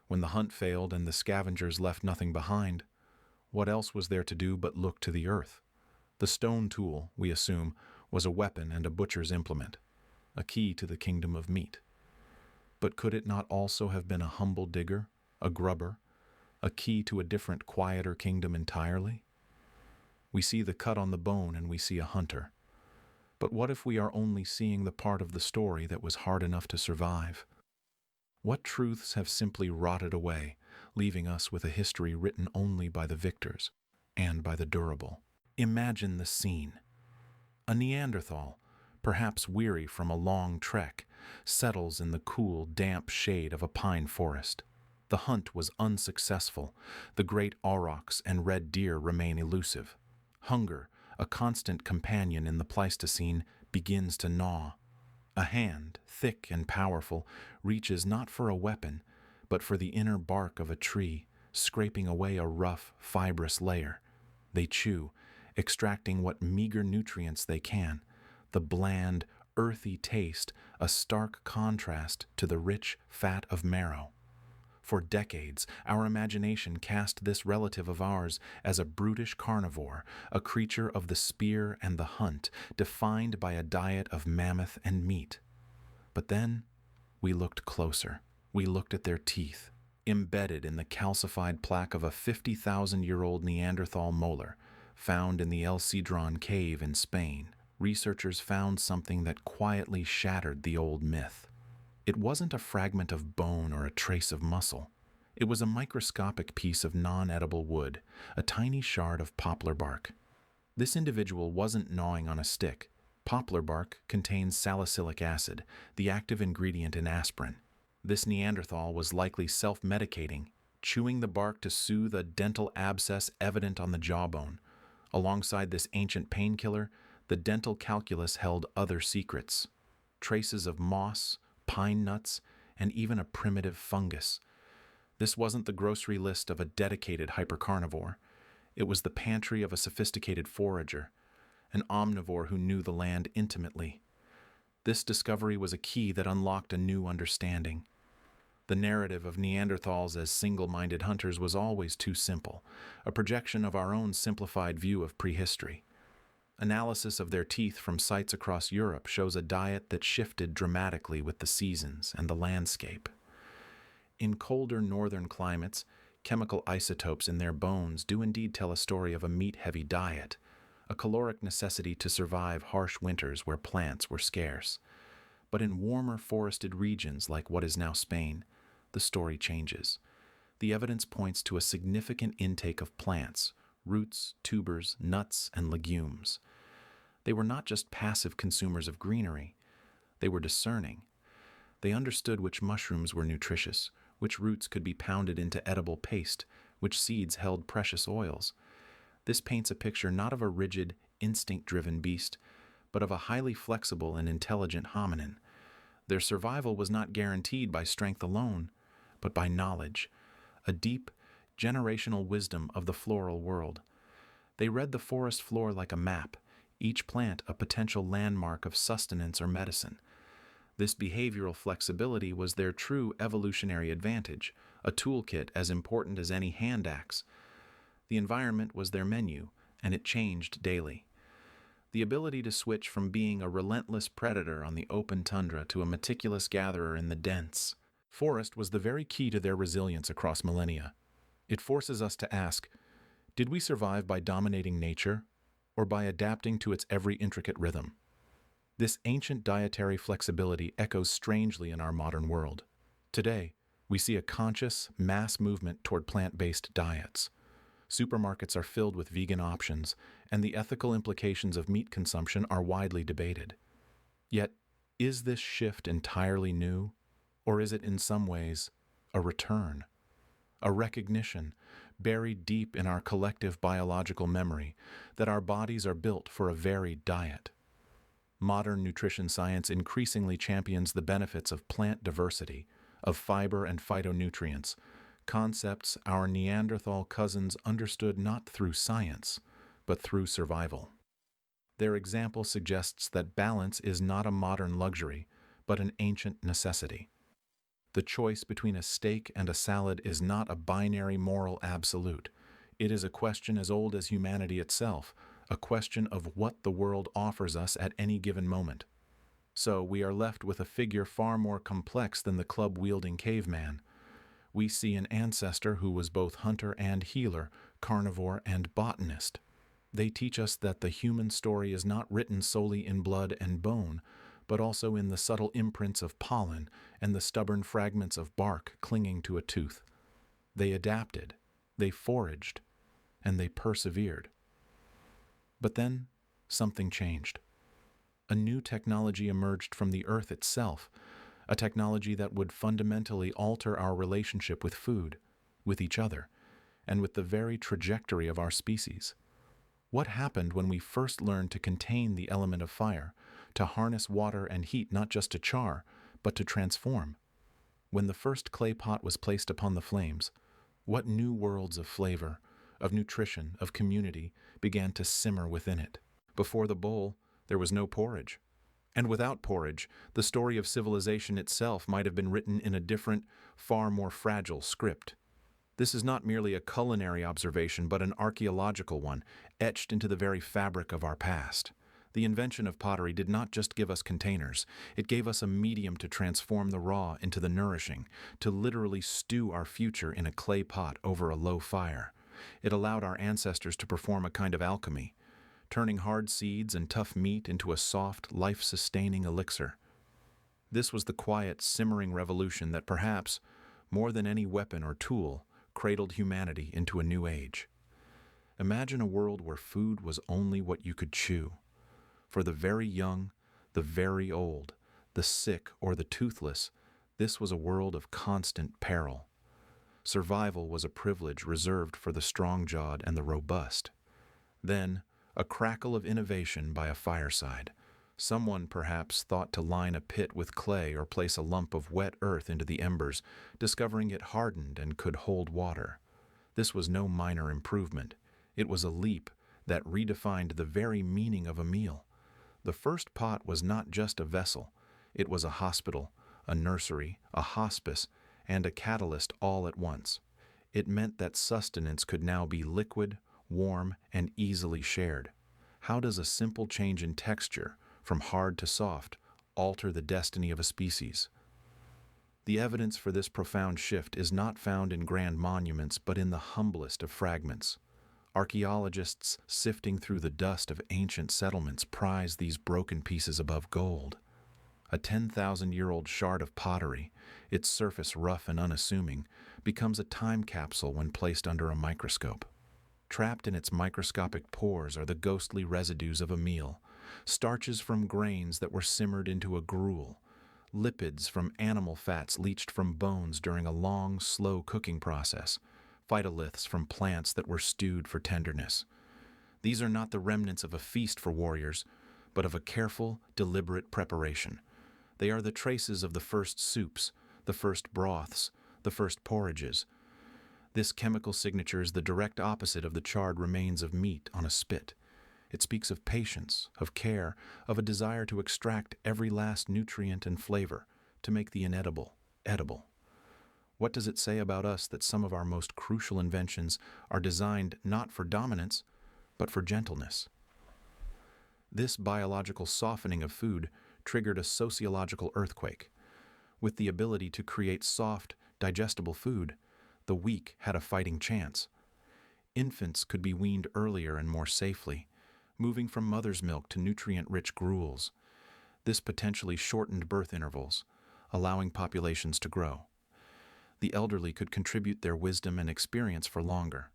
When the hunt failed and the scavengers left nothing behind, what else was there to do but look to the earth? The stone tool, we assume, was a weapon and a butcher's implement, a key to the kingdom of meat. But could it not also have been a humble digger, a grubber, a key to a different, quieter kingdom entirely? We see the cut on the bone and we see a hunter. But what if we are only seeing the part of the story that was hard enough to survive? What truths have simply rotted away, leaving us with a history written only by the victors and by the durable. Imagine the scene. A Neanderthal, perhaps weary from a long trek, settles in the cool, damp shade of a pine forest. The hunt was unsuccessful. The great aurochs and red deer remain elusive. Hunger, a constant companion in the Pleistocene, begins to gnaw. A hand, thick and powerful, reaches not for a weapon, but for the inner bark of a tree, scraping away a rough, fibrous layer. They chew, extracting what meager nutrients they can, the bland, earthy taste, a stark contrast to the rich fat of marrow. For decades, our imagination cast this relative of ours as a brutish carnivore, a creature of the spear and the hunt, defined by a diet of mammoth and meat. But then, we looked closer. We looked at their teeth, embedded in the calcified plaque of a 50,000-year-old Neanderthal molar, found in the El Cedron cave in Spain. Researchers found something that quietly shattered the old myth. It wasn't a fragment of bone or a trace of muscle. It was a microscopic piece of non-edible wood, a tiny shard of poplar bark. This individual wasn't gnawing on a stick. Poplar bark contains salicylic acid, the active ingredient in aspirin. This Neanderthal was likely self-medicating, chewing the bark to soothe a dental abscess evident on the jawbone. Alongside this ancient painkiller, the dental calculus held other secrets. Traces of moss, pine nuts, and even a primitive fungus. This wasn't the grocery list of a dedicated hypercarnivore. It was the pantry of a sophisticated forager, an omnivore who knew the land intimately. This discovery was a key that unlocked a new understanding. The narrative of Neanderthals as single-minded hunters was always too simple, a projection of our own simplified view of prehistory. Analysis of their teeth from sites across Europe shows a diet that shifted dramatically with the seasons and the landscape. In colder northern climates, chemical isotopes in their bones do indeed tell a story of a meat-heavy diet, a caloric necessity to survive harsh winters where plants were scarce. But in warmer forested regions like what is now Spain, the story changes. The evidence points to a significant intake of plants, roots, tubers, nuts, and legumes. They were not just passive consumers of greenery. They were discerning. They understood which mushrooms were nutritious, which roots could be pounded into edible paste, which seeds held precious oils. This paints a picture not of a rigid, instinct-driven beast, but of a highly flexible and intelligent hominin. Their survival was not guaranteed by strength alone, but by knowledge, a deep, generational wisdom of the floral world. They read the forest floor like a map, each plant a potential landmark of sustenance or medicine. This behavioral flexibility was their true evolutionary advantage, a toolkit as important as any hand axe. The environment was their menu, and it changed daily. The ability to switch from being a relentless predator on the open tundra to a meticulous gatherer in the dense forest was the very key to their resilience across millennia. It forces us to ask, did we survive by dominating nature, or by adapting to its every intricate rhythm? This ancient dietary flexibility echoes strangely in our modern world. Today, we see a conscious, mass movement toward plant-based diets. Supermarkets are filled with vegan options, and the ethical implications of meat consumption are widely debated. Yet, is this shift entirely new, or is it in some ways a return? A recognition, buried deep in our collective biological memory, that our bodies are built for a varied diet. Modern nutrition science increasingly champions the benefits of plant diversity, of fiber and phytonutrients, concepts our Neanderthal cousins understood not through science, but through survival. Their example suggests that balance is not a modern luxury, but an ancient necessity. The choice between a steak and a salad is not a binary moral absolute. It is a question as old as humanity itself, a question of what the world offers us at any given moment. So we are left with a figure far more complex than the club-wielding caveman. We see an ancestor who was both hunter and healer, carnivore and botanist. They teach us that the human story is not written solely in blood and bone, but also in the subtle imprints of pollen and the stubborn fragments of bark clinging to a tooth. They adapted, they foraged, and they persevered. But then, something changed. A new technology emerged from the earth itself, a technology that would fundamentally alter our relationship with food, with each other, and with the very trajectory of our species. What happened when we first learned to contain the element of fire, to harness water and heat not just to char, but to transform? When the first clay pot was placed upon the flames, what new worlds of flavor, of nutrition, of community began to simmer within it? Before the bowl, there was no porridge. And without porridge, the story of civilization itself might have been written in a different, far more fragile script. This is not merely a culinary observation, but an archaeological one, etched into the very fabric of our past. The invention of pottery did not just give us containers, it gave us a medium to transform the raw into the nourishing, to literally stew our future in a clay pot over a low fire. It allowed our ancestors to perform a kind of alchemy, turning hard seeds and tough meat into a soft, life-sustaining elixir. This was the quiet, simmering revolution that perhaps, more than any weapon or tool, cradled humanity into a new age. Imagine a world where food was only what you could chew. For the very young, the very old, the sick or the toothless, this was a world of constant peril. Survival was a privilege reserved for the strong-jawed and the robust. Then, a crackle of innovation by a fireside. Someone perhaps thought to line a pit with clay or place a lump of wet earth into the embers, discovering it hardened and could hold water. This was no minor improvement. It was a leap that redefined the very meaning of a meal. The first pot was not just a vessel. It was a hospital, a nursery, a hospice, and a catalyst all at once. It meant that sustenance could now be liquid, warm, and easily shared. How does a simple change in texture, from hard to soft, alter the destiny of a species? The evidence for this profound shift is not found in grand monuments, but in the humblest of fragments. Archaeologists sifting through the dust of ancient settlements prize these broken pieces above gold. A 10,000-year-old shard of pottery, its surface rough and unassuming, becomes a time capsule when placed under a microscope. Trapped in its microscopic pores are the ghostly residues of a meal, starches from grains that were simmered into a gruel, lipids from animal fats leached from bones during a long, slow cooking process, phytoliths from plants that were stewed for tenderness. These are not the remnants of a feast for warriors, but of a careful, deliberate preparation. They are the traces of the first soups, the first broths, the first porridges. This chemical signature is the direct opposite of the charred remains of meat on a spit. It speaks of patience, of care, of a desire to extract every last nutrient and flavor, to make the inedible edible. What does it say about us that some of our most crucial inventions are designed not for dominance, but for gentleness? This biological softening of food triggered a sociological earthquake. With the ability to create soft, digestible food, the weak had a fighting chance. Infants could be weaned earlier and more safely, moving from mother's milk to nutrient-rich gruels. This potentially shortened birth intervals, allowing populations to grow. The elderly could contribute their wisdom and experience for longer,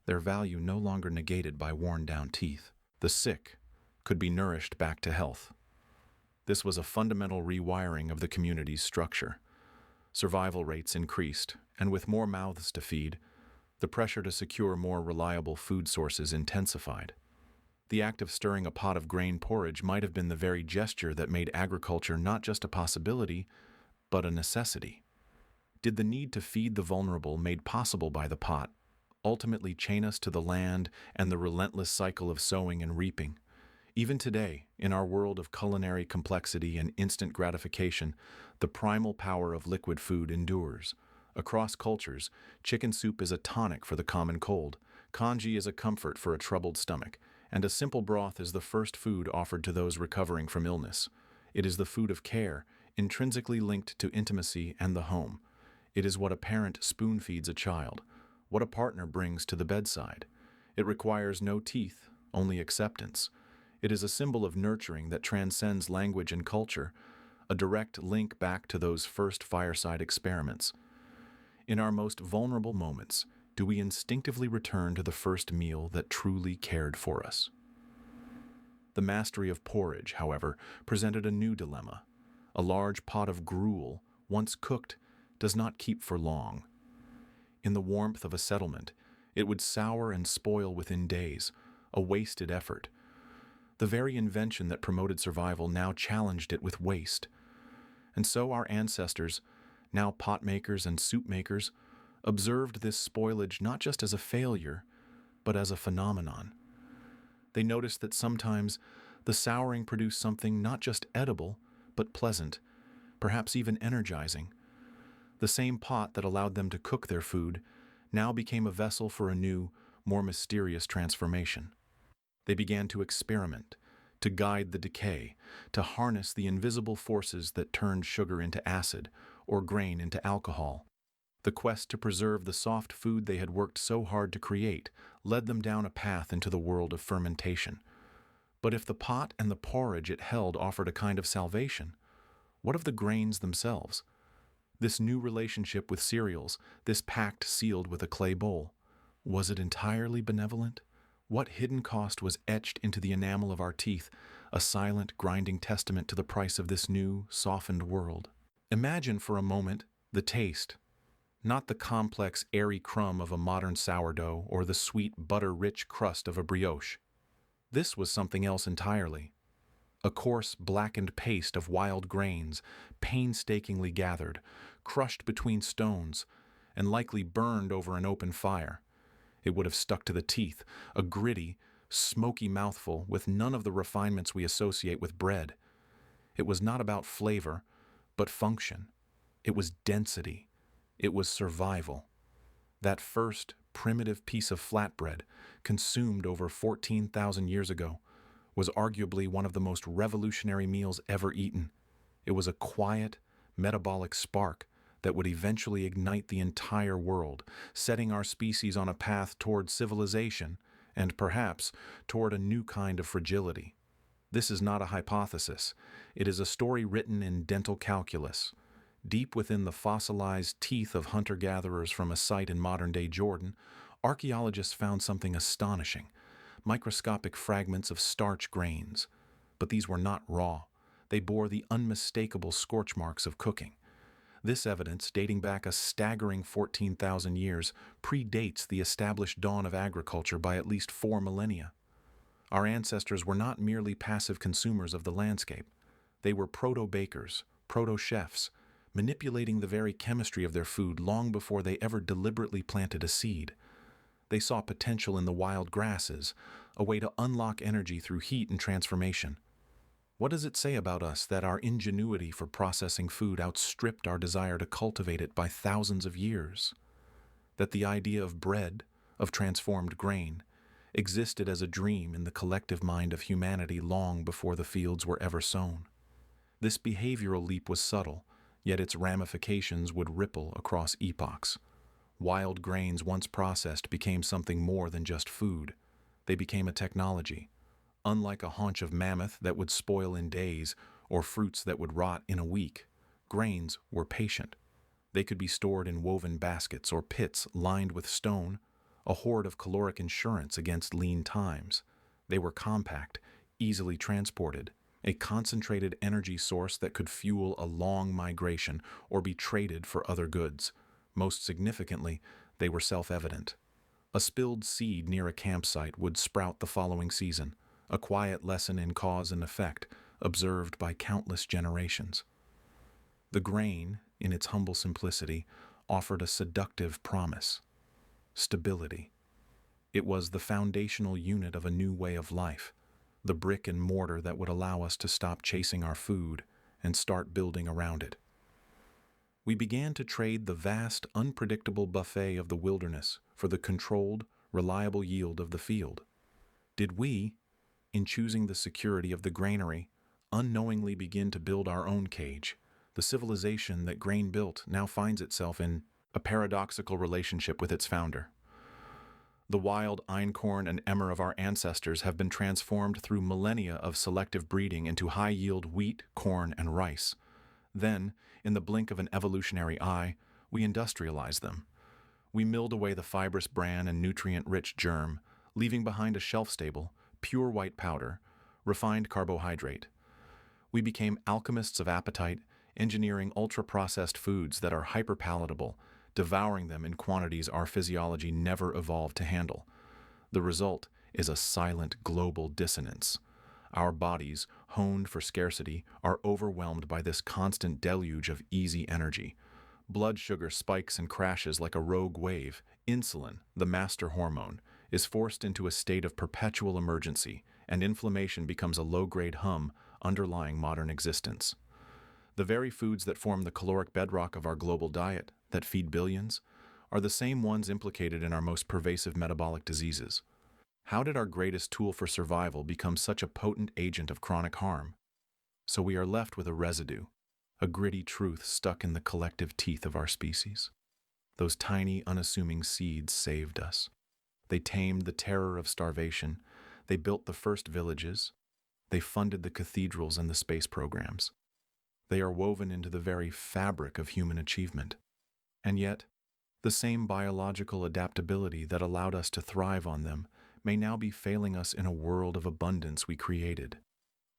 their value no longer negated by worn-down teeth. The sick could be nourished back to health. This was a fundamental rewiring of the community's structure. Survival rates increased, and with more mouths to feed, the pressure to secure more reliable food sources intensified. The act of stirring a pot of grain porridge might have been the very gesture that made agriculture not just a possibility, but a necessity. Did the need to feed the vulnerable made possible by the pot ultimately chain us to the land and the relentless cycle of sowing and reaping? Even today, in our world of culinary complexity and instant gratification, the primal power of liquid food endures. Across cultures, chicken soup is a tonic for the common cold, congee is a comfort for a troubled stomach, and a simple broth is the first food offered to those recovering from illness. It is the food of care, intrinsically linked to intimacy and the home. It is what a parent spoon-feeds a child, what a partner brings to the bedside. It requires no teeth, only acceptance. It is a symbol of nurturing that transcends language and culture, a direct link back to those first fireside experiments. In our most vulnerable moments, do we instinctively return to the first meal that truly cared for us? The mastery of porridge, however, presented a new dilemma. A large pot of gruel, once cooked, does not keep for long. In the warmth of a settlement, it would sour and spoil within days, a wasted effort. The very invention that promoted survival now challenged it with waste. And so our ancestors, now pot makers and soup makers, observed this spoilage not just as a failure, but as a phenomenon. They noticed that sometimes the souring produced something not just edible, but pleasant, perhaps even energizing. The same pot that allowed them to cook their food now became a vessel for a new, more mysterious transformation. They began to experiment, to guide the decay, to harness the invisible forces that turned sugar into acid or grain into alcohol. The quest to preserve the soft food they had worked so hard to create led them down a path into the world of fermentation. But if the pot and the porridge it held offered a kind of salvation, what of the grains themselves? This new relationship with cereals, this pact sealed with a clay bowl, was it entirely benevolent? What hidden cost was etched into the enamel of our teeth, a silent, grinding testament to the price of this new, softened world? Imagine for a moment the taste, not the complex, airy crumb of a modern sourdough or the sweet, butter-rich crust of a brioche. This was something else entirely. A coarse, blackened paste of wild grains, painstakingly gathered, crushed between stones, and likely burned over an open fire. It would have stuck to the teeth, a gritty, smoky mouthful with none of the refinements we associate with bread. It was not about flavor, but function. It was density. It was survival. That first, primitive piece of flatbread, consumed over 14,000 years ago, was arguably one of the most revolutionary meals ever eaten. It was a quiet, metabolic spark that would eventually ignite the entire world, setting our species on a path toward civilization and, perhaps, toward a new kind of fragility. This is not a hypothesis. It is a story written in dental calculus. Deep within the fossilized teeth of hunter-gatherers from a site in modern-day Jordan, archaeologists found something astonishing: microscopic fragments of starch grains. But these were not raw. They bore the unmistakable scorch marks of cooking. This evidence, dating back a staggering 14,000 years, predates the established dawn of agriculture by at least 4 millennia. Our ancestors were not merely passive consumers of the landscape. They were proto-bakers, proto-chefs, manipulating the very chemistry of their food long before they ever deliberately planted a seed. They saw potential in the wild grasses, a way to unlock energy through heat and transformation. What does it say about us that our ingenuity for processing food outstripped our desire to cultivate it by thousands of years? That the idea of bread, of transformed grain, existed as a dream in the collective mind of humanity long before the fields were ever sown? This behavioral leap was subtle, yet its ramifications would ripple across epochs. Wild grains once processed became something more than just food. They became a technology. Unlike a haunch of mammoth that would spoil in days or fruits that would rot in a week, grains were patient. They could be stored in woven baskets or pits lined with stone, a hoard of caloric insurance against lean times. They were compact, easily transported, a concentrated energy source that could fuel a long migration or be traded for other goods. Most significantly, they were self-evident. A spilled seed near a campsite would sprout the following season, a quiet lesson in cause and effect, observed by countless generations. The grain, in its humble simplicity, offered a seductive promise: stability. It was the foundational unit of a new way of life, the brick and mortar that would allow us to stop chasing our food and start building around it. We began to trade the vast, unpredictable buffet of the wilderness for the controlled, reliable yield of the field. Did we, in choosing the security of the granary, unknowingly begin to build our own cage? The civilization that grain built now finds itself in a paradoxical relationship with its founder. The wild einkorn and emmer of our ancestors have been transformed through millennia of selective breeding into high-yield wheat, corn, and rice. Then, in the blink of an evolutionary eye, We industrialized them. We milled away the fibrous bran and nutrient-rich germ, leaving behind a shelf-stable, pure white powder, refined carbohydrate. We became alchemists of appetite, engineering ultra-processed foods that are hyper-palatable, devouring them in quantities our physiology never evolved to handle. The result is a silent global dissonance. Our bodies, honed for scarcity, are overwhelmed by this constant deluge of easy energy. Blood sugar spikes and crashes like a rogue wave. Insulin, the master hormone, is forced into a state of perpetual emergency, and inflammation becomes a low-grade hum underlying modern existence. The very foods that form the caloric bedrock of our global diet, that feed billions, are the same ones implicated in our most pervasive metabolic diseases. How did our greatest tool for survival become such a potent agent of chronic harm? So we are left with a residue, a gritty truth stuck in the collective teeth of our species. Those tiny, unassuming seeds saved us. They tamed the terror of starvation. They built the first villages. They funded the cathedrals and the space programs. They are woven into the very fabric of human achievement. And yet, the same biological adaptability that allowed us to thrive on them may now be failing us in a world of abundance we created.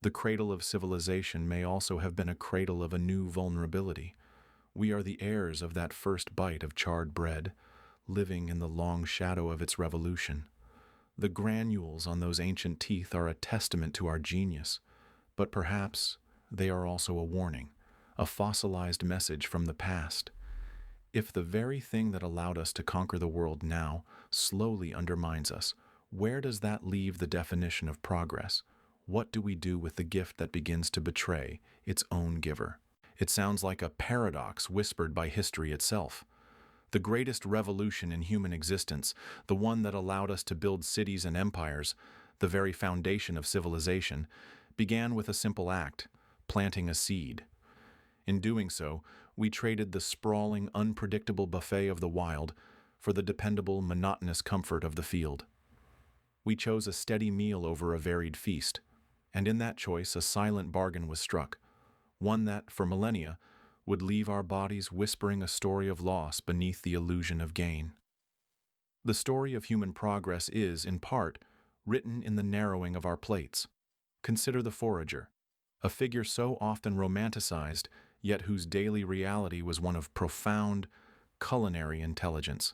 The cradle of civilization may also have been a cradle of a new vulnerability. We are the heirs of that first bite of charred bread, living in the long shadow of its revolution. The granules on those ancient teeth are a testament to our genius, but perhaps they are also a warning, a fossilized message from the past. If the very thing that allowed us to conquer the world now slowly undermines us, where does that leave the definition of progress? What do we do with the gift that begins to betray its own giver? It sounds like a paradox whispered by history itself. The greatest revolution in human existence, the one that allowed us to build cities and empires, the very foundation of civilization, began with a simple act, planting a seed. In doing so, we traded the sprawling, unpredictable buffet of the wild for the dependable, monotonous comfort of the field. We chose a steady meal over a varied feast, and in that choice a silent bargain was struck, one that, for millennia, would leave our bodies whispering a story of loss beneath the illusion of gain. The story of human progress is, in part, written in the narrowing of our plates. Consider the forager, a figure so often romanticized, yet whose daily reality was one of profound, culinary intelligence.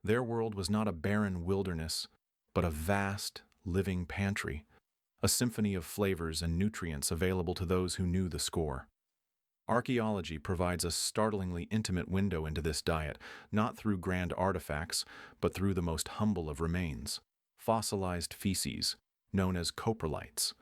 Their world was not a barren wilderness, but a vast, living pantry, a symphony of flavors and nutrients available to those who knew the score. Archaeology provides a startlingly intimate window into this diet, not through grand artifacts, but through the most humble of remains, fossilized feces, known as coprolites.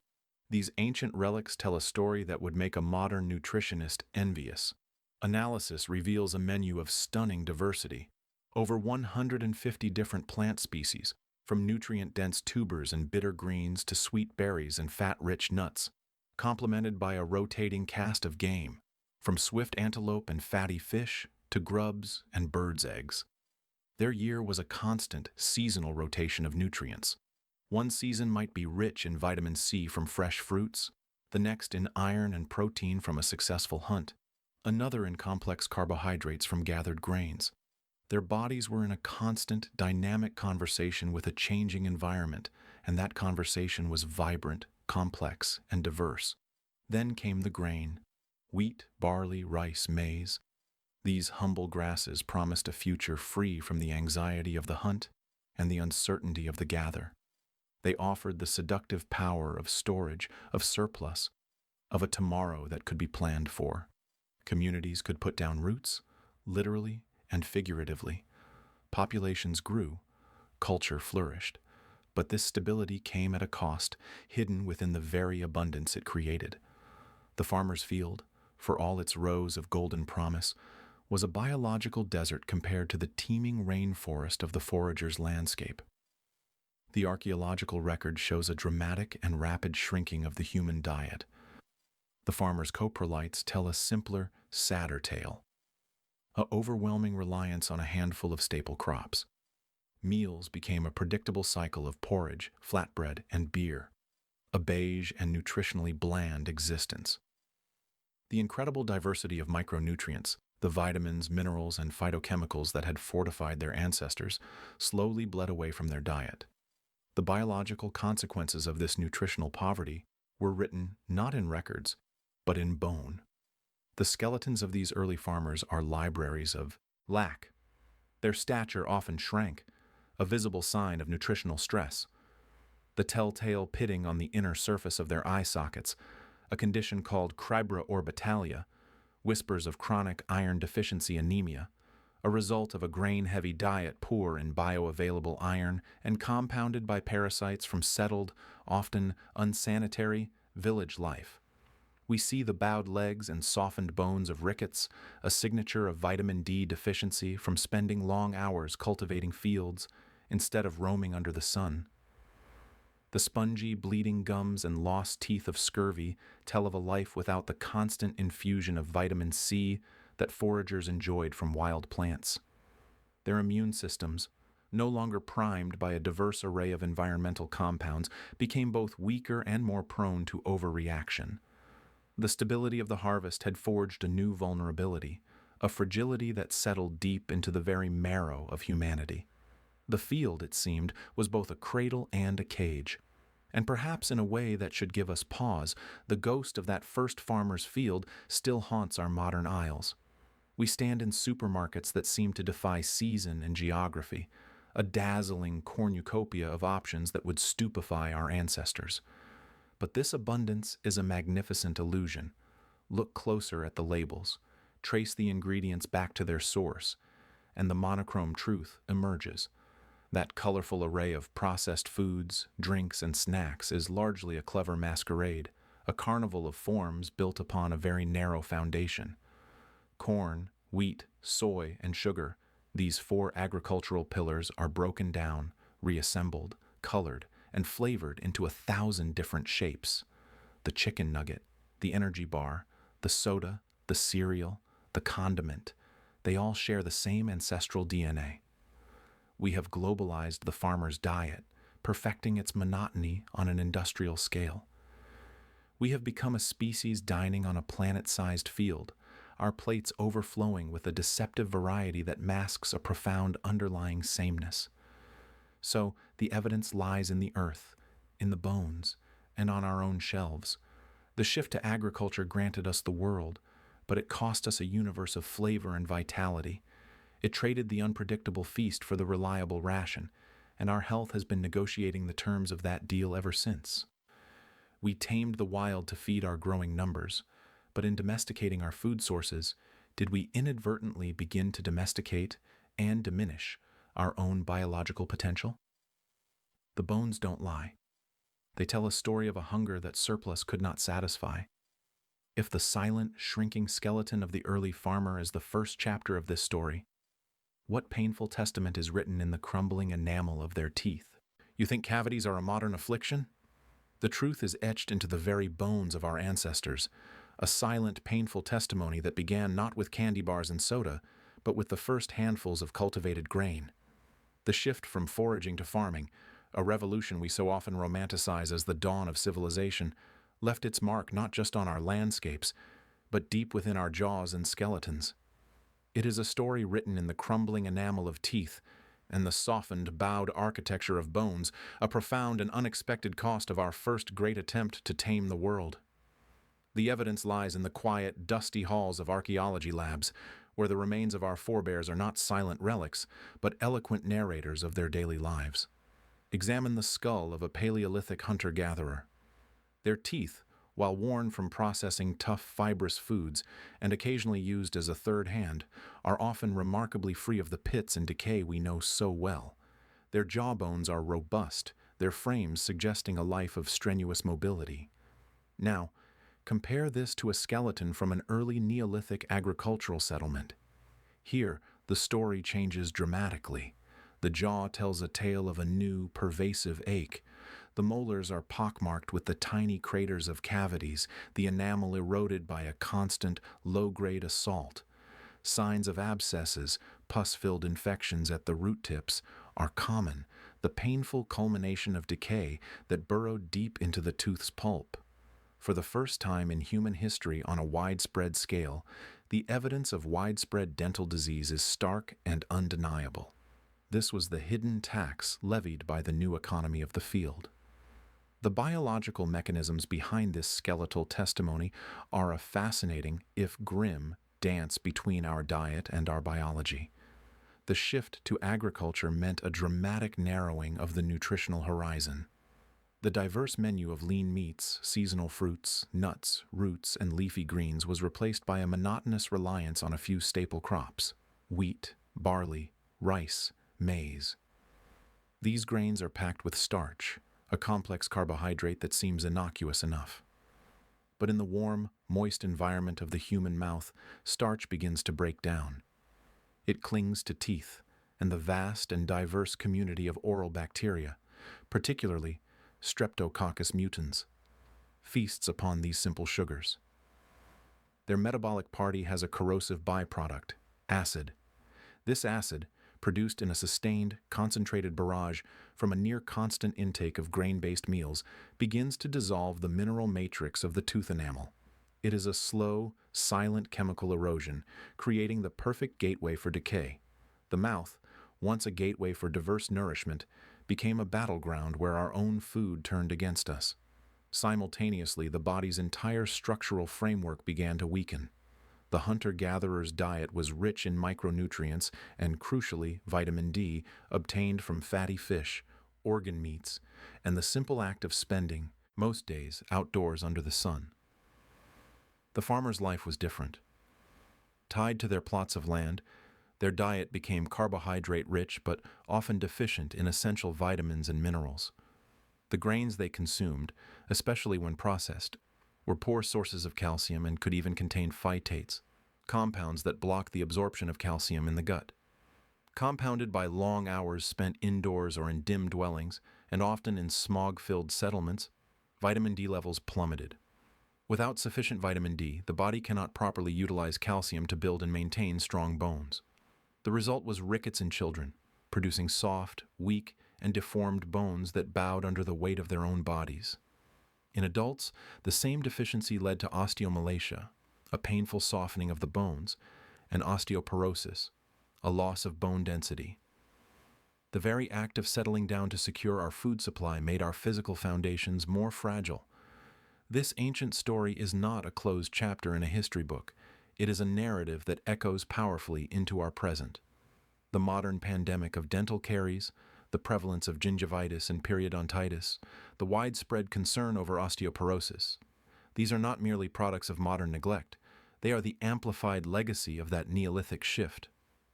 These ancient relics tell a story that would make a modern nutritionist envious. Analysis reveals a menu of stunning diversity. Over 150 different plant species, from nutrient-dense tubers and bitter greens to sweet berries and fat-rich nuts, complemented by a rotating cast of game, from swift antelope and fatty fish to grubs and birds' eggs. Their year was a constant, seasonal rotation of nutrients. One season might be rich in vitamin C from fresh fruits, the next in iron and protein from a successful hunt, another in complex carbohydrates from gathered grains. Their bodies were in a constant, dynamic conversation with a changing environment, and that conversation was vibrant, complex, and diverse. Then came the grain: wheat, barley, rice, maize. These humble grasses promised a future free from the anxiety of the hunt and the uncertainty of the gather. They offered the seductive power of storage, of surplus, of a tomorrow that could be planned for. Communities could put down roots, literally and figuratively. Populations grew, culture flourished, but this stability came at a cost, hidden within the very abundance it created. The farmer's field, for all its rows of golden promise, was a biological desert compared to the teeming rainforest of the forager's landscape. The archaeological record shows a dramatic and rapid shrinking of the human diet. The farmer's coprolites tell a simpler, sadder tale. An overwhelming reliance on a handful of staple crops. Meals became a predictable cycle of porridge, flatbread, and beer, a beige and nutritionally bland existence. The incredible diversity of micronutrients, The vitamins, minerals, and phytochemicals that had fortified their ancestors slowly bled away from their diet. The biological consequences of this nutritional poverty were written not in records, but in bone. The skeletons of these early farmers are libraries of lack. Their stature often shrank, a visible sign of nutritional stress. The telltale pitting on the inner surface of their eye sockets, a condition called cribrorbitalia, whispers of chronic iron deficiency anemia, a result of a grain-heavy diet poor in bioavailable iron and compounded by parasites from settled, often unsanitary, village life. We see the bowed legs and softened bones of Rickets, a signature of vitamin D deficiency from spending long hours cultivating fields instead of roaming under the sun. The spongy, bleeding gums and lost teeth of scurvy tell of a life without the constant infusion of vitamin C that foragers enjoyed from wild plants. Their immune systems, no longer primed by a diverse array of environmental compounds, became both weaker and more prone to overreaction. The stability of the harvest had forged a new vulnerability, a fragility that settled deep into the very marrow of humanity. The field, it seemed, was both a cradle and a cage. And perhaps in a way that should give us pause, the ghost of that first farmer's field still haunts our modern aisles. We stand in supermarkets that seem to defy season and geography, a dazzling cornucopia of options that would stupefy our ancestors. But this abundance is a magnificent illusion. Look closer at the labels, trace the ingredients back to their source, and the monochrome truth emerges. That colorful array of processed foods, drinks, and snacks is largely a clever masquerade, a carnival of forms built upon a very narrow foundation. Corn, wheat, soy, and sugar, these four agricultural pillars are broken down, reassembled, colored, and flavored into 1,000 different shapes. The chicken nugget, the energy bar, the soda, the cereal, the condiment, they all share the same ancestral DNA. We have globalized the farmer's diet, perfecting its monotony on an industrial scale. We have become a species dining on a planet-sized field, our plates overflowing with a deceptive variety that masks a profound underlying sameness. So, the evidence lies in the earth, in the bones, and on our own shelves. The shift to agriculture granted us the world, but it cost us a universe of flavor and vitality. It traded the unpredictable feast for the reliable ration, and our health has been negotiating the terms of that deal ever since. We tamed the wild to feed our growing numbers, but in domesticating our food sources, did we inadvertently begin to domesticate and diminish our own biological potential? The bones don't lie. They tell a story of a hunger that surplus could not satisfy. If the silent, shrinking skeleton of the early farmer is the first chapter of this story, what painful testament is written in the crumbling enamel of their teeth? You think cavities are a modern affliction? The truth is etched into the very bones of our ancestors, a silent, painful testimony that began not with candy bars and soda, but with the first handfuls of cultivated grain. The shift from foraging to farming, a revolution we so often romanticize as the dawn of civilization, left its mark not just on our landscapes, but deep within our jaws and skeletons. It is a story written in the crumbling enamel of teeth and the softened, bowed architecture of bones, a profound and unexpected cost of our first great attempt to tame the world. The evidence lies in the quiet, dusty halls of archaeology labs, where the remains of our forebears are not silent relics, but eloquent narrators of their daily lives. Examine the skull of a Paleolithic hunter-gatherer. Their teeth, while worn from processing tough, fibrous foods and occasionally used as a third hand, are often remarkably free of the pits and decay we know so well. Their jawbones are robust, their frames suggesting a life of strenuous mobility. Now, compare this to a skeleton from an early Neolithic agricultural settlement. Here, the story changes dramatically. The jaw tells a tale of a new, pervasive ache. The molars are pockmarked with the tiny craters of cavities, the enamel eroded by a constant, low-grade assault. Signs of abscesses, pus-filled infections at the root tips, are common, the painful culmination of decay that burrowed deep into the tooth's pulp. For the first time in human history on a widespread scale, The evidence of widespread dental disease is stark and undeniable. This was the hidden tax levied by the new economy of the field. The biological mechanisms behind this skeletal testimony are a fascinating, if grim, dance between our diet and our biology. The shift to agriculture meant a dramatic narrowing of the nutritional horizon. The diverse menu of lean meats, seasonal fruits, nuts, roots, and leafy greens was replaced by a monotonous reliance on a few staple crops: wheat, barley, rice, maize. These grains are packed with starch, a complex carbohydrate that seems innocuous enough. But in the warm, moist environment of the human mouth, starch begins to break down. It clings to teeth and the vast and diverse community of oral bacteria, particularly Streptococcus mutans, feasts upon these simple sugars. Their metabolic party has a corrosive byproduct, acid. This acid, produced in a sustained, concentrated barrage from a near-constant intake of grain-based meals, begins to dissolve the mineral matrix of the tooth enamel. It is a slow, silent chemical erosion, creating the perfect gateway for decay. The mouth, once a gateway for diverse nourishment, became a battleground where our own food turned against us. Simultaneously, the body's entire structural framework began to weaken. The hunter-gatherer's diet was rich in micronutrients and, crucially, vitamin D, obtained from fatty fish, organ meats, and the simple act of spending, most days, outdoors under the sun. The farmer's life was different. Tied to their plots of land, their diet became carbohydrate-rich but often deficient in essential vitamins and minerals. The grains they consumed, especially when processed, were poor sources of calcium and could even contain phytates, compounds that block the absorption of calcium in the gut. Compounded by long hours spent indoors or in dim dwellings, and often in smog-filled settlements, vitamin D levels plummeted. Without sufficient vitamin D, the body cannot properly utilize calcium to build and maintain strong bones. The result was rickets in children, producing soft, weak, and deformed bones that bowed under the weight of their own bodies. In adults, the same deficiency led to osteomalacia, a painful softening of the bones, and osteoporosis, a loss of bone density. The very act of settling down to secure our food supply made our physical foundations more fragile. This ancient story is not a closed chapter in a history book. It is a narrative that echoes powerfully into our present. The modern pandemic of dental caries, the prevalence of gingivitis and periodontitis, the widespread concern over osteoporosis. These are not merely products of modern neglect. They are the amplified legacy of that Neolithic shift.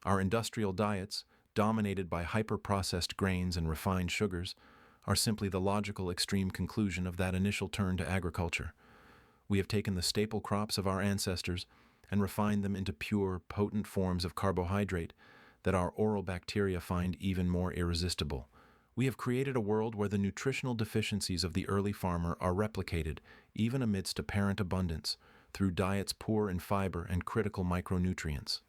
Our industrial diets, dominated by hyper-processed grains and refined sugars, are simply the logical extreme conclusion of that initial turn to agriculture. We have taken the staple crops of our ancestors and refined them into pure, potent forms of carbohydrate that our oral bacteria find even more irresistible. We have created a world where the nutritional deficiencies of the early farmer are replicated, even amidst apparent abundance, through diets poor in fiber and critical micronutrients.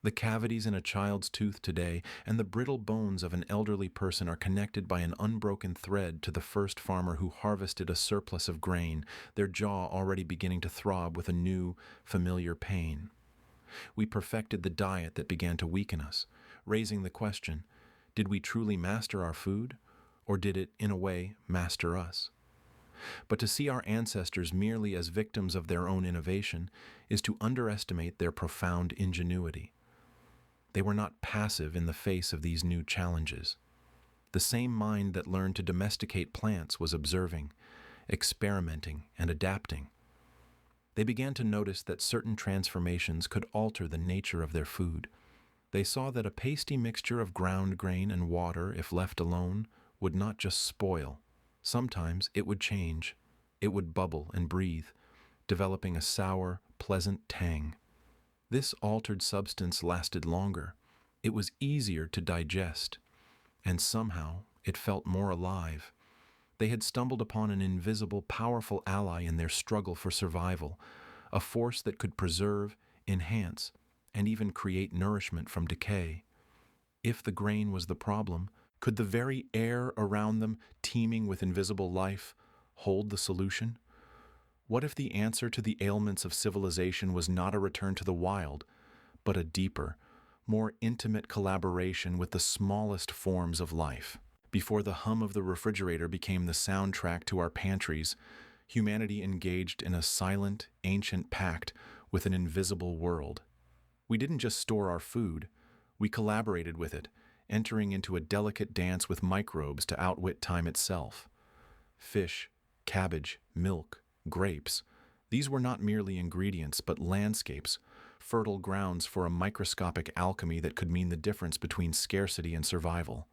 The cavities in a child's tooth today and the brittle bones of an elderly person are connected by an unbroken thread to the first farmer who harvested a surplus of grain, their jaw already beginning to throb with a new, familiar pain. We perfected the diet that began to weaken us, raising the question, did we truly master our food, or did it, in a way, master us? But to see our ancestors merely as victims of their own innovation is to underestimate their profound ingenuity. They were not passive in the face of these new challenges. The same mind that learned to domesticate plants was observing, experimenting, and adapting. They began to notice that certain transformations could alter the nature of their food. They saw that a pasty mixture of ground grain and water, if left alone, would not just spoil. Sometimes it would change. It would bubble and breathe, developing a sour, pleasant tang. This altered substance lasted longer. It was easier to digest, and somehow it felt more alive. They had stumbled upon an invisible, powerful ally in their struggle for survival, a force that could preserve, enhance, and even create nourishment from decay. If the grain was the problem, could the very air around them, teeming with invisible life, hold the solution? What if the answer to the ailments of civilization was not a return to the wild, but a deeper, more intimate collaboration with the smallest forms of life? Before the hum of the refrigerator became the soundtrack to our pantries, humanity engaged in a silent, ancient pact with an invisible world. We didn't just store our food, we collaborated with it, entering into a delicate dance with microbes to outwit time itself. Fish, cabbage, milk, grapes, these were not merely ingredients but landscapes, fertile grounds for a microscopic alchemy that could mean the difference between scarcity and survival.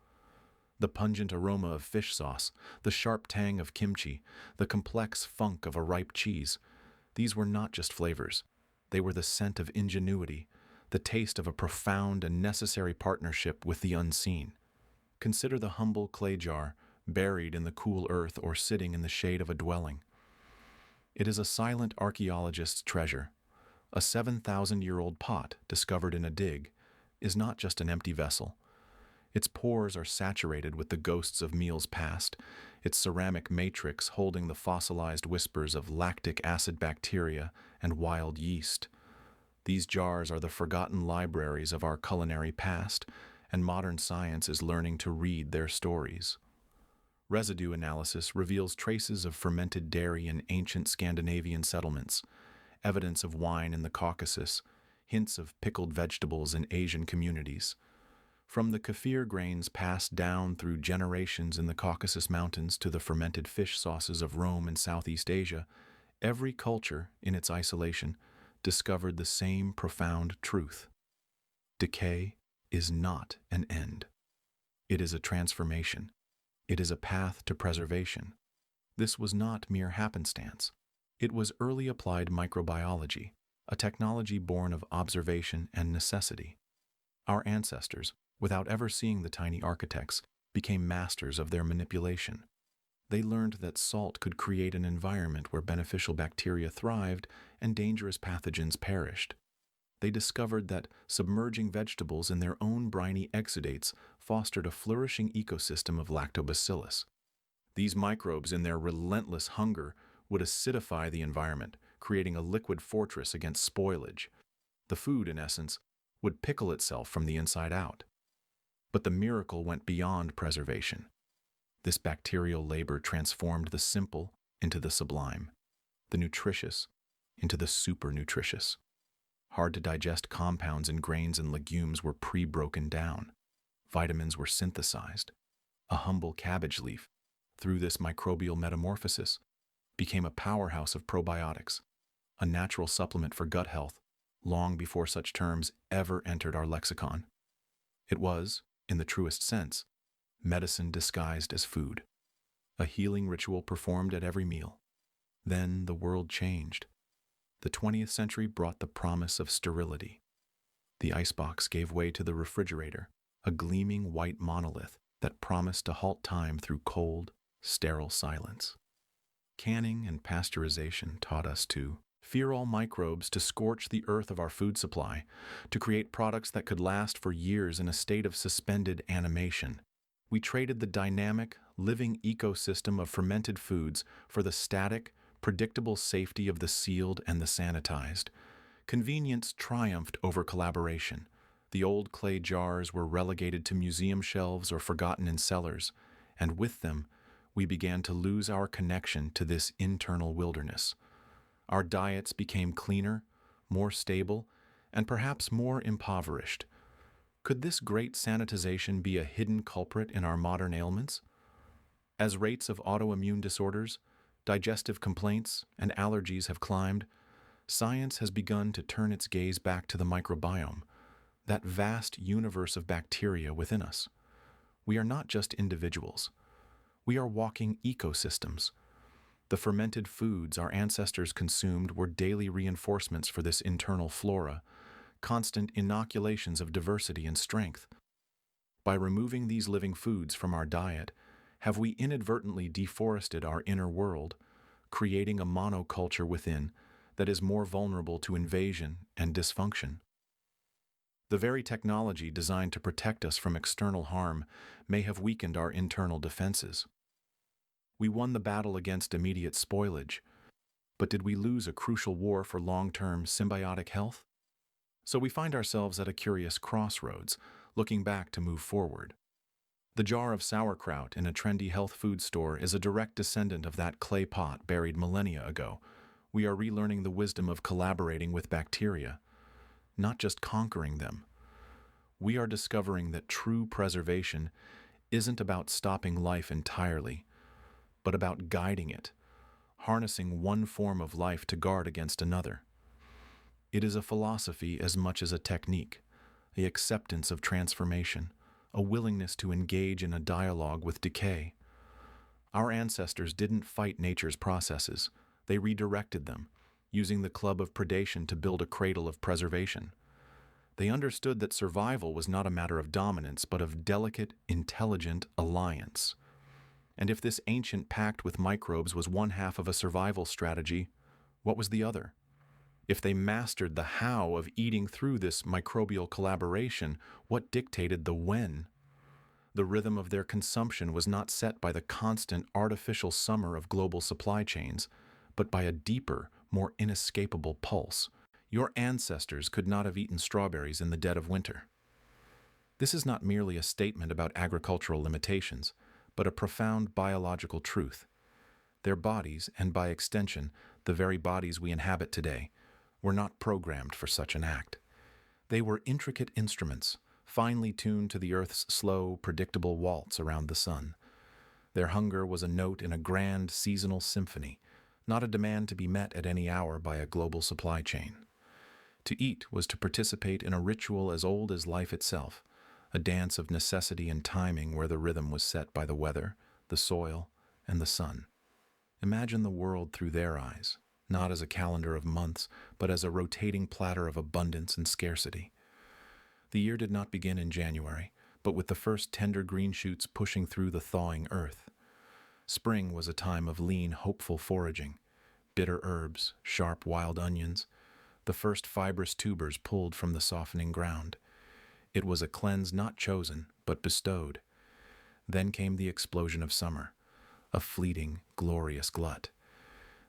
The pungent aroma of fish sauce, the sharp tang of kimchi, the complex funk of a ripe cheese, these were not just flavors. They were the scent of ingenuity, the taste of a profound and necessary partnership with the unseen. Consider the humble clay jar, buried in the cool earth or sitting in the shade of a dwelling. It is a silent archaeologist's treasure. A 7,000-year-old pot discovered in a dig is not just an empty vessel. Its pores are saturated with the ghosts of meals past, its ceramic matrix holding the fossilized whispers of lactic acid bacteria and wild yeast. These jars are the forgotten libraries of our culinary past, and modern science is learning to read their stories. Residue analysis reveals traces of fermented dairy in ancient Scandinavian settlements, evidence of wine in the Caucasus, hints of pickled vegetables in Asian communities. From the kefir grains passed down through generations in the Caucasus Mountains to the fermented fish sauces of Rome and Southeast Asia, every culture, in its isolation, discovered the same profound truth. Decay is not an end. It is a transformation. It is a path to preservation. This was not mere happenstance. It was early applied microbiology, a technology born of observation and necessity. Our ancestors, without ever seeing the tiny architects, became masters of their manipulation. They learned that salt could create an environment where beneficial bacteria thrived and dangerous pathogens perished. They discovered that submerging vegetables in their own briny exudates fostered a flourishing ecosystem of lactobacillus. These microbes, in their relentless hunger, would acidify the environment, creating a liquid fortress against spoilage. The food, in essence, would pickle itself from the inside out. But the miracle went beyond preservation. This bacterial labor transformed the simple into the sublime, the nutritious into the super-nutritious. Hard-to-digest compounds in grains and legumes were pre-broken down. Vitamins were synthesized. A humble cabbage leaf, through this microbial metamorphosis, became a powerhouse of probiotics, a natural supplement for gut health, long before such terms ever entered our lexicon. It was, in the truest sense, medicine disguised as food, a healing ritual performed at every meal. Then the world changed. The 20th century brought the promise of sterility. The icebox gave way to the refrigerator, a gleaming white monolith that promised to halt time through cold, sterile silence. Canning and pasteurization taught us to fear all microbes, to scorch the earth of our food supply, to create products that could last for years in a state of suspended animation. We traded the dynamic, living ecosystem of fermented foods for the static, predictable safety of the sealed and the sanitized. Convenience triumphed over collaboration. The old clay jars were relegated to museum shelves or forgotten in cellars, and with them, we began to lose our connection to this internal wilderness. Our diets became cleaner, more stable, and perhaps more impoverished. Could this great sanitization be a hidden culprit in our modern ailments? As rates of autoimmune disorders, digestive complaints, and allergies have climbed, science has begun to turn its gaze back to the microbiome, that vast universe of bacteria within us. We are not just individuals. We are walking ecosystems. The fermented foods our ancestors consumed were daily reinforcements for this internal flora, constant inoculations of diversity and strength. By removing these living foods from our diet, have we inadvertently deforested our inner world, creating a monoculture within that is more vulnerable to invasion and dysfunction? The very technology designed to protect us from external harm may have weakened our internal defenses. We won the battle against immediate spoilage, But did we lose a crucial war for long-term symbiotic health? So we find ourselves at a curious crossroads, looking back to move forward. The jar of sauerkraut in a trendy health food store is a direct descendant of that clay pot buried millennia ago. We are relearning the wisdom of collaborating with bacteria, not just conquering them. We are discovering that true preservation isn't about stopping life entirely, but about guiding it, harnessing one form of life to guard against another. It is a philosophy as much as a technique, the acceptance of transformation, a willingness to engage in a dialogue with decay. Our ancestors didn't fight nature's processes, they redirected them, using the club of predation to build a cradle of preservation. They understood that survival was not a matter of dominance, but of delicate, intelligent alliance. And if this ancient pact with microbes was one half of a survival strategy, what was the other? If they mastered the how of eating through this microbial collaboration, what dictated the when? The rhythm of their consumption was not set by the constant artificial summer of global supply chains, but by a deeper, more inescapable pulse. Your ancestors could not have eaten strawberries in the dead of winter. This is not merely a statement about agricultural limitations, but a profound biological truth. Their bodies, and by extension, the very bodies we inhabit today, were not programmed for such an act. They were intricate instruments, finely tuned to the Earth's slow, predictable waltz around the sun. Their hunger was a note in a grand seasonal symphony, not a demand to be met at any hour by a global supply chain. To eat was to participate in a ritual as old as life itself, a dance of necessity and timing where the rhythm was set by the weather, the soil, and the sun. Imagine the world through their eyes, not as a calendar of months, but as a rotating platter of abundance and scarcity. The year did not begin in January, but with the first tender green shoots pushing through the thawing earth. Spring was a time of lean, hopeful foraging, bitter herbs, sharp wild onions, the first fibrous tubers pulled from the softening ground. It was a cleanse not chosen, but bestowed. Then came the explosion of summer, a fleeting, glorious glut.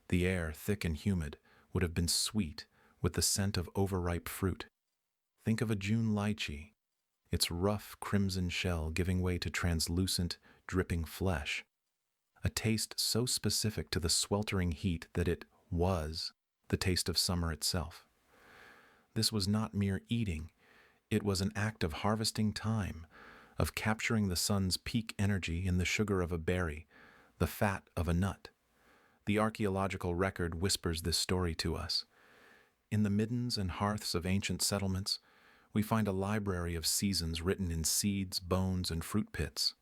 The air, thick and humid, would have been sweet with the scent of overripe fruit. Think of a June lychee, its rough crimson shell giving way to translucent, dripping flesh. A taste so specific to the sweltering heat that it was the taste of summer itself. This was not mere eating. It was an act of harvesting time, of capturing the sun's peak energy in the sugar of a berry, the fat of a nut. The archaeological record whispers this story to us. In the middens and hearths of ancient settlements, we find a library of seasons written in seeds, bones, and fruit pits.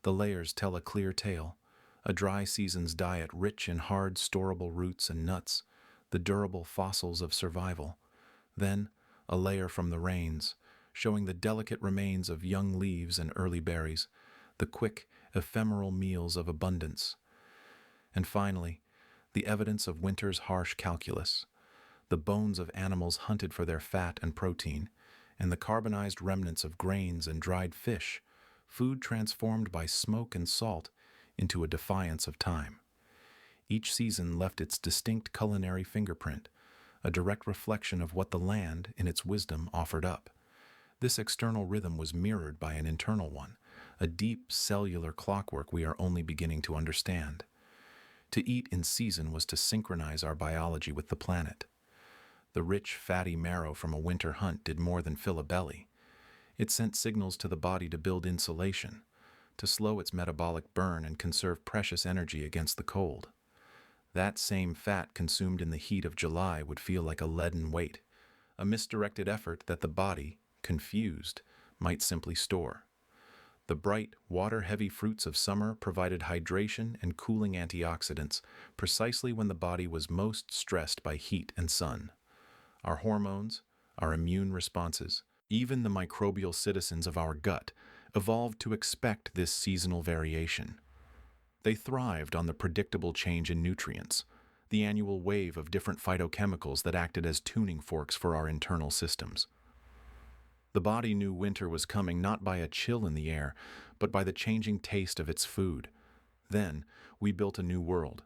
The layers tell a clear tale, a dry season's diet rich in hard, storable roots and nuts, the durable fossils of survival. Then, a layer from the rains, showing the delicate remains of young leaves and early berries, the quick, ephemeral meals of abundance. And finally, the evidence of winter's harsh calculus, the bones of animals hunted for their fat and protein, and the carbonized remnants of grains and dried fish, food transformed by smoke and salt into a defiance of time. Each season left its distinct culinary fingerprint, a direct reflection of what the land, in its wisdom, offered up. This external rhythm was mirrored by an internal one, a deep cellular clockwork we are only beginning to understand. To eat in season was to synchronize our biology with the planet. The rich, fatty marrow from a winter hunt did more than fill a belly. It sent signals to the body to build insulation, to slow its metabolic burn and conserve precious energy against the cold. That same fat consumed in the heat of July would feel like a leaden weight, a misdirected effort that the body, confused, might simply store. The bright, water-heavy fruits of summer provided hydration and cooling antioxidants precisely when the body was most stressed by heat and sun. Our hormones, our immune responses, even the microbial citizens of our gut, evolved to expect this seasonal variation. They thrived on the predictable change in nutrients, the annual wave of different phytochemicals that acted as tuning forks for our internal systems. The body knew winter was coming not by a chill in the air, but by the changing taste of its food. Then, we built a new world,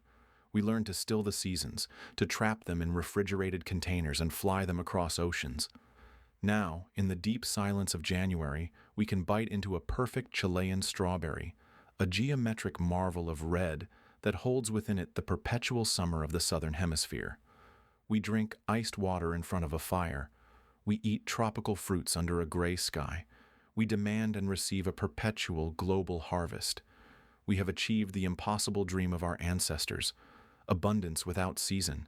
We learned to still the seasons, to trap them in refrigerated containers and fly them across oceans. Now, in the deep silence of January, we can bite into a perfect Chilean strawberry, a geometric marvel of red that holds within it the perpetual summer of the southern hemisphere. We drink iced water in front of a fire. We eat tropical fruits under a gray sky. We demand and receive a perpetual global harvest. We have achieved the impossible dream of our ancestors, abundance without season.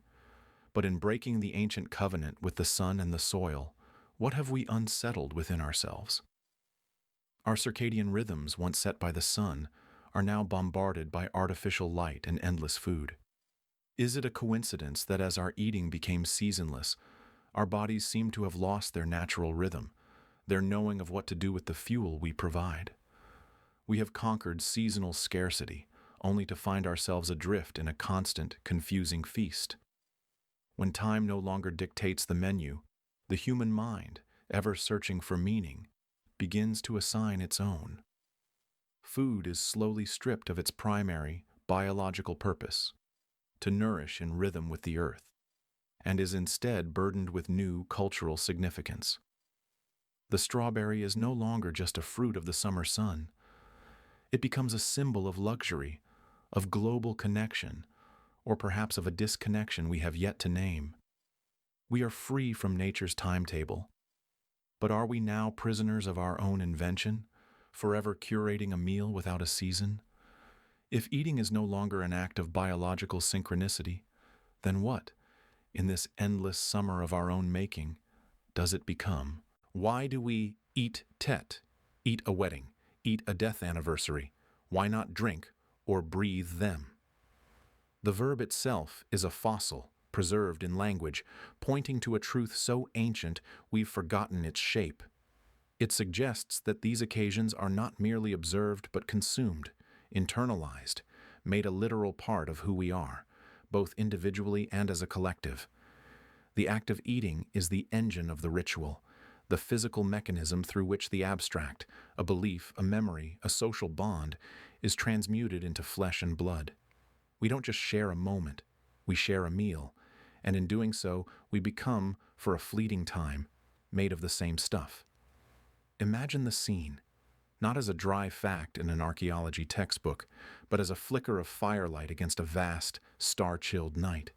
But in breaking the ancient covenant with the sun and the soil, what have we unsettled within ourselves? Our circadian rhythms, once set by the sun, are now bombarded by artificial light and endless food. Is it a coincidence that as our eating became seasonless, our bodies seem to have lost their natural rhythm, their knowing of what to do with the fuel we provide? We have conquered seasonal scarcity, only to find ourselves adrift in a constant, confusing feast. When time no longer dictates the menu, the human mind, ever searching for meaning, begins to assign its own. Food is slowly stripped of its primary, biological purpose, to nourish in rhythm with the earth, and is instead burdened with new cultural significance. The strawberry is no longer just a fruit of the summer sun. It becomes a symbol of luxury, of global connection, or perhaps of a disconnection we have yet to name. We are free from nature's timetable. But are we now prisoners of our own invention, forever curating a meal without a season? If eating is no longer an act of biological synchronicity, then what, in this endless summer of our own making, does it become? Why do we eat tet, eat a wedding, eat a death anniversary? Why not drink or breathe them? The verb itself is a fossil, preserved in language, pointing to a truth so ancient we've forgotten its shape. It suggests that these occasions are not merely observed but consumed, internalized, made a literal part of who we are, both individually and as a collective. The act of eating is the engine of the ritual, the physical mechanism through which the abstract, a belief, a memory, a social bond, is transmuted into flesh and blood. We don't just share a moment, we share a meal, and in doing so, we become, for a fleeting time, made of the same stuff. Imagine the scene, not as a dry fact in an archaeology textbook, but as a flicker of firelight against a vast, star-chilled night.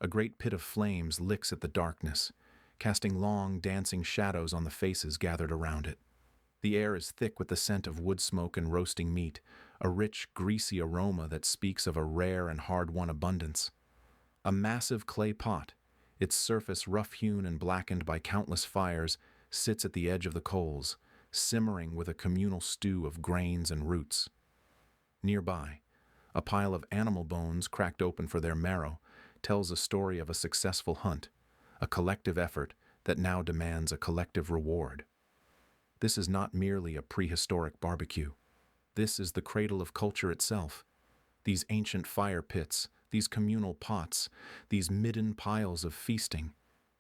A great pit of flames licks at the darkness, casting long, dancing shadows on the faces gathered around it. The air is thick with the scent of wood smoke and roasting meat, a rich, greasy aroma that speaks of a rare and hard-won abundance. A massive clay pot, its surface rough-hewn and blackened by countless fires, sits at the edge of the coals, simmering with a communal stew of grains and roots. Nearby, a pile of animal bones cracked open for their marrow tells a story of a successful hunt, a collective effort that now demands a collective reward. This is not merely a prehistoric barbecue. This is the cradle of culture itself. These ancient fire pits, these communal pots, these midden piles of feasting,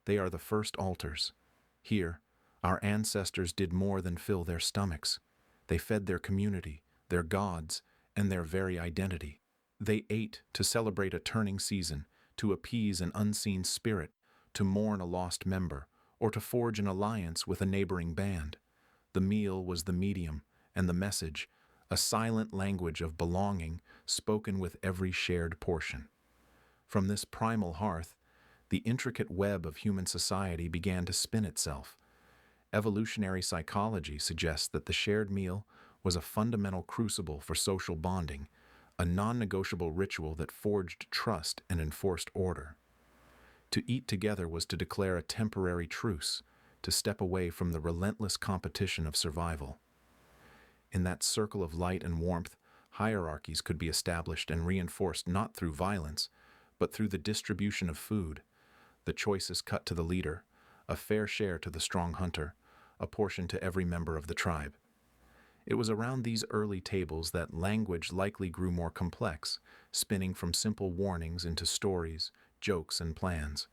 they are the first altars. Here, our ancestors did more than fill their stomachs. They fed their community, their gods, and their very identity. They ate to celebrate a turning season, to appease an unseen spirit, to mourn a lost member, or to forge an alliance with a neighboring band. The meal was the medium, and the message, a silent language of belonging spoken with every shared portion. From this primal hearth, the intricate web of human society began to spin itself. Evolutionary psychology suggests that the shared meal was a fundamental crucible for social bonding, a non-negotiable ritual that forged trust and enforced order. To eat together was to declare a temporary truce, to step away from the relentless competition of survival. In that circle of light and warmth, hierarchies could be established and reinforced not through violence, but through the distribution of food, the choices cut to the leader, a fair share to the strong hunter, a portion to every member of the tribe. It was around these early tables that language likely grew more complex, spinning from simple warnings into stories, jokes, and plans.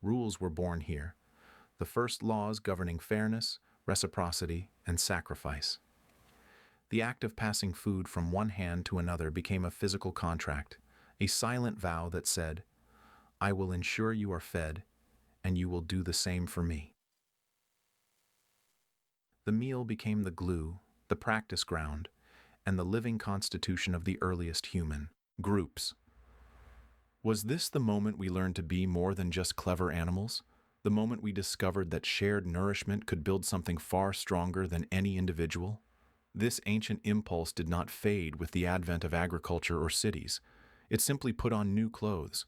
Rules were born here, the first laws governing fairness, reciprocity, and sacrifice. The act of passing food from one hand to another became a physical contract, a silent vow that said, "I will ensure you are fed, and you will do the same for me." The meal became the glue, the practice ground, and the living constitution of the earliest human groups. Was this the moment we learned to be more than just clever animals? The moment we discovered that shared nourishment could build something far stronger than any individual? This ancient impulse did not fade with the advent of agriculture or cities. It simply put on new clothes.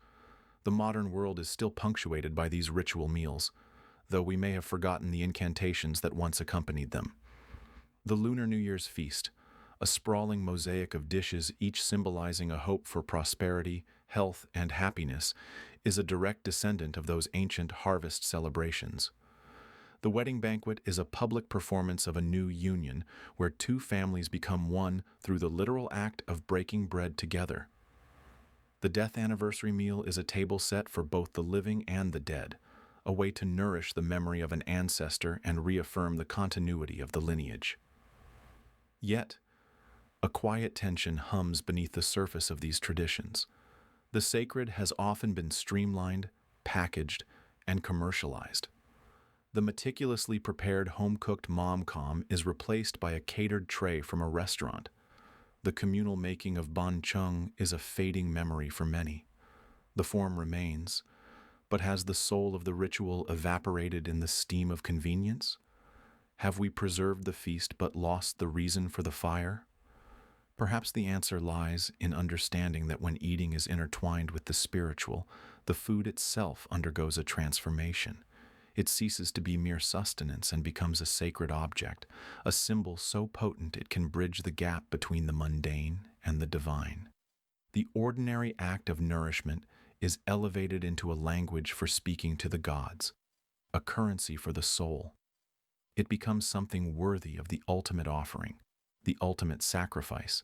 The modern world is still punctuated by these ritual meals, though we may have forgotten the incantations that once accompanied them. The Lunar New Year's feast, a sprawling mosaic of dishes each symbolizing a hope for prosperity, health, and happiness, is a direct descendant of those ancient harvest celebrations. The wedding banquet is a public performance of a new union where two families become one through the literal act of breaking bread together. The death anniversary meal is a table set for both the living and the dead, a way to nourish the memory of an ancestor and reaffirm the continuity of the lineage. Yet, a quiet tension hums beneath the surface of these traditions. The sacred has often been streamlined, packaged, and commercialized. The meticulously prepared home-cooked mom-com is replaced by a catered tray from a restaurant. The communal making of bánh chung is a fading memory for many. The form remains, but has the soul of the ritual evaporated in the steam of convenience? Have we preserved the feast but lost the reason for the fire? Perhaps the answer lies in understanding that when eating is intertwined with the spiritual, the food itself undergoes a transformation. It ceases to be mere sustenance and becomes a sacred object, a symbol so potent it can bridge the gap between the mundane and the divine. The ordinary act of nourishment is elevated into a language for speaking to the gods, a currency for the soul. It becomes something worthy of the ultimate offering, the ultimate sacrifice.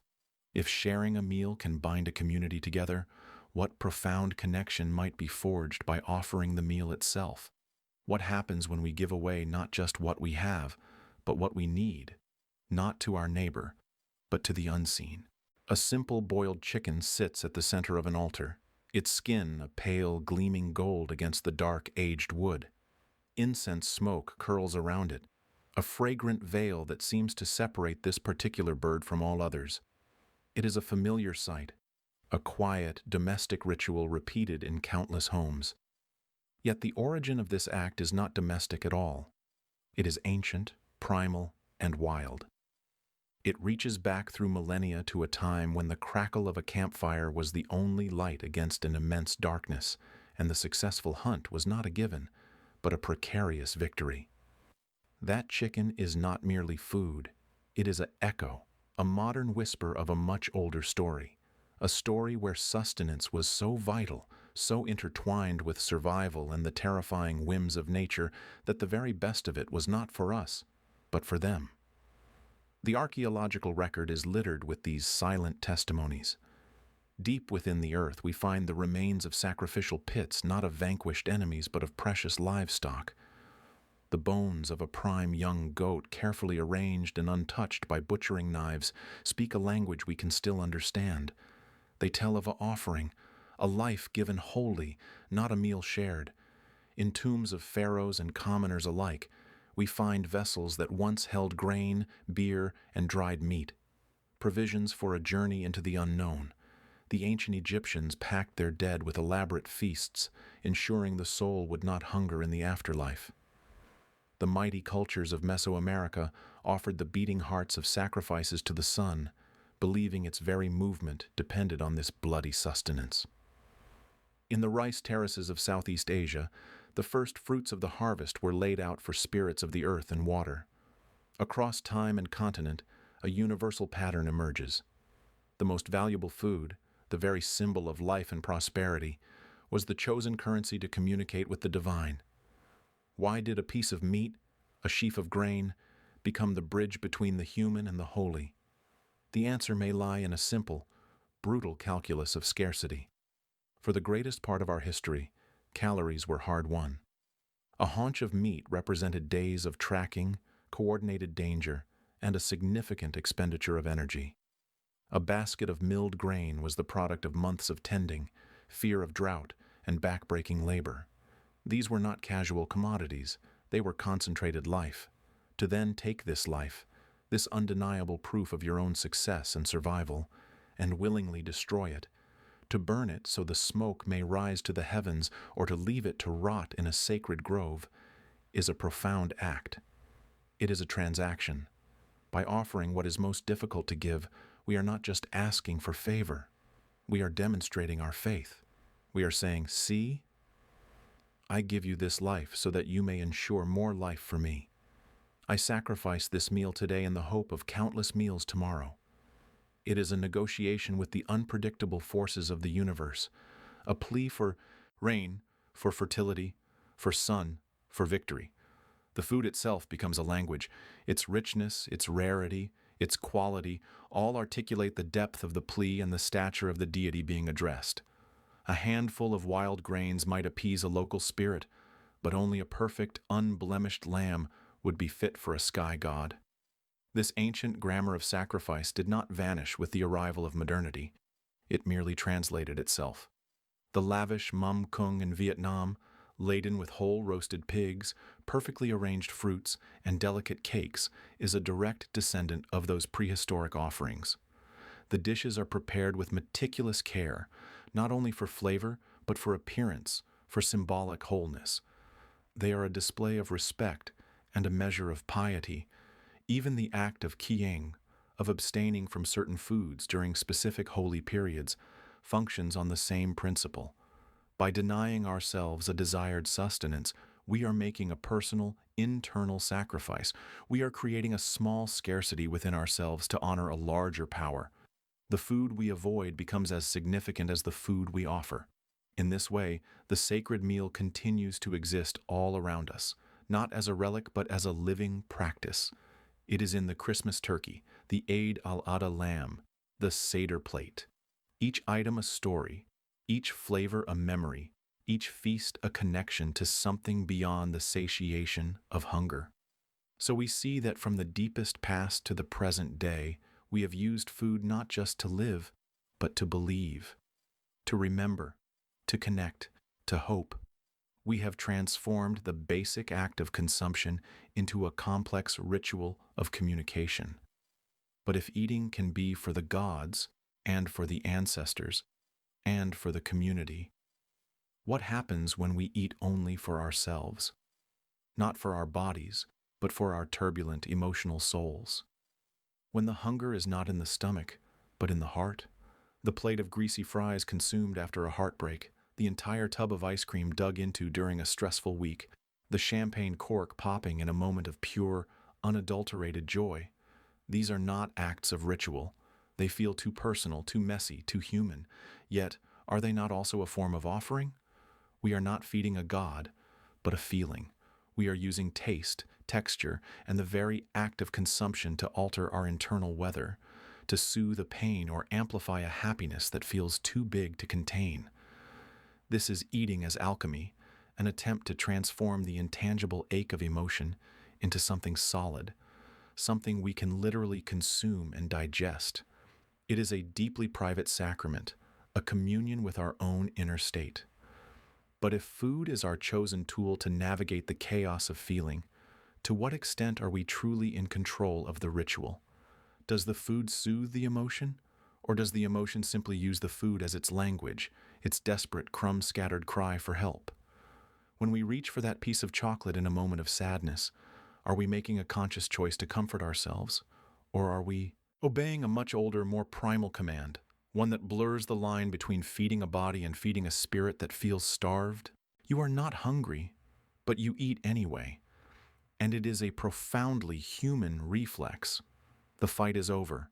If sharing a meal can bind a community together, what profound connection might be forged by offering the meal itself? What happens when we give away not just what we have, but what we need, not to our neighbor, but to the unseen? A simple boiled chicken sits at the center of an altar, its skin a pale, gleaming gold against the dark, aged wood. Incense smoke curls around it, a fragrant veil that seems to separate this particular bird from all others. It is a familiar sight, a quiet, domestic ritual repeated in countless homes. Yet the origin of this act is not domestic at all. It is ancient, primal, and wild. It reaches back through millennia to a time when the crackle of a campfire was the only light against an immense darkness, and the successful hunt was not a given, but a precarious victory. That chicken is not merely food. It is an echo, a modern whisper of a much older story, a story where sustenance was so vital, so intertwined with survival and the terrifying whims of nature that the very best of it was not for us, but for them. The archaeological record is littered with these silent testimonies. Deep within the earth we find the remains of sacrificial pits, not of vanquished enemies, but of precious livestock. The bones of a prime young goat, carefully arranged and untouched by butchering knives, speak a language we can still understand. They tell of an offering, a life given wholly, not a meal shared. In tombs of pharaohs and commoners alike, we find vessels that once held grain, beer, and dried meat, provisions for a journey into the unknown. The ancient Egyptians packed their dead with elaborate feasts, ensuring the soul would not hunger in the afterlife. The mighty cultures of Mesoamerica offered the beating hearts of sacrifices to the sun, believing its very movement depended on this bloody sustenance. In the rice terraces of Southeast Asia, the first fruits of the harvest were laid out for spirits of the earth and water. Across time and continent, a universal pattern emerges. The most valuable food, the very symbol of life and prosperity, was the chosen currency to communicate with the divine. Why did a piece of meat, a sheaf of grain, become the bridge between the human and the holy? The answer may lie in a simple, brutal calculus of scarcity. For the greatest part of our history, calories were hard-won. A haunch of meat represented days of tracking, coordinated danger, and a significant expenditure of energy. A basket of milled grain was the product of months of tending, fear of drought, and back-breaking labor. These were not casual commodities, they were concentrated life. To then take this life, this undeniable proof of your own success and survival, and willingly destroy it, to burn it so the smoke may rise to the heavens or to leave it to rot in a sacred grove, is a profound act. It is a transaction. By offering what is most difficult to give, we are not just asking for favor. We are demonstrating our faith. We are saying, "See, I give you this life so that you may ensure more life for me. I sacrifice this meal today in the hope of countless meals tomorrow." It is a negotiation with the unpredictable forces of the universe, a plea for rain, for fertility, for sun, for victory. The food itself becomes a language. Its richness, its rarity, its quality, all articulate the depth of the plea and the stature of the deity being addressed. A handful of wild grains might appease a local spirit, but only a perfect, unblemished lamb would be fit for a sky god. This ancient grammar of sacrifice did not vanish with the arrival of modernity. It merely translated itself. The lavish mum kung in Vietnam, laden with whole roasted pigs, perfectly arranged fruits, and delicate cakes, is a direct descendant of those prehistoric offerings. The dishes are prepared with meticulous care, not only for flavor, but for appearance, for symbolic wholeness. They are a display of respect and a measure of piety. Even the act of qiying, of abstaining from certain foods during specific holy periods, functions on the same principle. By denying ourselves a desired sustenance, we are making a personal, internal sacrifice. We are creating a small scarcity within ourselves to honor a larger power. The food we avoid becomes as significant as the food we offer. In this way, the sacred meal continues to exist all around us, not as a relic but as a living practice. It is in the Christmas turkey, the Eid al-Adha lamb, the Seder plate. Each item a story, each flavor a memory, each feast a connection to something beyond the satiation of hunger. So we see that from the deepest past to the present day, we have used food not just to live, but to believe, to remember, to connect, to hope. We have transformed the basic act of consumption into a complex ritual of communication. But if eating can be for the gods, and for the ancestors, and for the community, what happens when we eat only for ourselves? Not for our bodies, but for our turbulent emotional souls. When the hunger is not in the stomach, but in the heart, the plate of greasy fries consumed after a heartbreak, the entire tub of ice cream dug into during a stressful week, the champagne cork popping in a moment of pure, unadulterated joy. These are not acts of ritual. They feel too personal, too messy, too human. Yet, are they not also a form of offering? We are not feeding a god, but a feeling. We are using taste, texture, and the very act of consumption to alter our internal weather, to soothe a pain or amplify a happiness that feels too big to contain. This is eating as alchemy, an attempt to transform the intangible ache of emotion into something solid, something we can literally consume and digest. It is a deeply private sacrament, a communion with our own inner state. But if food is our chosen tool to navigate the chaos of feeling, to what extent are we truly in control of the ritual? Does the food soothe the emotion, or does the emotion simply use the food as its language, its desperate, crumb-scattered cry for help? When we reach for that piece of chocolate in a moment of sadness, are we making a conscious choice to comfort ourselves, or are we obeying a much older, more primal command, one that blurs the line between feeding a body and feeding a spirit that feels starved? You are not hungry, but you eat anyway. And it is a profoundly human reflex. The fight is over.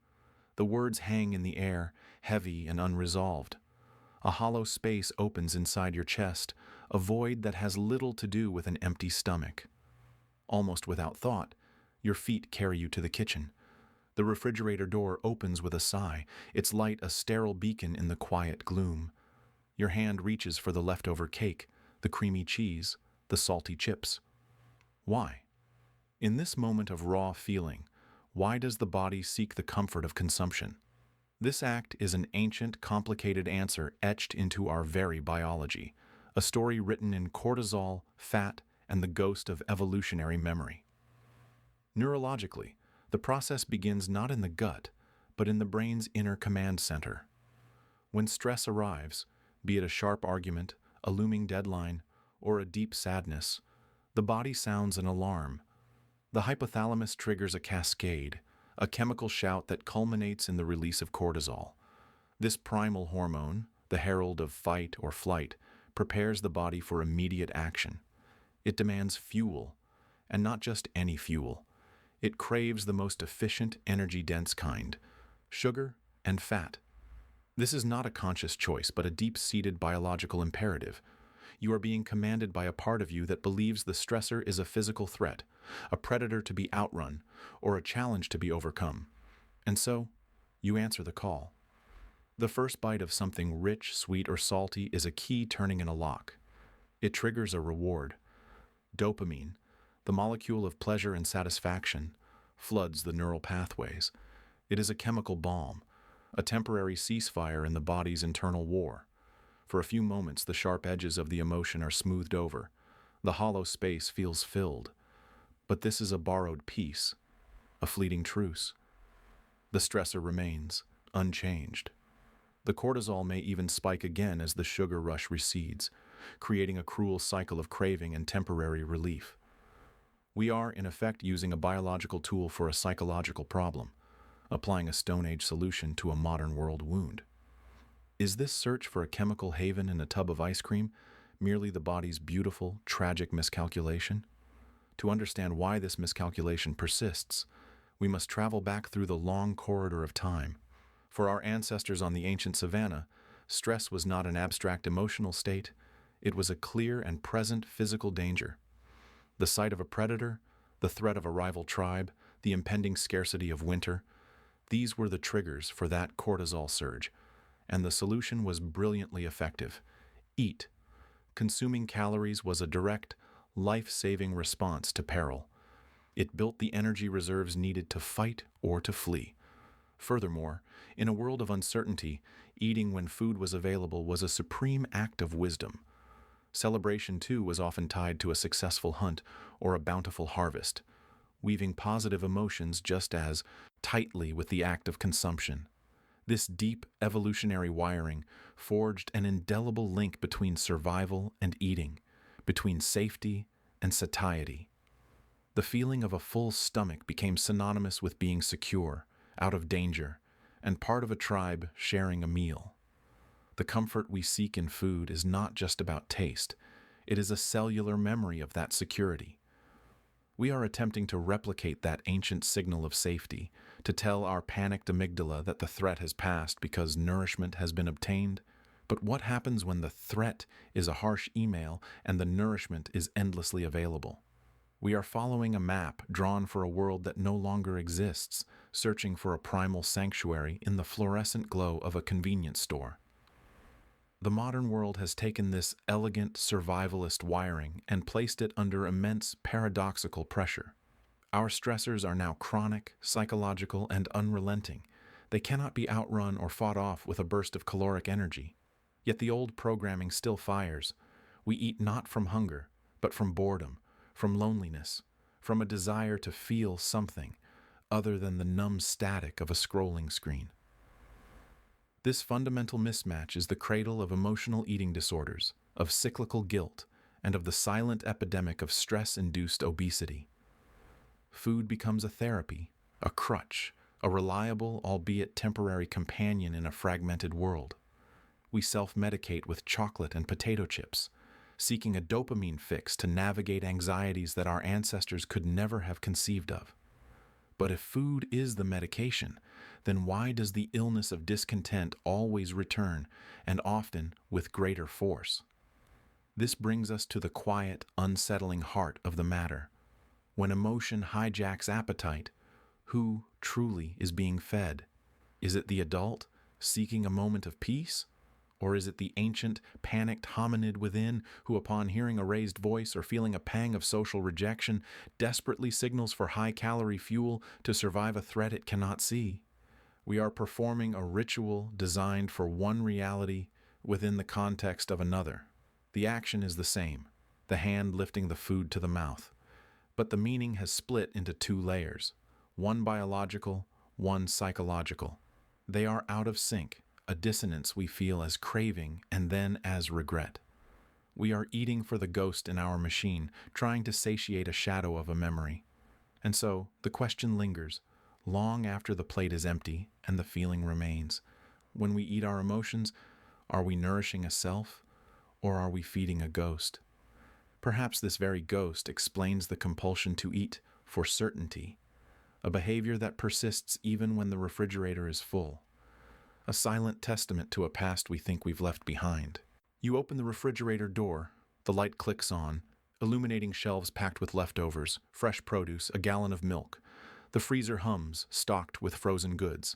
The words hang in the air, heavy and unresolved. A hollow space opens inside your chest, a void that has little to do with an empty stomach. Almost without thought, your feet carry you to the kitchen. The refrigerator door opens with a sigh, its light a sterile beacon in the quiet gloom. Your hand reaches for the leftover cake, the creamy cheese, the salty chips. Why? In this moment of raw feeling, why does the body seek the comfort of consumption? This act is an ancient, complicated answer etched into our very biology, a story written in cortisol, fat, and the ghost of evolutionary memory. Neurologically, the process begins not in the gut, but in the brain's inner command center. When stress arrives, be it a sharp argument, a looming deadline, or a deep sadness, the body sounds an alarm. The hypothalamus triggers a cascade, a chemical shout that culminates in the release of cortisol. This primal hormone, the herald of fight or flight, prepares the body for immediate action. It demands fuel, and not just any fuel. It craves the most efficient, energy-dense kind, sugar and fat. This is not a conscious choice, but a deep-seated biological imperative. You are being commanded by a part of you that believes the stressor is a physical threat, a predator to be outrun, or a challenge to be overcome. And so, you answer the call. The first bite of something rich, sweet, or salty is a key turning in a lock. It triggers a reward. Dopamine, the molecule of pleasure and satisfaction, floods the neural pathways. It is a chemical balm, a temporary ceasefire in the body's internal war. For a few moments, the sharp edges of the emotion are smoothed over. The hollow space feels filled. But this is a borrowed peace, a fleeting truce. The stressor remains, unchanged. The cortisol may even spike again as the sugar rush recedes, creating a cruel cycle of craving and temporary relief. We are, in effect, using a biological tool for a psychological problem, applying a Stone Age solution to a modern world wound. Is this search for a chemical haven in a tub of ice cream merely the body's beautiful, tragic miscalculation? To understand why this miscalculation persists, we must travel back through the long corridor of time. For our ancestors on the ancient savanna, stress was not an abstract emotional state, it was a clear and present physical danger. The sight of a predator, the threat of a rival tribe, the impending scarcity of winter, these were the triggers for that cortisol surge, and the solution was brilliantly effective. Eat. Consuming calories was a direct, life-saving response to peril. It built the energy reserves needed to fight or to flee. Furthermore, in a world of uncertainty, eating when food was available was a supreme act of wisdom. Celebration, too, was often tied to a successful hunt or a bountiful harvest, weaving positive emotions just as tightly with the act of consumption. This deep evolutionary wiring forged an indelible link between survival and eating, between safety and satiety. The feeling of a full stomach became synonymous with being secure, out of danger, and part of a tribe sharing a meal. The comfort we seek in food is not just about taste, it is a cellular memory of that security. We are attempting to replicate that ancient signal of safety, to tell our panicked amygdala that the threat has passed because nourishment has been obtained. But what happens when the threat is a harsh email and the nourishment is endlessly available? We are following a map drawn for a world that no longer exists, searching for a primal sanctuary in the fluorescent glow of a convenience store. The modern world has taken this elegant survivalist wiring and placed it under immense paradoxical pressure. Our stressors are now chronic, psychological, and unrelenting. They cannot be outrun or fought off with a burst of caloric energy. Yet the old programming still fires. We eat not from hunger, but from boredom, from loneliness, from a desire to feel something other than the numb static of a scrolling screen. This fundamental mismatch is the cradle of emotional eating disorders, of cyclical guilt, and of the silent epidemic of stress-induced obesity. Food becomes a therapy, a crutch, a reliable, albeit temporary companion in a fragmented world. We self-medicate with chocolate and potato chips, seeking a dopamine fix to navigate anxieties that our ancestors could never have conceived of. But if food is the medication, then why does the illness of discontent always return, and often with greater force? This brings us to the quiet, unsettling heart of the matter. When emotion hijacks appetite, who truly is being fed? Is it the adult, seeking a moment of peace? Or is it the ancient, panicked hominid within who, upon hearing a raised voice or feeling a pang of social rejection, desperately signals for high-calorie fuel to survive a threat it cannot see? We are performing a ritual designed for one reality within the context of another. The action is the same, the hand lifting the food to the mouth, but the meaning has split into two layers, one biological, one psychological. They are out of sync, a dissonance we feel as craving and then as regret. We are eating for the ghost in our machine, trying to satiate a shadow of a memory. And so, the question lingers, long after the plate is empty and the feeling remains. When we eat our emotions, are we nourishing a self, or are we feeding a ghost? Perhaps this very ghost explains the compulsion to eat for certainty, a behavior that persists even when the refrigerator is full, a silent testament to a past we think we've left behind. You open the refrigerator door, the light clicks on, illuminating shelves packed with leftovers, fresh produce, a gallon of milk. The freezer hums, stocked with frozen goods.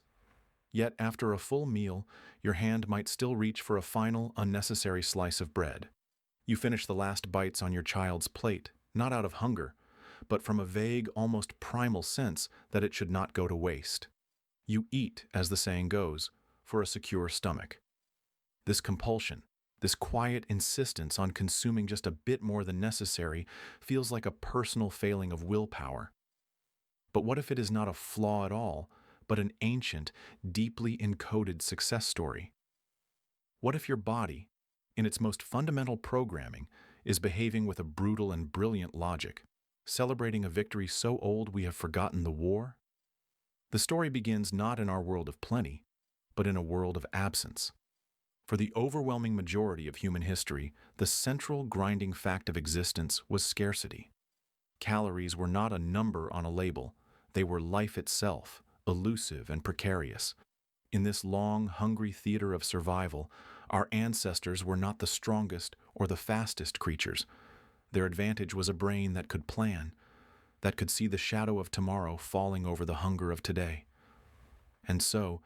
Yet after a full meal, your hand might still reach for a final, unnecessary slice of bread. You finish the last bites on your child's plate, not out of hunger, but from a vague, almost primal sense that it should not go to waste. You eat, as the saying goes, for a secure stomach. This compulsion, this quiet insistence on consuming just a bit more than necessary, feels like a personal failing of willpower. But what if it is not a flaw at all, but an ancient, deeply encoded success story? What if your body, in its most fundamental programming, is behaving with a brutal and brilliant logic, celebrating a victory so old we have forgotten the war? The story begins not in our world of plenty, but in a world of absence. For the overwhelming majority of human history, the central grinding fact of existence was scarcity. Calories were not a number on a label, they were life itself, elusive and precarious. In this long, hungry theater of survival, our ancestors were not the strongest or the fastest creatures. Their advantage was a brain that could plan, that could see the shadow of tomorrow falling over the hunger of today. And so,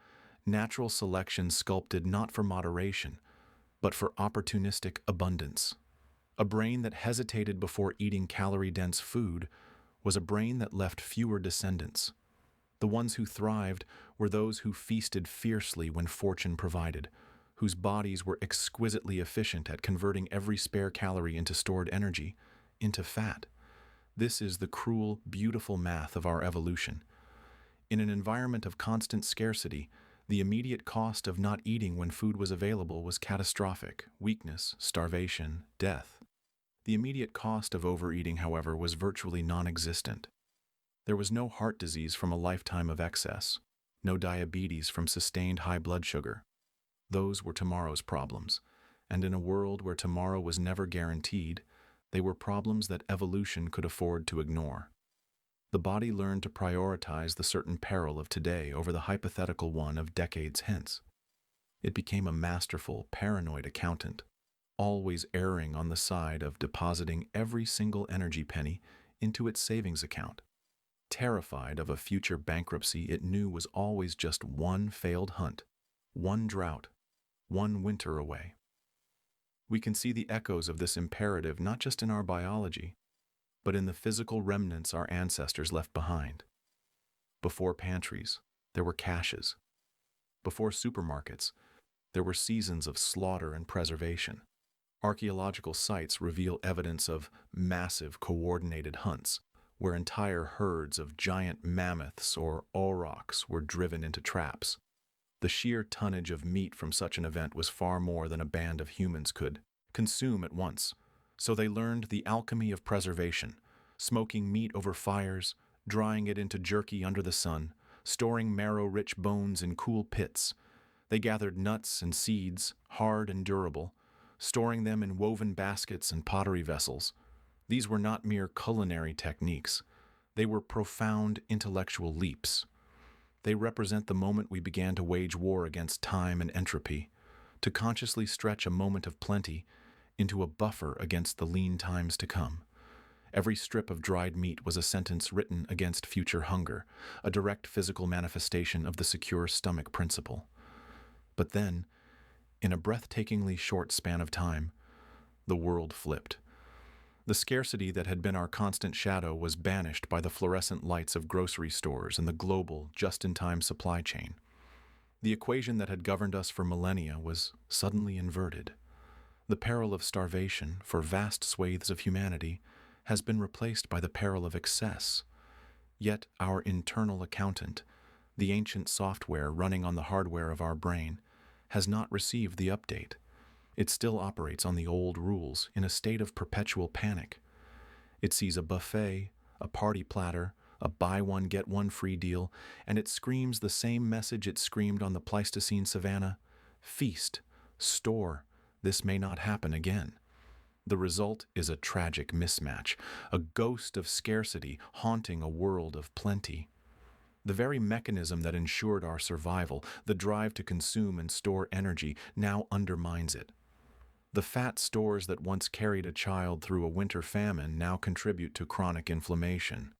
natural selection sculpted not for moderation, but for opportunistic abundance. A brain that hesitated before eating calorie-dense food was a brain that left fewer descendants. The ones who thrived were those who feasted fiercely when fortune provided, whose bodies were exquisitely efficient at converting every spare calorie into stored energy, into fat. This is the cruel, beautiful math of our evolution. In an environment of constant scarcity, the immediate cost of not eating when food was available was catastrophic: weakness, starvation, death. The immediate cost of overeating, however, was virtually non-existent. There was no heart disease from a lifetime of excess, no diabetes from sustained high blood sugar. Those were tomorrow's problems, and in a world where tomorrow was never guaranteed, they were problems that evolution could afford to ignore. The body learned to prioritize the certain peril of today over the hypothetical one of decades hence. It became a masterful, paranoid accountant, always erring on the side of depositing every single energy penny into its savings account. Terrified of a future bankruptcy it knew was always just one failed hunt, one drought, one winter away. We can see the echoes of this imperative not just in our biology, but in the physical remnants our ancestors left behind. Before pantries, there were caches. Before supermarkets, there were seasons of slaughter and preservation. Archaeological sites reveal evidence of massive coordinated hunts, where entire herds of giant mammoths or aurochs were driven into traps. The sheer tonnage of meat from such an event was far more than a band of humans could consume at once, so they learned the alchemy of preservation, smoking meat over fires, drying it into jerky under the sun, storing marrow-rich bones in cool pits. They gathered nuts and seeds, hard and durable, storing them in woven baskets and pottery vessels. These were not mere culinary techniques. They were profound intellectual leaps. They represent the moment we began to wage war against time and entropy, to consciously stretch a moment of plenty into a buffer against the lean times to come. Every strip of dried meat was a sentence written against future hunger, a direct physical manifestation of the secure stomach principle. But then, in a breathtakingly short span of time, the world flipped. The scarcity that had been our constant shadow was banished by the fluorescent lights of grocery stores and the global, just-in-time supply chain. The equation that had governed us for millennia was suddenly inverted. The peril of starvation for vast swathes of humanity has been replaced by the peril of excess. Yet our internal accountant, the ancient software running on the hardware of our brain, has not received the update. It still operates on the old rules in a state of perpetual panic. It sees a buffet, a party platter, a buy one get one free deal, and it screams the same message it screamed on the Pleistocene savanna: feast, store, this may not happen again. The result is a tragic mismatch, a ghost of scarcity haunting a world of plenty. The very mechanism that ensured our survival, the drive to consume and store energy, now undermines it. The fat stores that once carried a child through a winter famine now contribute to chronic inflammation.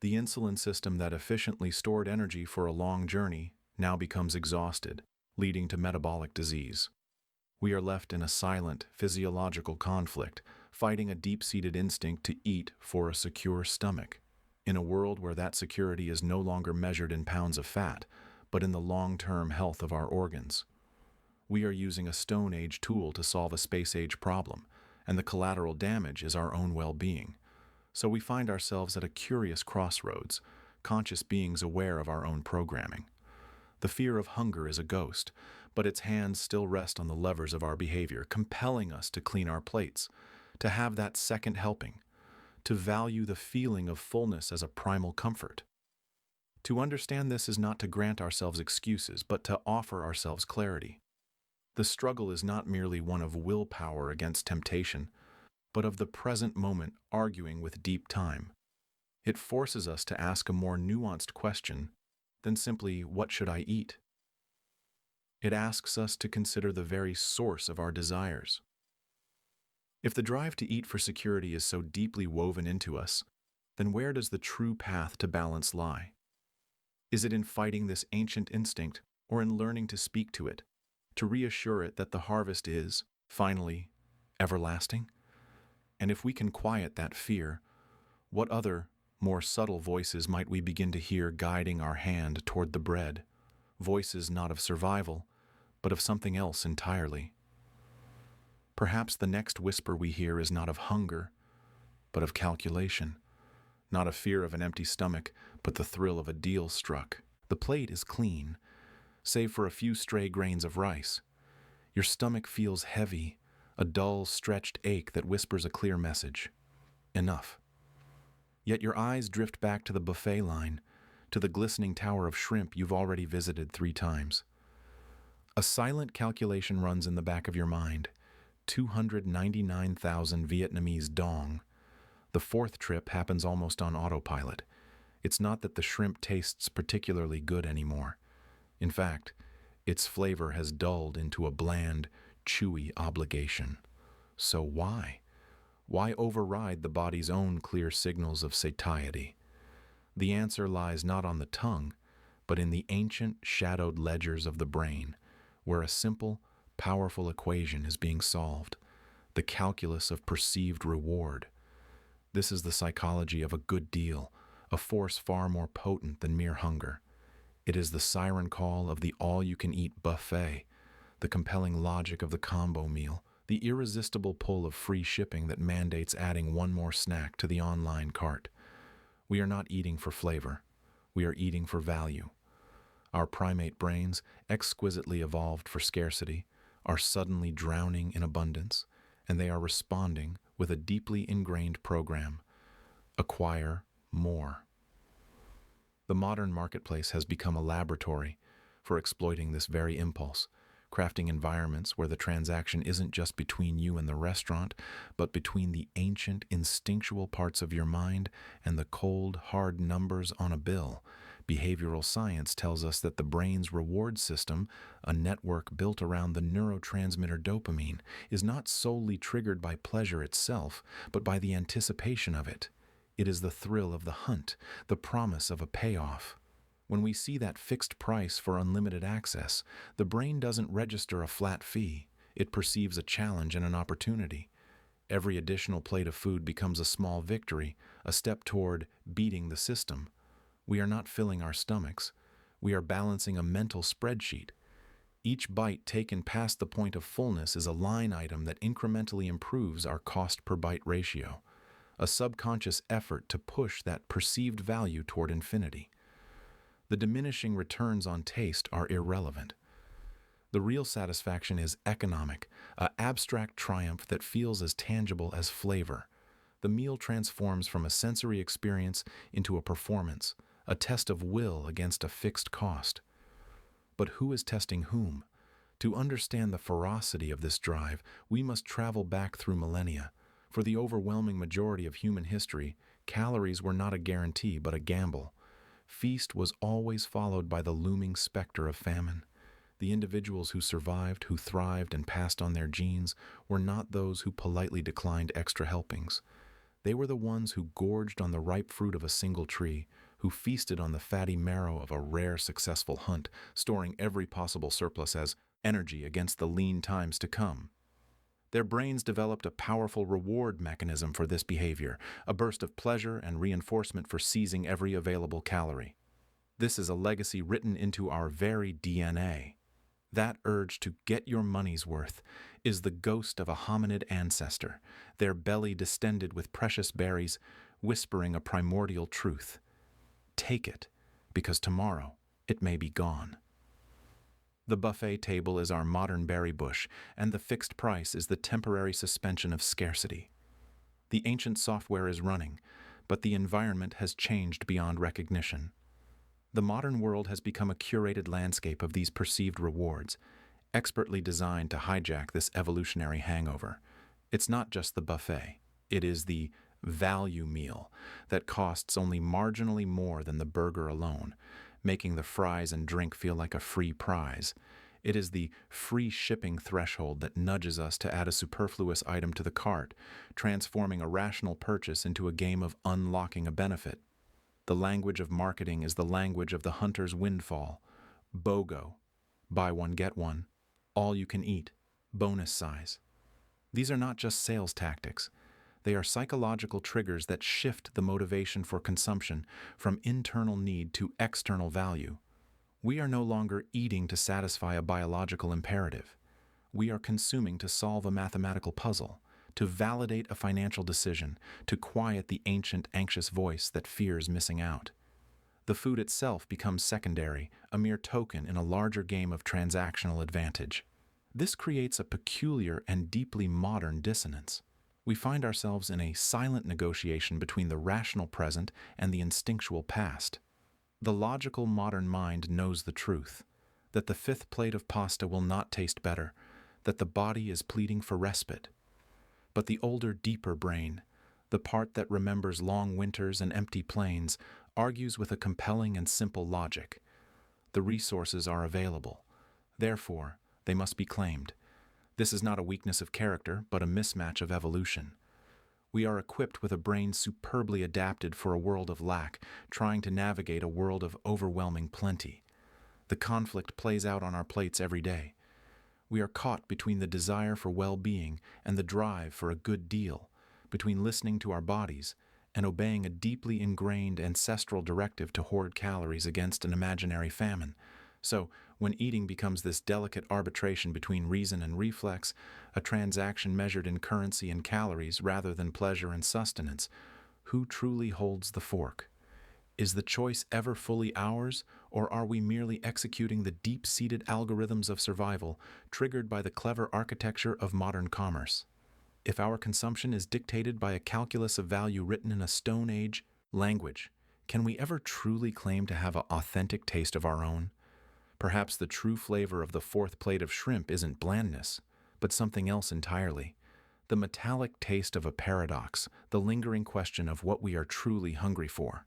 The insulin system that efficiently stored energy for a long journey now becomes exhausted, leading to metabolic disease. We are left in a silent, physiological conflict, fighting a deep-seated instinct to eat for a secure stomach, in a world where that security is no longer measured in pounds of fat, but in the long-term health of our organs. We are using a Stone Age tool to solve a Space Age problem, and the collateral damage is our own well-being. So we find ourselves at a curious crossroads, conscious beings aware of our own programming. The fear of hunger is a ghost, but its hands still rest on the levers of our behavior, compelling us to clean our plates, to have that second helping, to value the feeling of fullness as a primal comfort. To understand this is not to grant ourselves excuses, but to offer ourselves clarity. The struggle is not merely one of willpower against temptation, but of the present moment arguing with deep time. It forces us to ask a more nuanced question than simply, what should I eat? It asks us to consider the very source of our desires. If the drive to eat for security is so deeply woven into us, then where does the true path to balance lie? Is it in fighting this ancient instinct, or in learning to speak to it, to reassure it that the harvest is, finally, everlasting? And if we can quiet that fear, what other, more subtle voices might we begin to hear guiding our hand toward the bread? Voices not of survival, but of something else entirely. Perhaps the next whisper we hear is not of hunger, but of calculation. Not a fear of an empty stomach, but the thrill of a deal struck. The plate is clean, save for a few stray grains of rice. Your stomach feels heavy, a dull, stretched ache that whispers a clear message: enough. Yet your eyes drift back to the buffet line, to the glistening tower of shrimp you've already visited 3 times. A silent calculation runs in the back of your mind: 299,000 Vietnamese dong. The 4th trip happens almost on autopilot. It's not that the shrimp tastes particularly good anymore. In fact, its flavor has dulled into a bland, chewy obligation. So why? Why override the body's own clear signals of satiety? The answer lies not on the tongue, but in the ancient, shadowed ledgers of the brain, where a simple, powerful equation is being solved: the calculus of perceived reward. This is the psychology of a good deal, a force far more potent than mere hunger. It is the siren call of the all-you-can-eat buffet, the compelling logic of the combo meal, the irresistible pull of free shipping that mandates adding one more snack to the online cart. We are not eating for flavor. We are eating for value. Our primate brains, exquisitely evolved for scarcity, are suddenly drowning in abundance, and they are responding with a deeply ingrained program: acquire more. The modern marketplace has become a laboratory for exploiting this very impulse, crafting environments where the transaction isn't just between you and the restaurant, but between the ancient, instinctual parts of your mind and the cold, hard numbers on a bill. Behavioral science tells us that the brain's reward system, a network built around the neurotransmitter dopamine, is not solely triggered by pleasure itself, but by the anticipation of it. It is the thrill of the hunt, the promise of a payoff. When we see that fixed price for unlimited access, the brain doesn't register a flat fee. It perceives a challenge and an opportunity. Every additional plate of food becomes a small victory, a step toward beating the system. We are not filling our stomachs. We are balancing a mental spreadsheet, Each bite taken past the point of fullness is a line item that incrementally improves our cost per bite ratio, a subconscious effort to push that perceived value toward infinity. The diminishing returns on taste are irrelevant. The real satisfaction is economic, an abstract triumph that feels as tangible as flavor. The meal transforms from a sensory experience into a performance, a test of will against a fixed cost. But who is testing whom? To understand the ferocity of this drive, we must travel back through millennia. For the overwhelming majority of human history, calories were not a guarantee but a gamble. Feast was always followed by the looming specter of famine. The individuals who survived, who thrived, and passed on their genes were not those who politely declined extra helpings. They were the ones who gorged on the ripe fruit of a single tree, who feasted on the fatty marrow of a rare successful hunt, storing every possible surplus as energy against the lean times to come. Their brains developed a powerful reward mechanism for this behavior, a burst of pleasure and reinforcement for seizing every available calorie. This is a legacy written into our very DNA. That urge to get your money's worth is the ghost of a hominid ancestor, their belly distended with precious berries, whispering a primordial truth. Take it, because tomorrow it may be gone. The buffet table is our modern berry bush, and the fixed price is the temporary suspension of scarcity. The ancient software is running, but the environment has changed beyond recognition. The modern world has become a curated landscape of these perceived rewards, expertly designed to hijack this evolutionary hangover. It's not just the buffet. It is the value meal that costs only marginally more than the burger alone, making the fries and drink feel like a free prize. It is the free shipping threshold that nudges us to add a superfluous item to the cart, transforming a rational purchase into a game of unlocking a benefit. The language of marketing is the language of the hunter's windfall. BOGO, buy one, get one, all you can eat, bonus size. These are not just sales tactics. They are psychological triggers that shift the motivation for consumption from internal need to external value. We are no longer eating to satisfy a biological imperative. We are consuming to solve a mathematical puzzle, to validate a financial decision, to quiet the ancient anxious voice that fears missing out. The food itself becomes secondary, a mere token in a larger game of transactional advantage. This creates a peculiar and deeply modern dissonance. We find ourselves in a silent negotiation between the rational present and the instinctual past. The logical modern mind knows the truth, that the fifth plate of pasta will not taste better, that the body is pleading for respite. But the older, deeper brain, the part that remembers long winters and empty plains, argues with a compelling and simple logic. The resources are available. Therefore, they must be claimed. This is not a weakness of character, but a mismatch of evolution. We are equipped with a brain superbly adapted for a world of lack, trying to navigate a world of overwhelming plenty. The conflict plays out on our plates every day. We are caught between the desire for well-being and the drive for a good deal, between listening to our bodies and obeying a deeply ingrained ancestral directive to hoard calories against an imaginary famine. So, when eating becomes this delicate arbitration between reason and reflex, a transaction measured in currency and calories rather than pleasure and sustenance, who truly holds the fork? Is the choice ever fully ours, or are we merely executing the deep-seated algorithms of survival triggered by the clever architecture of modern commerce? If our consumption is dictated by a calculus of value written in a Stone Age language, can we ever truly claim to have an authentic taste of our own? Perhaps the true flavor of the fourth plate of shrimp isn't blandness, but something else entirely. The metallic taste of a paradox, the lingering question of what we are truly hungry for.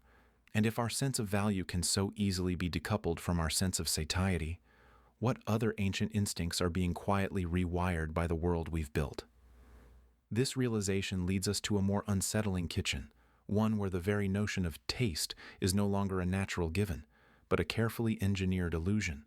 And if our sense of value can so easily be decoupled from our sense of satiety, what other ancient instincts are being quietly rewired by the world we've built? This realization leads us to a more unsettling kitchen, one where the very notion of taste is no longer a natural given, but a carefully engineered illusion.